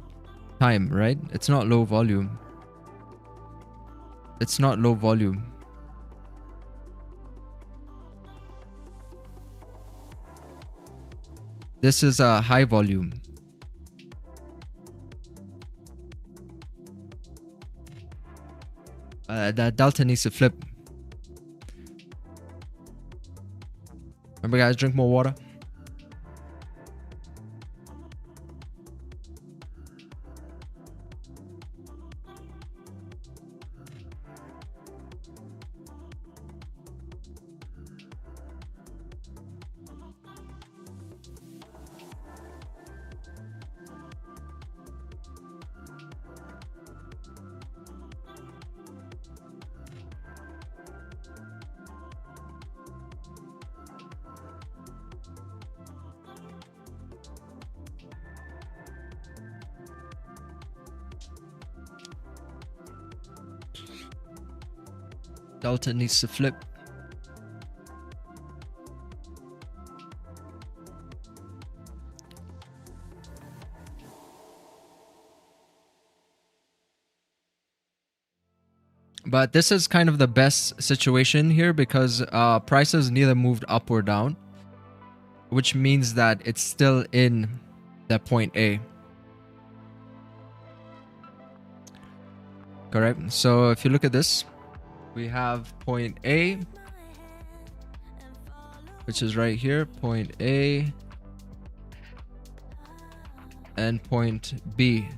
time, right? It's not low volume. It's not low volume. This is a high volume. That Delta needs to flip. Remember, guys, drink more water. Delta needs to flip. But this is kind of the best situation here because prices neither moved up or down, which means that it's still in the point A. Correct. So if you look at this, we have point A, which is right here, point A, and point B,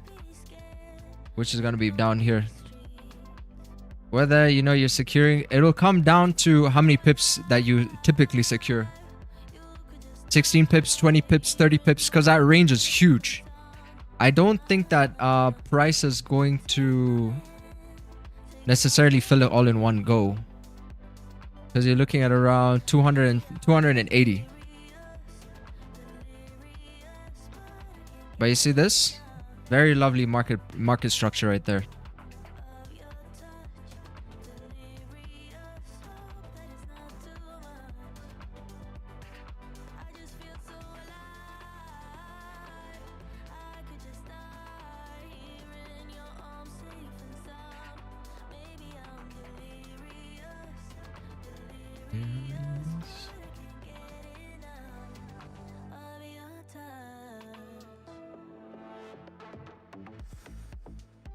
which is going to be down here. Whether, you know, you're securing, it will come down to how many pips that you typically secure. 16 pips, 20 pips, 30 pips, because that range is huge. I don't think that price is going to necessarily fill it all in one go, because you're looking at around 280. But you see this? Very lovely market structure right there.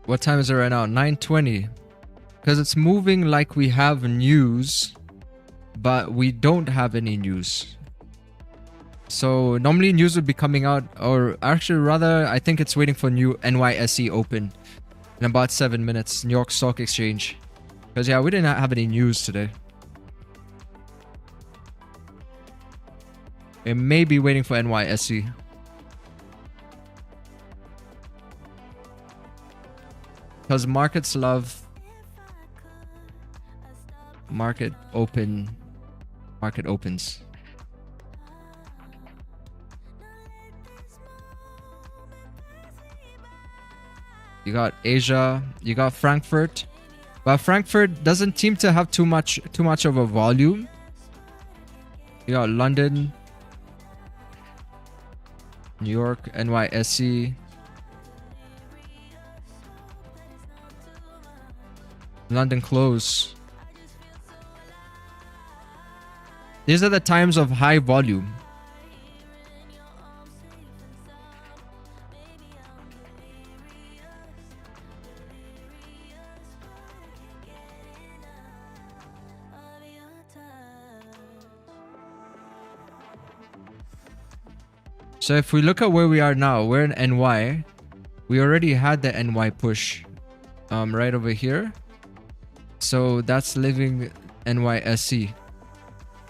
What time is it right now? 9:20. Because it's moving like we have news, but we don't have any news. So normally news would be coming out, or actually rather, I think it's waiting for new NYSE open in about 7 minutes. New York Stock Exchange. Because yeah, we didn't have any news today. It may be waiting for NYSE. Because markets love market opens. You got Asia, you got Frankfurt, but Frankfurt doesn't seem to have too much of a volume. You got London, New York, NYSE. London close. These are the times of high volume. So if we look at where we are now, we're in NY. We already had the NY push right over here. So that's leaving NYSE.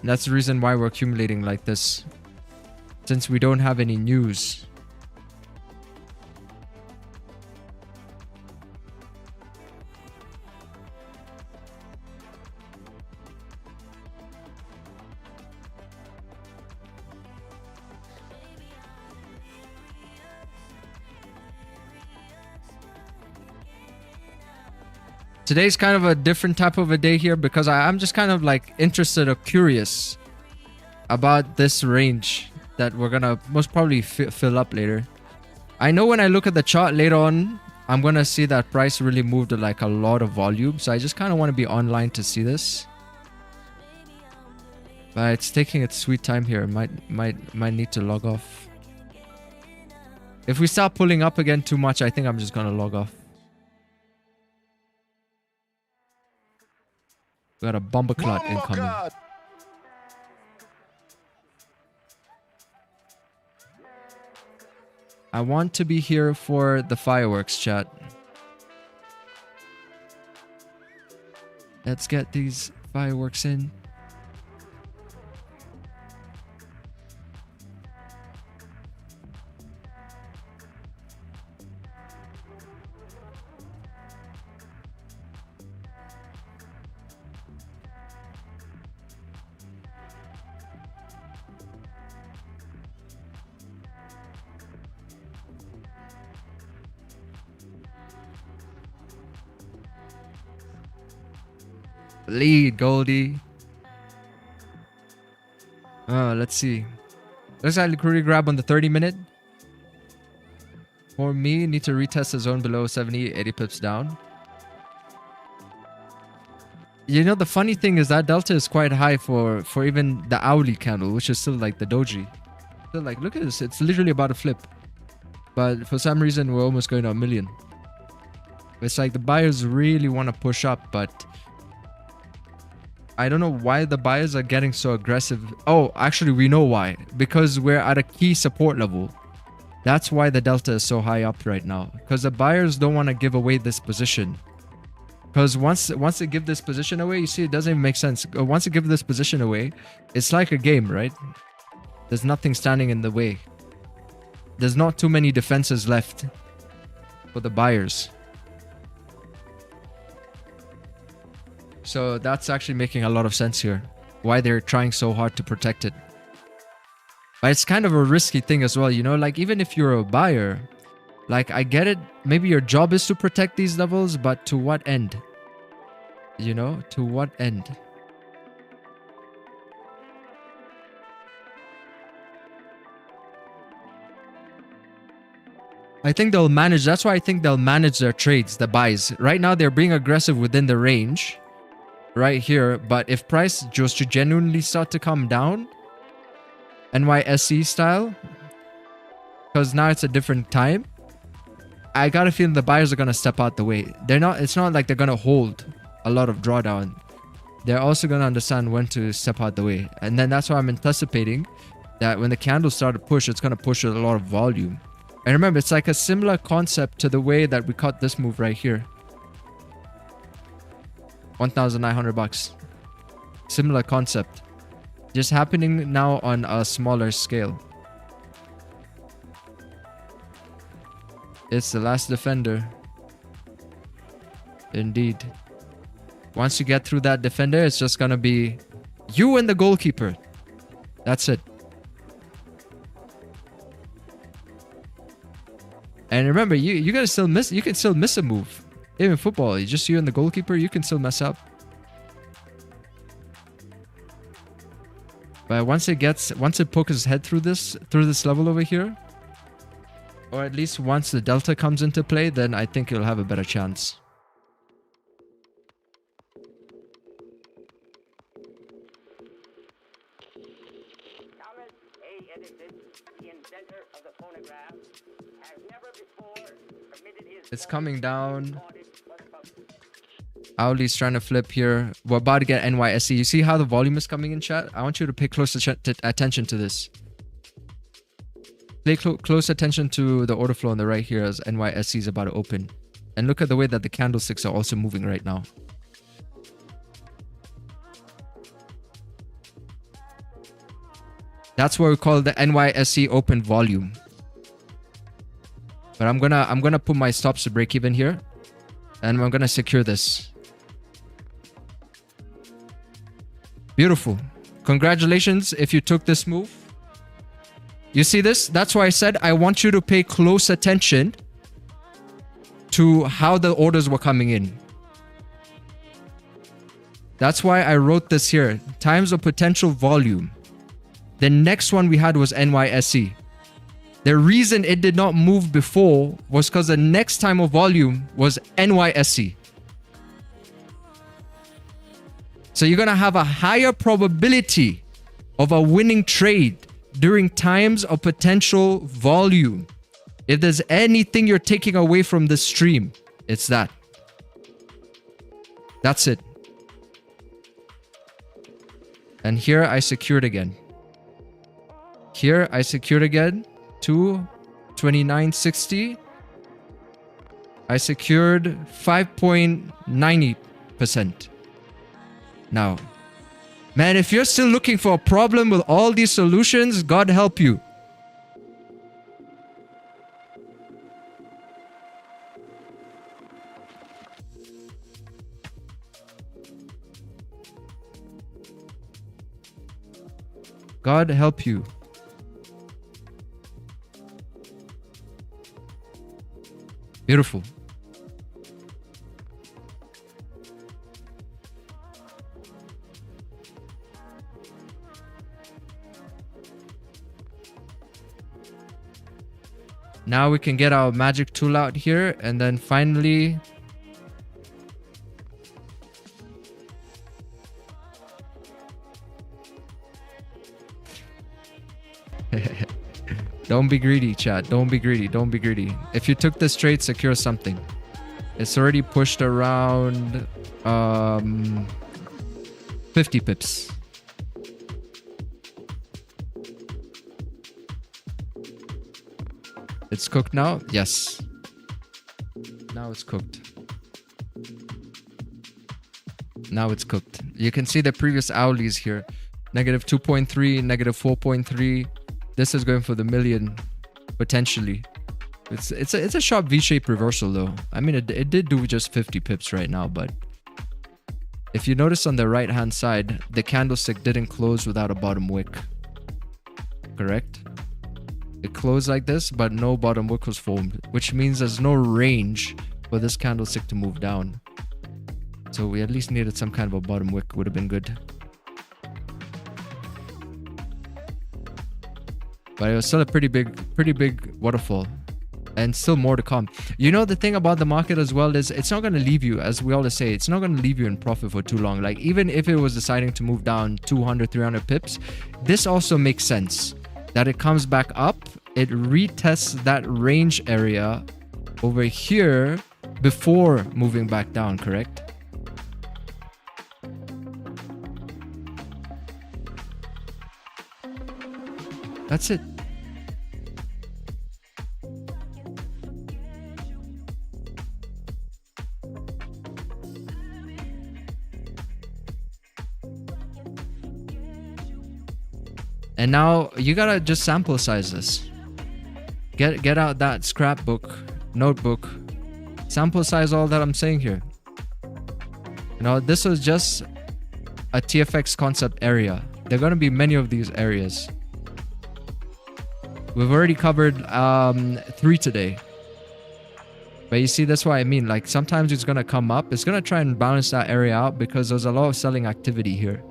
That's the reason why we're accumulating like this, since we don't have any news. Today's kind of a different type of a day here because I'm just kind of like interested or curious about this range that we're gonna most probably fill up later. I know when I look at the chart later on, I'm gonna see that price really moved to like a lot of volume. So I just kind of want to be online to see this. But it's taking its sweet time here. Might need to log off. If we start pulling up again too much, I think I'm just gonna log off. We got a bomber clot incoming. I want to be here for the fireworks, chat. Let's get these fireworks in. Lead, Goldie. Let's see. Looks like liquidity grab on the 30-minute. For me, need to retest the zone below 70, 80 pips down. You know, the funny thing is that delta is quite high for even the hourly candle, which is still like the doji. So like, look at this. It's literally about to flip. But for some reason, we're almost going to 1 million. It's like the buyers really want to push up, but I don't know why the buyers are getting so aggressive. Oh, actually, we know why. Because we're at a key support level. That's why the delta is so high up right now. Because the buyers don't want to give away this position. Because once they give this position away, you see, it doesn't even make sense. Once they give this position away, it's like a game, right? There's nothing standing in the way. There's not too many defenses left. for the buyers. So that's actually making a lot of sense here. Why they're trying so hard to protect it. But it's kind of a risky thing as well, you know, like even if you're a buyer, like I get it, maybe your job is to protect these levels, but to what end? You know, to what end? I think they'll manage, that's why I think they'll manage their trades, the buys. Right now they're being aggressive within the range, right here, but if price just to genuinely start to come down, NYSE style, because now it's a different time, I got a feeling the buyers are going to step out the way. It's not like they're going to hold a lot of drawdown. They're also going to understand when to step out the way. And then that's why I'm anticipating that when the candles start to push, it's going to push with a lot of volume. And remember, it's like a similar concept to the way that we caught this move right here. 1,900 bucks. Similar concept. Just happening now on a smaller scale. It's the last defender. Indeed. Once you get through that defender, it's just gonna be you and the goalkeeper. That's it. And remember, you gotta still miss. You can still miss a move. Even football, just you and the goalkeeper, you can still mess up. But once it pokes its head through this level over here, or at least once the delta comes into play, then I think it'll have a better chance. It's coming down. Auli's trying to flip here. We're about to get NYSE. You see how the volume is coming in, chat? I want you to pay close attention to this. Pay close attention to the order flow on the right here as NYSE is about to open. And look at the way that the candlesticks are also moving right now. That's what we call the NYSE open volume. But I'm gonna put my stops to break even here. And I'm gonna secure this. Beautiful. Congratulations if you took this move. You see this? That's why I said I want you to pay close attention to how the orders were coming in. That's why I wrote this here. Times of potential volume. The next one we had was NYSE. The reason it did not move before was because the next time of volume was NYSE. So you're going to have a higher probability of a winning trade during times of potential volume. If there's anything you're taking away from this stream, it's that. That's it. And here I secured again. Here I secured again to 29.60. I secured 5.90%. Now, man, if you're still looking for a problem with all these solutions, God help you. God help you. Beautiful. Now we can get our magic tool out here and then finally don't be greedy, chat. Don't be greedy. Don't be greedy. If you took this trade, secure something. It's already pushed around 50 pips. It's cooked now? Yes. Now it's cooked. Now it's cooked. You can see the previous hourlies here. Negative 2.3, negative 4.3. This is going for the million, potentially. It's a sharp V-shaped reversal though. I mean, it did do just 50 pips right now, but if you notice on the right hand side, the candlestick didn't close without a bottom wick. Correct? It closed like this, but no bottom wick was formed, which means there's no range for this candlestick to move down. So we at least needed some kind of a bottom wick. Would have been good. But it was still a pretty big waterfall. And still more to come. You know, the thing about the market as well is it's not going to leave you, as we always say, it's not going to leave you in profit for too long. Like, even if it was deciding to move down 200, 300 pips, this also makes sense. That it comes back up, it retests that range area over here before moving back down, correct? That's it. And now you gotta just sample size this. Get out that scrapbook, notebook, sample size all that I'm saying here. You know, this was just a TFX concept area. There are gonna be many of these areas. We've already covered 3 today. But you see, that's what I mean. Like, sometimes it's gonna come up. It's gonna try and balance that area out because there's a lot of selling activity here.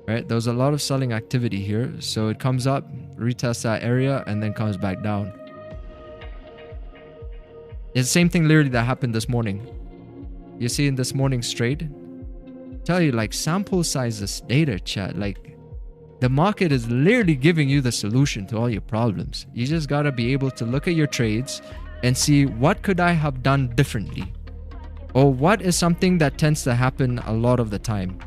Right, there's a lot of selling activity here, so it comes up, retests that area, and then comes back down. It's the same thing literally that happened this morning. You see in this morning's trade, tell you, like, sample size this data, chat. Like, the market is literally giving you the solution to all your problems. You just gotta be able to look at your trades and see, what could I have done differently, or what is something that tends to happen a lot of the time.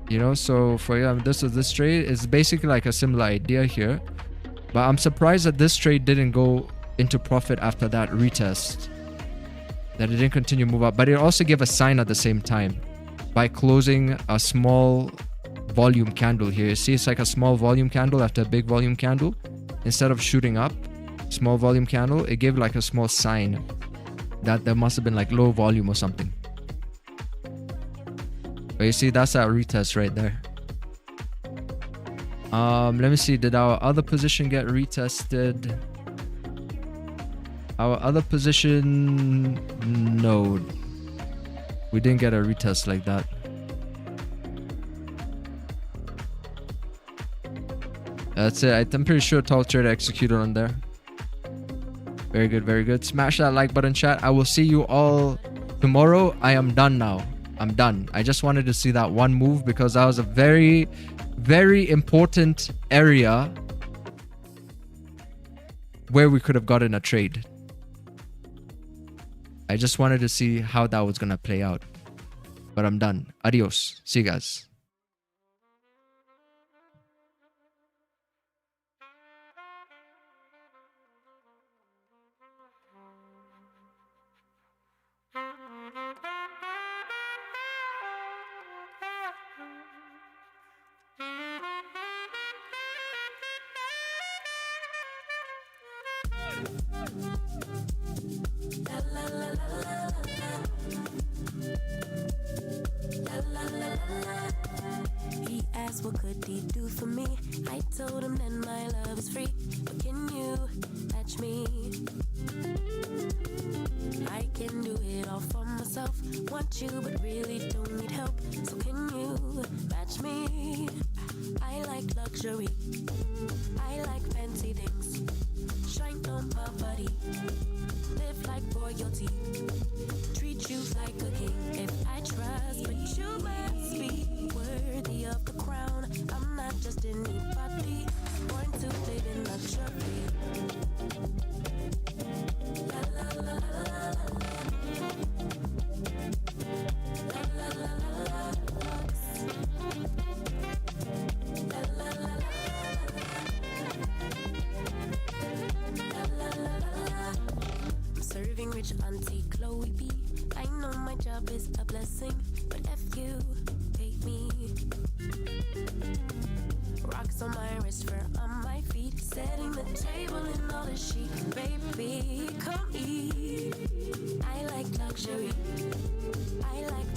You know, so for example, this trade is basically like a similar idea here, but I'm surprised that this trade didn't go into profit after that retest, that it didn't continue to move up. But it also gave a sign at the same time by closing a small volume candle here. You see, it's like a small volume candle after a big volume candle. Instead of shooting up, small volume candle, it gave like a small sign that there must have been like low volume or something. But you see, that's that retest right there. Let me see, did our other position get retested? Our other position, no, we didn't get a retest like that. That's it. I'm pretty sure Tall Trader executed on there. Very good, very good. Smash that like button, chat. I will see you all tomorrow. I am done now. I'm done. I just wanted to see that one move because that was a very, very important area where we could have gotten a trade. I just wanted to see how that was going to play out. But I'm done. Adios. See you guys. He asked what could he do for me. I told him that my love is free. But can you match me? I can do it all for myself. Want you but really don't need help. So can you match me? I like luxury. I like fancy things. Shine on my body. Live like royalty. Treat you like a king. If I trust, but you must be worthy of the crown. I'm not just anybody. Born to live in luxury. La la la la la. La la la la la. La la la la. I'm serving rich Auntie Chloe B. I know my job is a blessing, but if you pay me. Rocks on my wrist, fur on my feet, setting the table in all the chic. Baby, come eat. I like luxury. I like